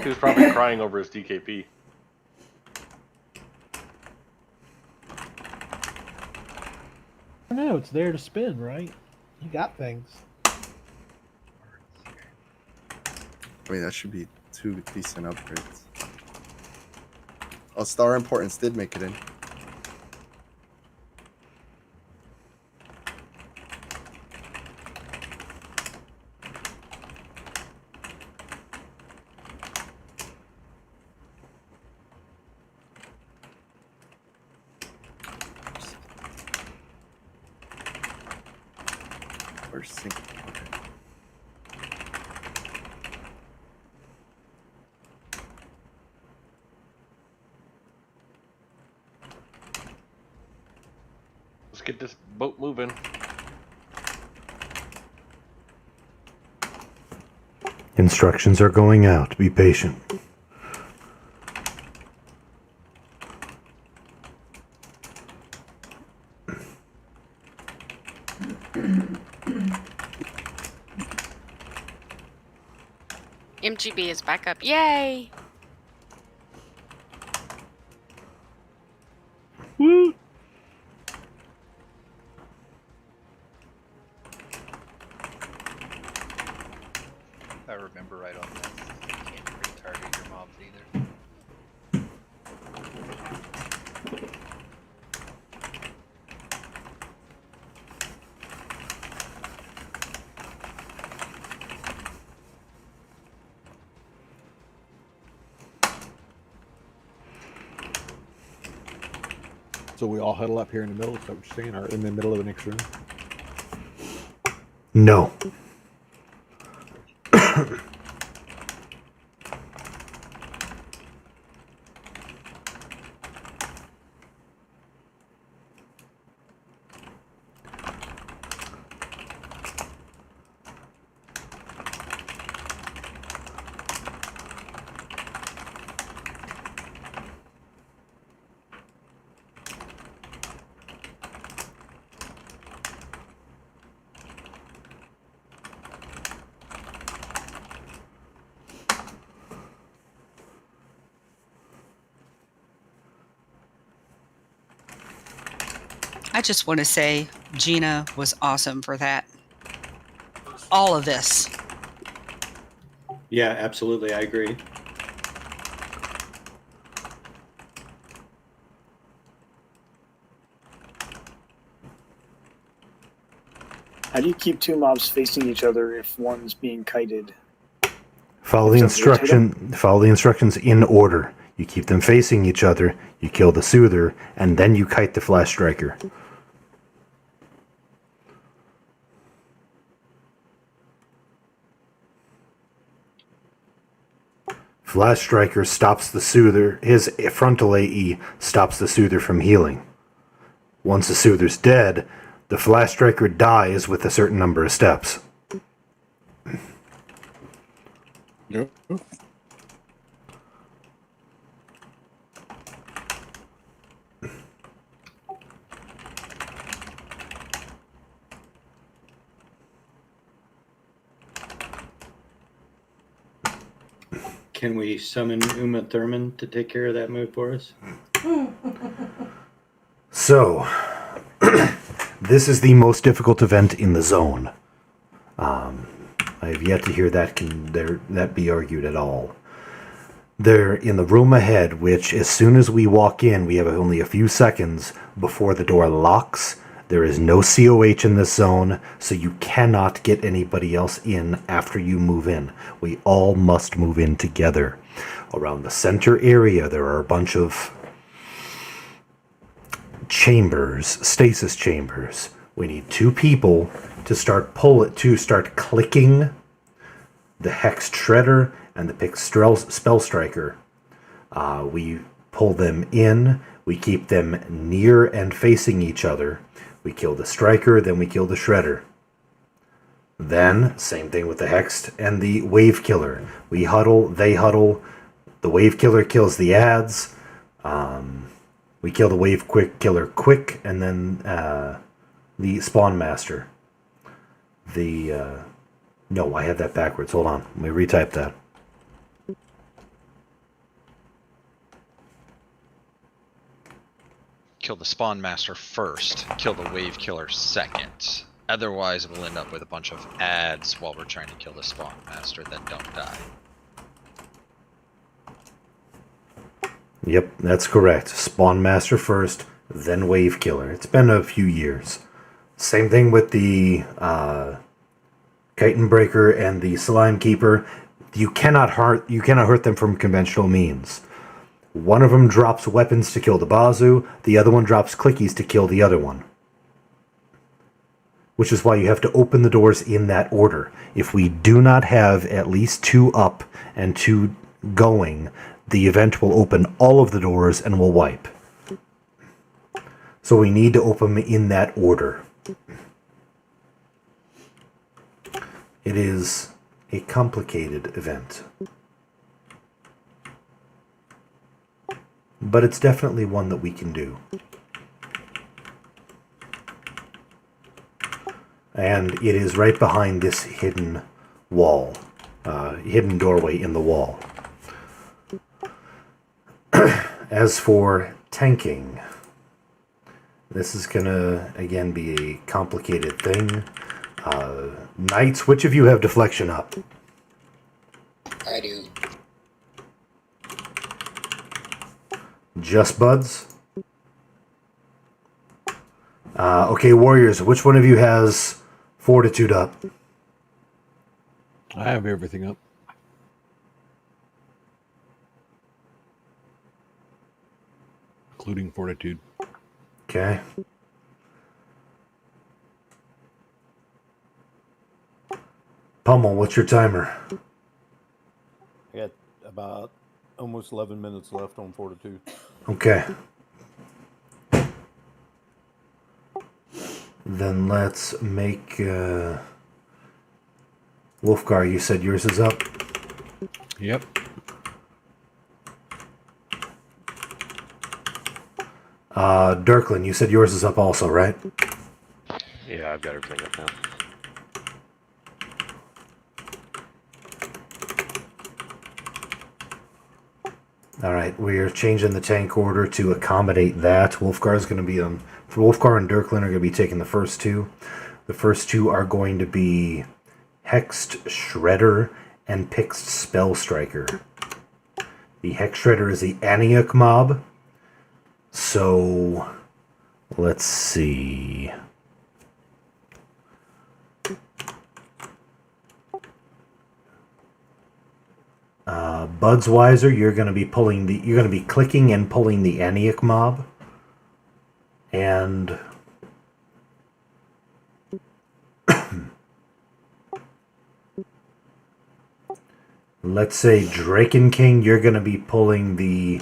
He was probably crying over his DKP. I don't know. It's there to spin, right? You got things. I mean, that should be 2 decent upgrades. Oh, Star Importance did make it in. Where's sync? Okay. Let's get this boat moving. Instructions are going out. Be patient. MGB is back up. Yay! Woo! If I remember right on this, you can't retarget your mobs either. So we all huddle up here in the middle, is that what you're saying? Or in the middle of the next room? No. I just want to say Gina was awesome for that. All of this. Yeah, absolutely. I agree. How do you keep two mobs facing each other if one's being kited? Follow the instructions in order. You keep them facing each other, you kill the soother, and then you kite the flash striker. Flash Striker stops the Soother. His frontal AE stops the Soother from healing. Once the Soother's dead, the Flash Striker dies with a certain number of steps. Yep. Can we summon Uma Thurman to take care of that move for us? So, this is the most difficult event in the zone. I have yet to hear that be argued at all. They're in the room ahead, which as soon as we walk in, we have only a few seconds before the door locks. There is no COH in this zone, so you cannot get anybody else in after you move in. We all must move in together. Around the center area, there are a bunch of chambers, stasis chambers. We need 2 people to start clicking the Hexed Shredder and the Pick Spell Striker. We pull them in, we keep them near and facing each other. We kill the Striker, then we kill the Shredder. Then, same thing with the Hexed and the Wave Killer. We huddle, they huddle, the Wave Killer kills the ads, we kill the Wave Killer quick, and then the Spawn Master. No, I had that backwards. Hold on. Let me retype that. Kill the Spawn Master first, kill the Wave Killer second. Otherwise, we'll end up with a bunch of ads while we're trying to kill the Spawn Master that don't die. Yep, that's correct. Spawn Master first, then Wave Killer. It's been a few years. Same thing with the Chitin Breaker and the Slime Keeper. You cannot hurt them from conventional means. One of them drops weapons to kill the Bazoo, the other one drops clickies to kill the other one. Which is why you have to open the doors in that order. If we do not have at least 2 up and 2 going, the event will open all of the doors and will wipe. So we need to open them in that order. It is a complicated event. But it's definitely one that we can do. And it is right behind this hidden wall. Hidden doorway in the wall. As for tanking, this is gonna, again, be a complicated thing. Knights, which of you have deflection up? I do. Just Buds? Okay, Warriors, which one of you has Fortitude up? I have everything up. Including Fortitude. Okay. Pummel, what's your timer? I got about almost 11 minutes left on Fortitude. Okay. Then let's make... Wolfgar, you said yours is up? Yep. Dirklin, you said yours is up also, right? Yeah, I've got everything up now. Alright, we're changing the tank order to accommodate that. Wolfgar is going to be on... Wolfgar and Dirklin are going to be taking the first 2. The first 2 are going to be Hexed Shredder and Picked Spell Striker. The Hex Shredder is the Aniak mob. So, let's see. Budsweiser, you're going to be clicking and pulling the Aniak mob. And let's say Draken King, you're going to be pulling the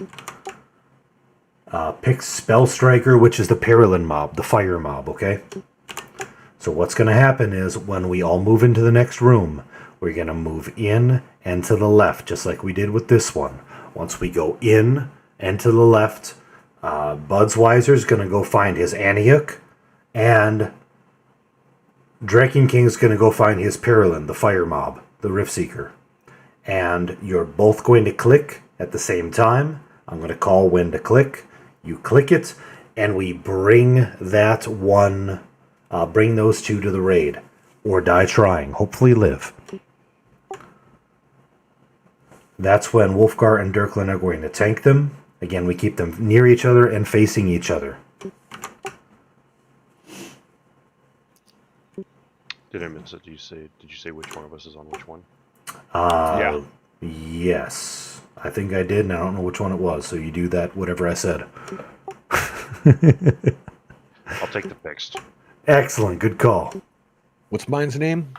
Pick Spell Striker, which is the Perilyn mob, the fire mob, okay? So what's going to happen is when we all move into the next room, we're going to move in and to the left, just like we did with this one. Once we go in and to the left, Budsweiser's going to go find his Aniuk, and Draken King's going to go find his Perilyn, the fire mob, the Rift Seeker. And you're both going to click at the same time. I'm going to call when to click. You click it, and we bring that one, bring those two to the raid. Or die trying. Hopefully live. That's when Wolfgar and Dirklin are going to tank them. Again, we keep them near each other and facing each other. Did I miss it? Did you say which one of us is on which one? Yeah. Yes. I think I did, and I don't know which one it was, so you do that, whatever I said. I'll take the fixed. Excellent. Good call. What's mine's name?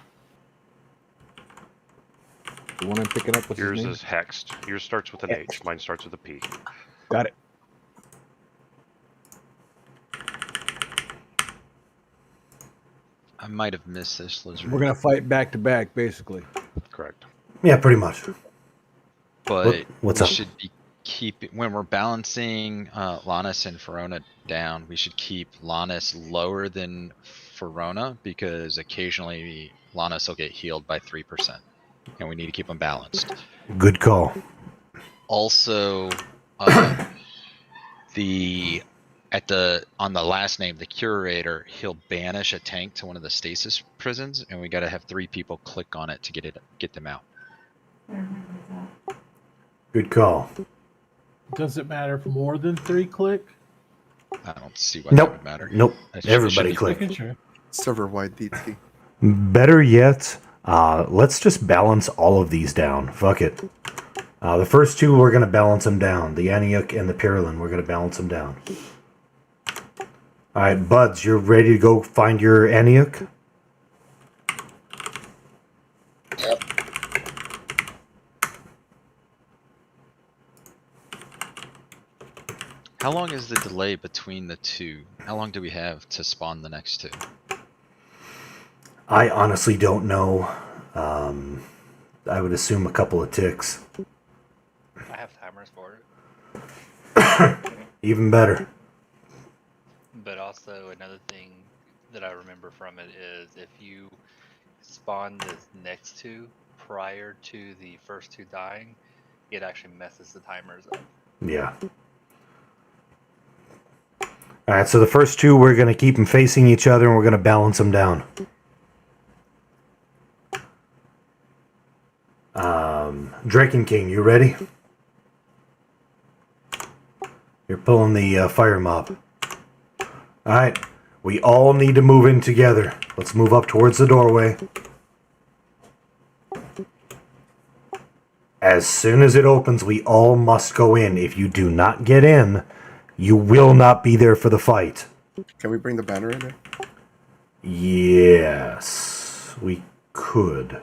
The one I'm picking up with Yours his name? is hexed. Yours starts with an H. Mine starts with a P. Got it. I might have missed this, Lizard. We're gonna fight back to back, basically. Correct. Yeah, pretty much. But what's we up? should be keeping, when we're balancing Lannis and Verona down, we should keep Lannis lower than Verona, because occasionally Lannis will get healed by 3%, and we need to keep them balanced. Good call. Also, on the last name, the curator, he'll banish a tank to one of the stasis prisons, and we got to have 3 people click on it to get them out. Good call. Does it matter if more than 3 click? I don't see why Nope. that would matter. Nope. It should Everybody be- click. Making sure. Server-wide DT. Better yet, let's just balance all of these down. Fuck it. The first 2, we're going to balance them down. The Aniuk and the Perilyn, we're going to balance them down. Alright, Buds, you're ready to go find your Aniuk? Yep. How long is the delay between the 2? How long do we have to spawn the next 2? I honestly don't know. I would assume a couple of ticks. I have timers for it. Even better. But also another thing that I remember from it is if you spawn the next 2 prior to the first 2 dying, it actually messes the timers up. Yeah. Alright, so the first 2, we're going to keep them facing each other and we're going to balance them down. Draken King, you ready? You're pulling the fire mob. Alright, we all need to move in together. Let's move up towards the doorway. As soon as it opens, we all must go in. If you do not get in, you will not be there for the fight. Can we bring the banner in there? Yes, we could.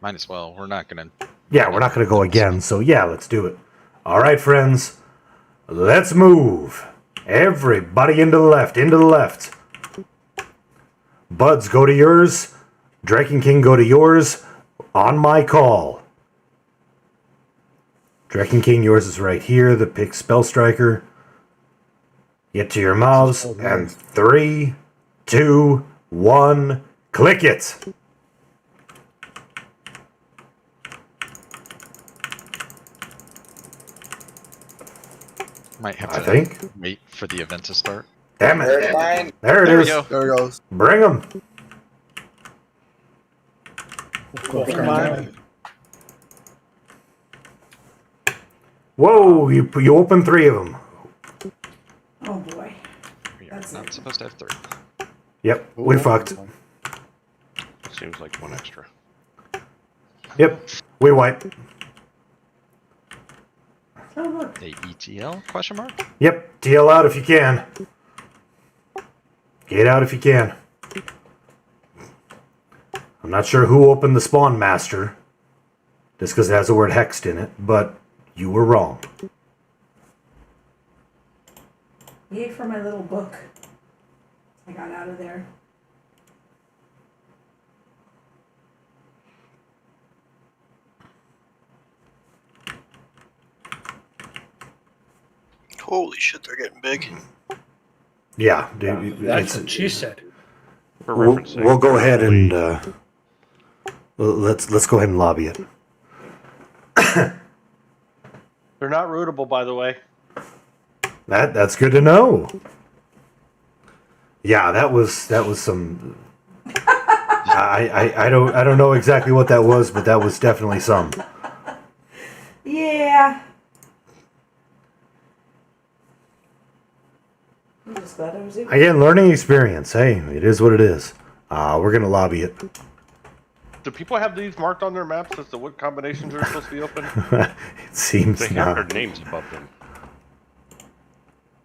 Might as well. We're not gonna. Yeah, we're not going to go again, so yeah, let's do it. Alright, friends. Let's move. Everybody into the left, into the left. Buds, go to yours. Draken King, go to yours. On my call. Draken King, yours is right here. The Pick Spell Striker. Get to your mouse. And 3, 2, 1. Click it. Might have I to think. wait for the event to start. Damn it. There's mine. There it There we is. go. There it goes. Bring them. Whoa, you opened 3 of them. Oh boy. We are That's not it. supposed to have 3. Yep, we fucked. Seems like one extra. Yep, we wipe. Oh look. A ETL question mark? Yep, TL out if you can. Get out if you can. I'm not sure who opened the Spawn Master, just because it has the word hexed in it, but you were wrong. Yay for my little book. I got out of there. Holy shit, they're getting big. Yeah, dude, That's what she said. We'll go ahead and let's go ahead and lobby it. They're not rootable, by the way. That's good to know. Yeah, that was some. I don't know exactly what that was, but that was definitely some. Yeah. I'm just glad I was able. Again, learning experience. Hey, it is what it is. We're gonna lobby it. Do people have these marked on their maps as to what combinations are supposed to be open? It seems they not. have their names above them.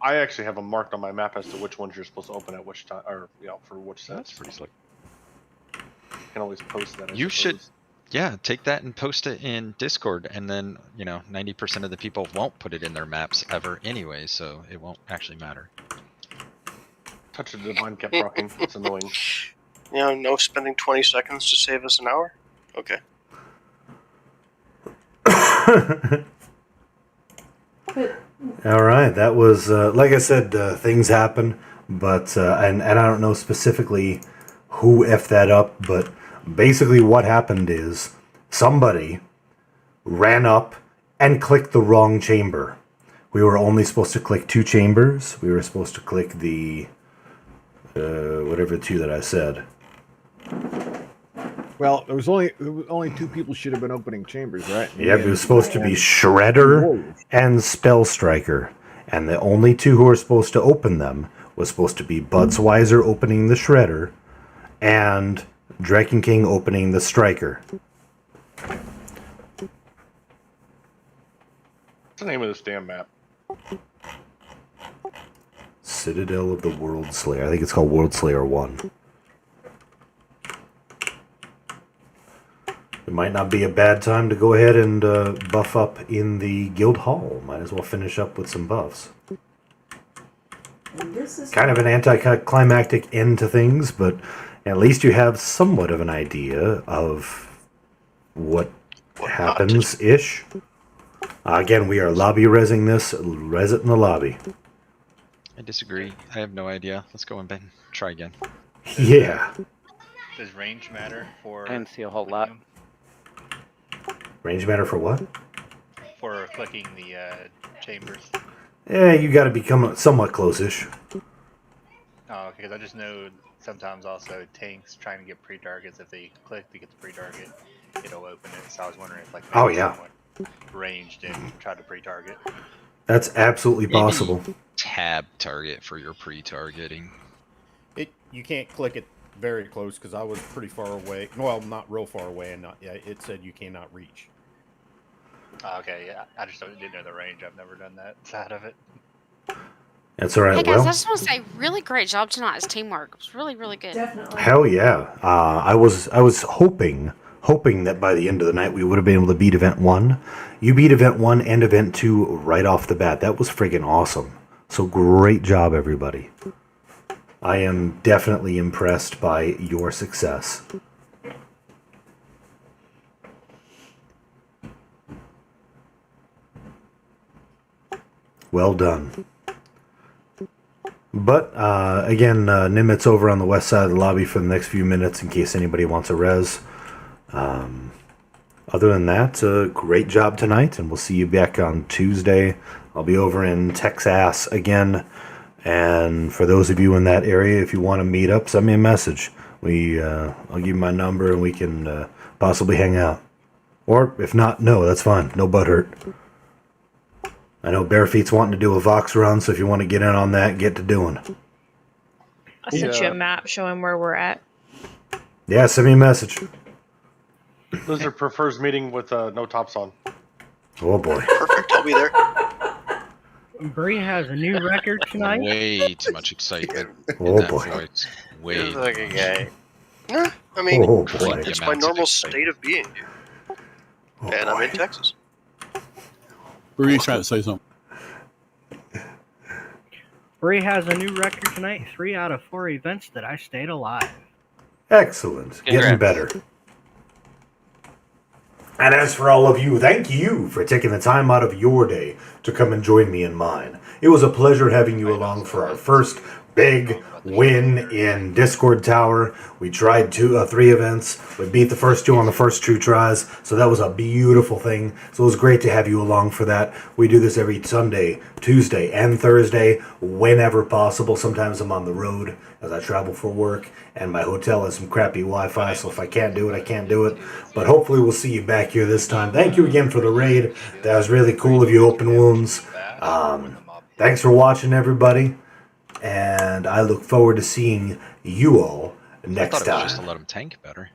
I actually have them marked on my map as to which ones you're supposed to open at which time, or for which sets. That's pretty slick. You can always post that. You should, yeah, take that and post it in Discord, and then 90% of the people won't put it in their maps ever anyway, so it won't actually matter. Touch of the Divine kept rocking. It's annoying. No spending 20 seconds to save us an hour? Okay. All right, that was like I said. Things happen, but and I don't know specifically who effed that up, but basically what happened is somebody ran up and clicked the wrong chamber. We were only supposed to click 2 chambers. We were supposed to click the whatever 2 that I said. Well, there was only 2 people should have been opening chambers, right? Yeah, it was supposed to be Shredder and Spell Striker, and the only 2 who were supposed to open them was supposed to be Budsweiser opening the Shredder and Draken King opening the Striker. What's the name of this damn map? Citadel of the World Slayer. I think it's called World Slayer 1. It might not be a bad time to go ahead and buff up in the guild hall. Might as well finish up with some buffs. And this is Kind of an anticlimactic end to things, but at least you have somewhat of an idea of what happens-ish. Again, we are lobby-resing this. Res it in the lobby. I disagree. I have no idea. Let's go and try again. Yeah. Does range matter for? I didn't see a whole lot. Range matter for what? For clicking the chambers. Yeah, you got to become somewhat close-ish. Oh, because I just know sometimes also tanks trying to get pre-targets. If they click to get the pre-target, it'll open it. So I was wondering if maybe someone ranged and tried to pre-target. That's absolutely possible. Tab target for your pre-targeting. You can't click it very close because I was pretty far away. Well, not real far away, and it said you cannot reach. Okay, yeah. I just didn't know the range. I've never done that side of it. That's all right. Hey guys, Well, I just want to say, really great job tonight. It's teamwork. It was really, really good. Definitely. hell yeah. I was hoping that by the end of the night we would have been able to beat Event 1. You beat Event 1 and Event 2 right off the bat. That was friggin' awesome. So great job, everybody. I am definitely impressed by your success. Well done. But, again, Nimit's over on the west side of the lobby for the next few minutes in case anybody wants a res. Other than that, great job tonight, and we'll see you back on Tuesday. I'll be over in Texas again, and for those of you in that area, if you want to meet up, send me a message. I'll give you my number, and we can possibly hang out. Or, if not, no, that's fine. No butt hurt. I know Barefeet's wanting to do a Vox run, so if you want to get in on that, get to doing. I sent you a map showing where we're at. Yeah, send me a message. Lizard prefers meeting with no tops on. Oh boy. Perfect, I'll be there. Bree has a new record tonight. Way too much excitement. Oh in that boy. voice. Way. He's like a guy. I mean, Oh, boy. it's my normal state of being, dude. And I'm in Texas. Bree's trying to say something. Bree has a new record tonight. 3 out of 4 events that I stayed alive. Excellent. Getting better. And as for all of you, thank you for taking the time out of your day to come and join me in mine. It was a pleasure having you along for our first big win in Discord Tower. We tried 3 events. We beat the first 2 on the first 2 tries, so that was a beautiful thing. So it was great to have you along for that. We do this every Sunday, Tuesday, and Thursday, whenever possible. Sometimes I'm on the road as I travel for work, and my hotel has some crappy Wi-Fi, so if I can't do it, I can't do it. But hopefully we'll see you back here this time. Thank you again for the raid. That was really cool of you, Open Wounds. Thanks for watching, everybody. And I look forward to seeing you all next I thought it was time. just to let him tank better.